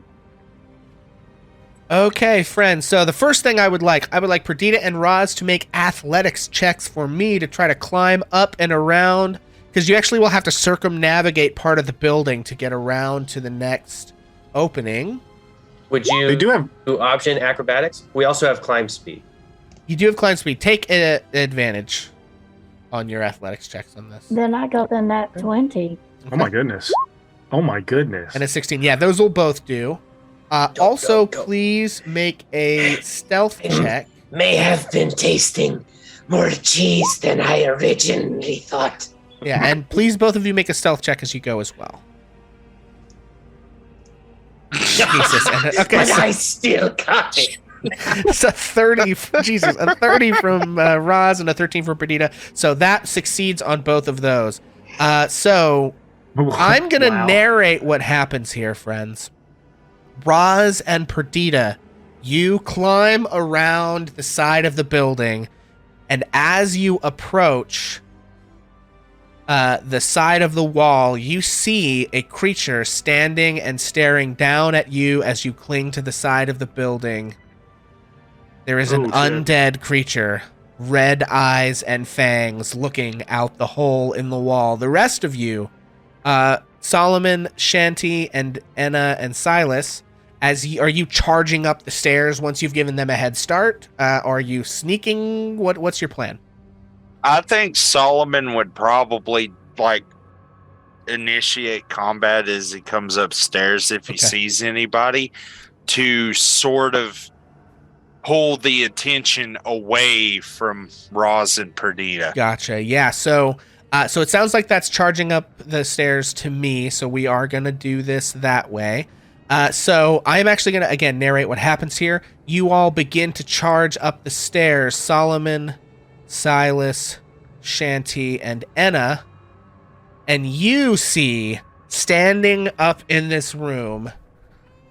okay, friends. So the first thing I would like Perdita and Roz to make athletics checks for me to try to climb up and around, because you actually will have to circumnavigate part of the building to get around to the next opening. Would you They do have. do option acrobatics? We also have climb speed. You do have climb speed. Take advantage on your athletics checks on this. Then I got the nat 20. Oh my goodness. Oh my goodness. And a 16. Yeah, those will both do. Also, please make a stealth check. May have been tasting more cheese than I originally thought. Yeah, and please both of you make a stealth check as you go as well. Jesus. And, okay, But I still got it. so 30, Jesus, a 30 from Roz and a 13 from Perdita. So that succeeds on both of those. So I'm going to Wow. narrate what happens here, friends. Roz and Perdita, you climb around the side of the building, and as you approach the side of the wall, you see a creature standing and staring down at you as you cling to the side of the building. There is an Oh, shit. undead creature red eyes and fangs looking out the hole in the wall. The rest of you, Solomon, Shanty, and Enna and Silas, are you charging up the stairs once you've given them a head start? Are you sneaking? What's your plan? I think Solomon would probably like initiate combat as he comes upstairs if he sees anybody, to sort of pull the attention away from Roz and Perdita. Gotcha. Yeah. So it sounds like that's charging up the stairs to me. So we are gonna do this that way. So I am actually gonna again narrate what happens here. You all begin to charge up the stairs. Solomon, Silas, Shanty, and Enna. And you see, standing up in this room,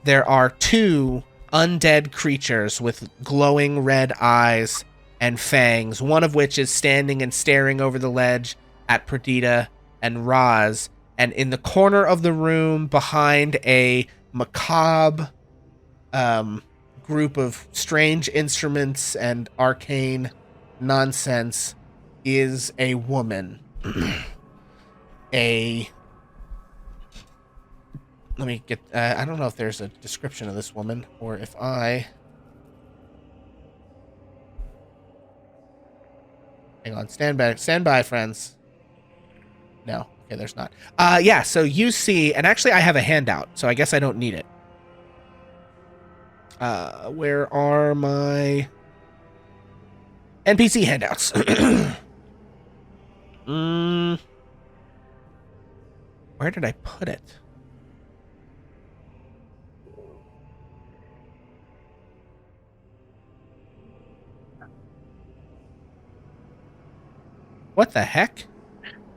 there are 2 undead creatures with glowing red eyes and fangs, one of which is standing and staring over the ledge at Perdita and Roz. And in the corner of the room, behind a macabre group of strange instruments and arcane nonsense, is a woman. Let me get, I don't know if there's a description of this woman, or if hang on, stand by, friends. No, okay, there's not. Yeah, so you see, and actually I have a handout, so I guess I don't need it. Where are my NPC handouts? Where did I put it? What the heck?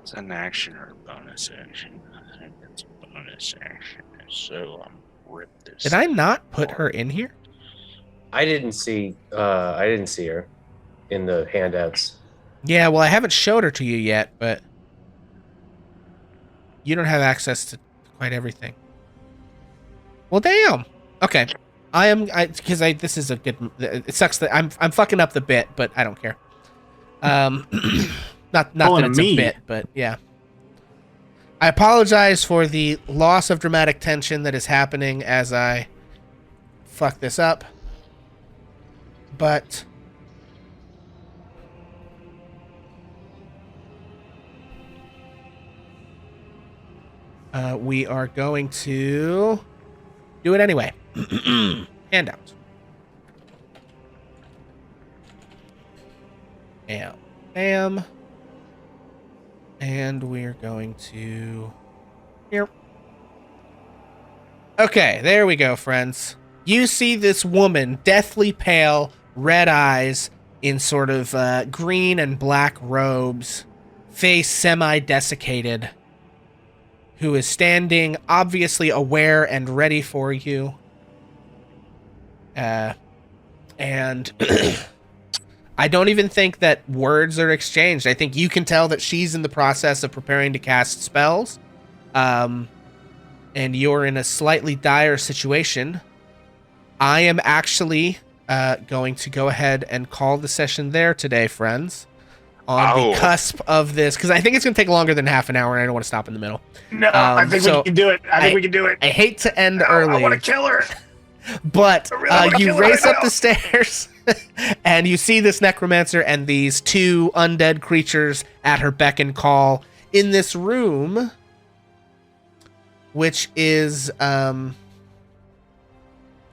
It's an action or a bonus action. I think it's a bonus action. So I'm rip this. Did I not put her in here? I didn't see her in the handouts. Yeah, well, I haven't showed her to you yet, but you don't have access to quite everything. Well, damn. Okay. This is a good, it sucks that I'm fucking up the bit, but I don't care. Not that it's a bit, but yeah. I apologize for the loss of dramatic tension that is happening as I fuck this up. But we are going to do it anyway. Handout. Bam. And we're going to here. Okay, there we go, friends. You see this woman, deathly pale, red eyes, in sort of green and black robes, face semi-desiccated, who is standing, obviously aware and ready for you. And I don't even think that words are exchanged. I think you can tell that she's in the process of preparing to cast spells. And you're in a slightly dire situation. I am actually going to go ahead and call the session there today, friends. On the cusp of this, because I think it's going to take longer than half an hour, and I don't want to stop in the middle. No, I think we can do it. I think we can do it. I hate to end early. I want to kill her. But you race up the stairs, and you see this necromancer and these 2 undead creatures at her beck and call in this room, which is, I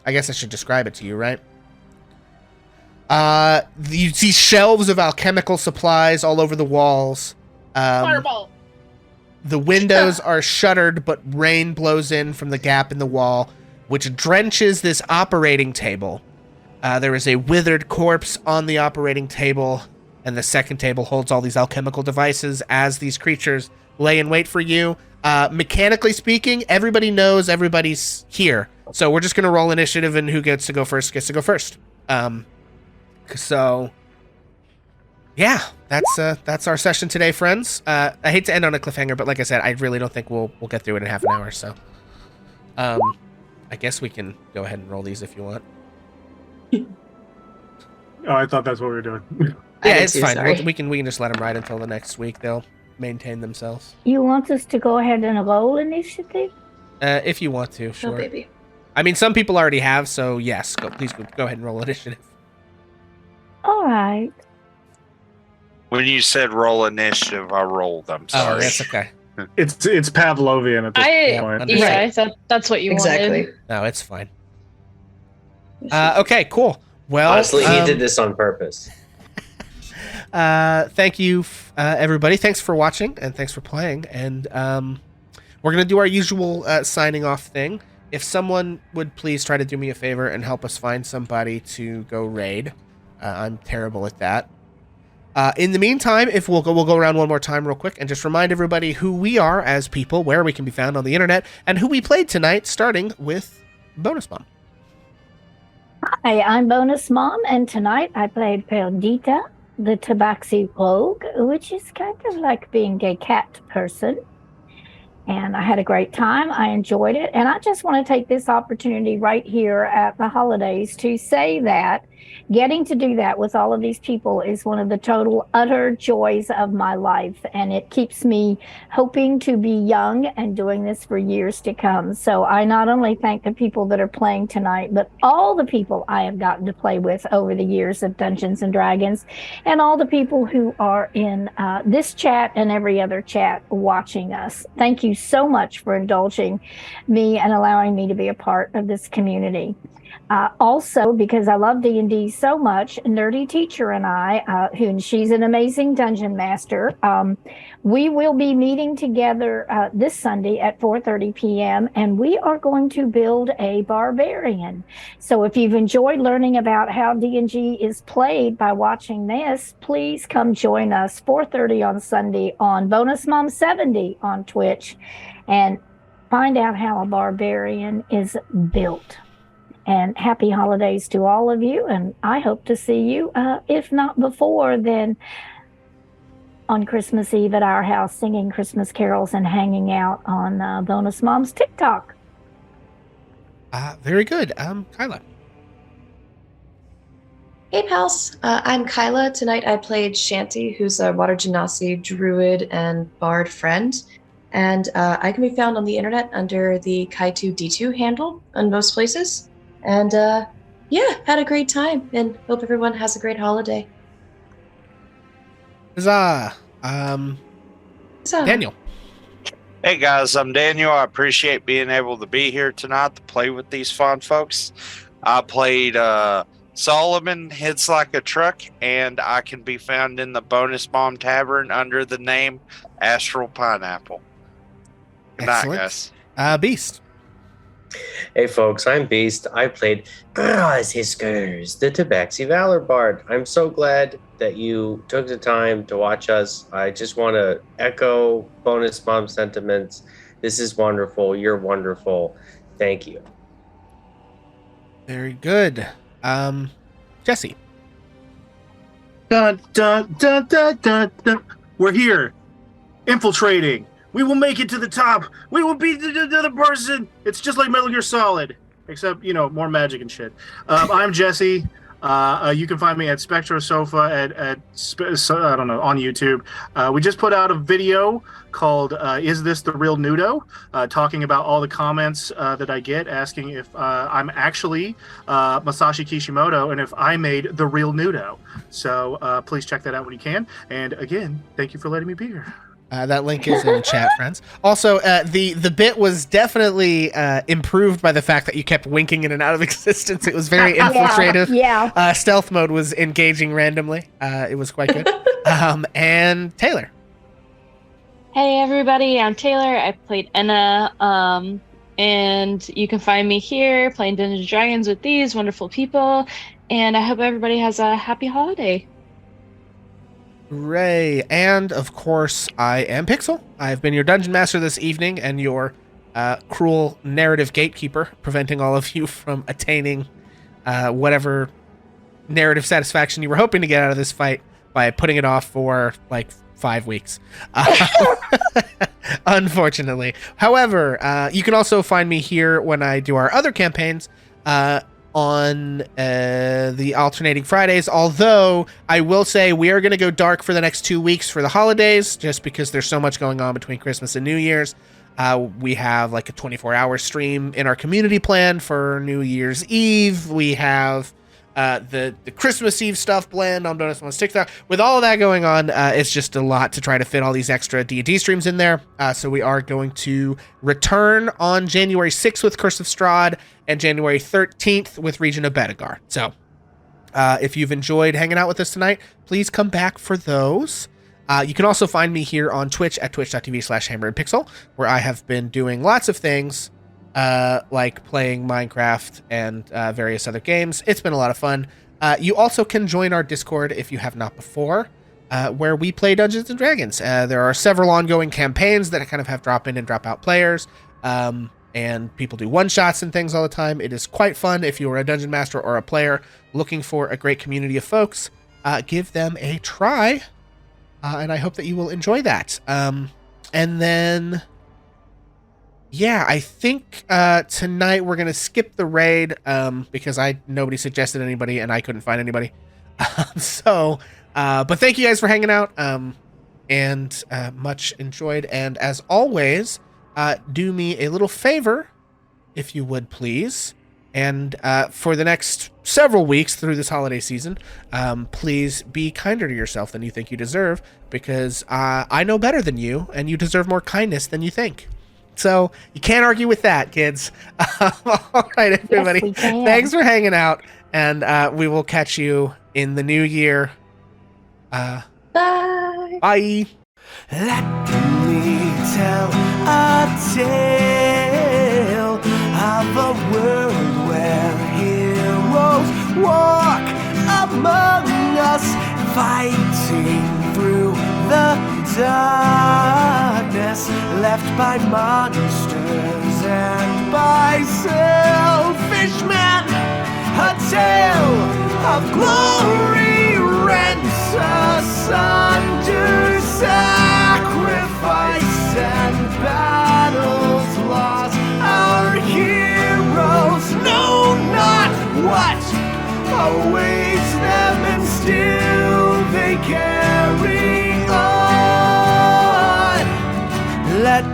guess I should describe it to you, right? You see shelves of alchemical supplies all over the walls. Fireball. The windows are shuttered, but rain blows in from the gap in the wall, which drenches this operating table. There is a withered corpse on the operating table, and the second table holds all these alchemical devices as these creatures lay in wait for you. Mechanically speaking, everybody knows everybody's here. So we're just going to roll initiative, and who gets to go first gets to go first. So, yeah, that's our session today, friends. I hate to end on a cliffhanger, but like I said, I really don't think we'll get through it in half an hour. So, I guess we can go ahead and roll these if you want. Oh, I thought that's what we were doing. Yeah, did it's too, fine. sorry. We can just let them ride until the next week. They'll maintain themselves. You want us to go ahead and roll initiative? If you want to, sure. Oh, baby. I mean, some people already have, so yes, please go ahead and roll initiative. All right. When you said roll initiative, I rolled. I'm Oh, sorry. that's okay. It's Pavlovian at this point. Yeah, I thought that's what you Exactly. wanted. No, it's fine. Okay, cool. Well, Honestly, he did this on purpose. Thank you, everybody. Thanks for watching and thanks for playing. And we're gonna do our usual signing off thing. If someone would please try to do me a favor and help us find somebody to go raid. I'm terrible at that. In the meantime, if we'll go around one more time real quick and just remind everybody who we are as people, where we can be found on the internet, and who we played tonight, starting with Bonus Mom. Hi, I'm Bonus Mom, and tonight I played Perdita, the Tabaxi Rogue, which is kind of like being a cat person. And I had a great time. I enjoyed it. And I just want to take this opportunity right here at the holidays to say that getting to do that with all of these people is one of the total, utter joys of my life. And it keeps me hoping to be young and doing this for years to come. So I not only thank the people that are playing tonight, but all the people I have gotten to play with over the years of Dungeons and Dragons, and all the people who are in this chat and every other chat watching us. Thank you so much for indulging me and allowing me to be a part of this community. Also, because I love D&D so much, Nerdy Teacher and I, she's an amazing dungeon master, we will be meeting together this Sunday at 4:30 p.m. and we are going to build a barbarian. So if you've enjoyed learning about how D&G is played by watching this, please come join us 4:30 on Sunday on Bonus Mom 70 on Twitch and find out how a barbarian is built. And happy holidays to all of you. And I hope to see you, if not before, then on Christmas Eve at our house, singing Christmas carols and hanging out on Bonus Mom's TikTok. Very good. Kyla. Hey, pals. I'm Kyla. Tonight I played Shanty, who's a Water Genasi druid and bard friend. And I can be found on the internet under the Kai2D2 handle on most places. And yeah, had a great time and hope everyone has a great holiday. Huzzah. Daniel. Hey guys, I'm Daniel. I appreciate being able to be here tonight to play with these fun folks. I played Solomon, Hits Like a Truck, and I can be found in the Bonus Mom Tavern under the name Astral Pineapple. Good night, Excellent. guys. Beast. Hey folks, I'm Beast. I played Hiskers, the Tabaxi Valor Bard. I'm so glad that you took the time to watch us. I just want to echo Bonus Mom sentiments. This is wonderful. You're wonderful. Thank you. Very good. Jesse. Dun, dun, dun, dun, dun, dun. We're here, infiltrating. We will make it to the top. We will beat the other person. It's just like Metal Gear Solid, except, more magic and shit. I'm Jesse. You can find me at Spectro Sofa I don't know, on YouTube. We just put out a video called Is This the Real Nudo? Talking about all the comments that I get asking if I'm actually Masashi Kishimoto and if I made the real Nudo. So please check that out when you can. And again, thank you for letting me be here. That link is in the chat, friends. Also, the bit was definitely improved by the fact that you kept winking in and out of existence. It was very infiltrative. Yeah. Stealth mode was engaging randomly. It was quite good. And Taylor. Hey everybody, I'm Taylor. I played Enna, and you can find me here playing Dungeons and Dragons with these wonderful people. And I hope everybody has a happy holiday. Hooray. And of course, I am Pixel. I've been your dungeon master this evening and your cruel narrative gatekeeper, preventing all of you from attaining whatever narrative satisfaction you were hoping to get out of this fight by putting it off for like 5 weeks. Unfortunately. However, you can also find me here when I do our other campaigns on the alternating Fridays, although I will say we are going to go dark for the next 2 weeks for the holidays, just because there's so much going on between Christmas and New Year's. We have like a 24-hour stream in our community plan for New Year's Eve. We have the Christmas Eve stuff planned on Bonus Month's TikTok. With all of that going on, it's just a lot to try to fit all these extra D&D streams in there. So we are going to return on January 6th with Curse of Strahd and January 13th with Regent of Bedegar. So if you've enjoyed hanging out with us tonight, please come back for those. You can also find me here on Twitch at twitch.tv/hammerandpixel, where I have been doing lots of things, like playing Minecraft and various other games. It's been a lot of fun. You also can join our Discord if you have not before, where we play Dungeons & Dragons. There are several ongoing campaigns that kind of have drop-in and drop-out players, and people do one-shots and things all the time. It is quite fun if you are a Dungeon Master or a player looking for a great community of folks. Give them a try. And I hope that you will enjoy that. And then, yeah, I think tonight we're going to skip the raid because nobody suggested anybody and I couldn't find anybody. But thank you guys for hanging out and much enjoyed. And as always, do me a little favor, if you would please. And for the next several weeks through this holiday season, please be kinder to yourself than you think you deserve, because I know better than you, and you deserve more kindness than you think. So you can't argue with that, kids. All right, everybody. Yes, we can. Thanks for hanging out, and we will catch you in the new year. Bye. Bye. Let me tell a tale of a world where heroes walk among us, fighting through the darkness left by monsters and by selfish men. A tale of glory rents asunder, sacrifice and battles lost. Our heroes know not what awaits them, and still they carry on. Let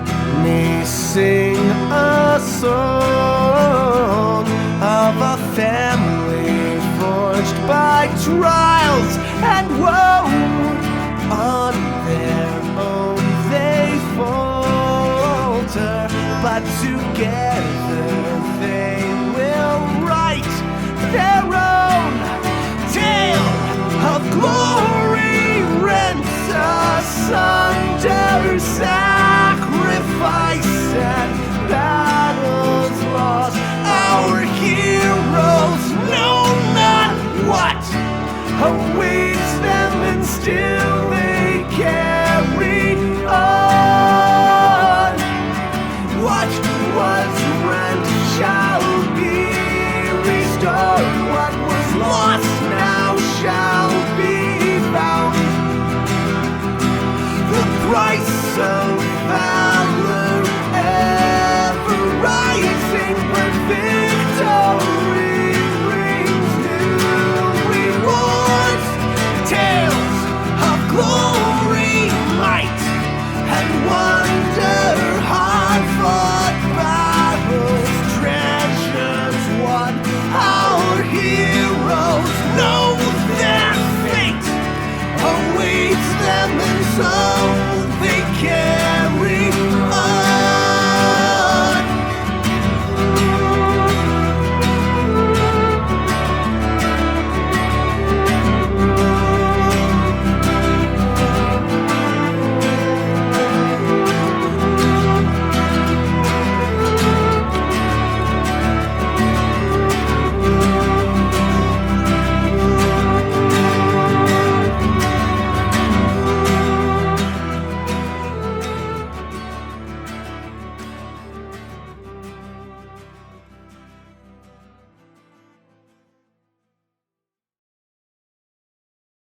me sing a song of a family forged by trials and woe. On their own they falter, but together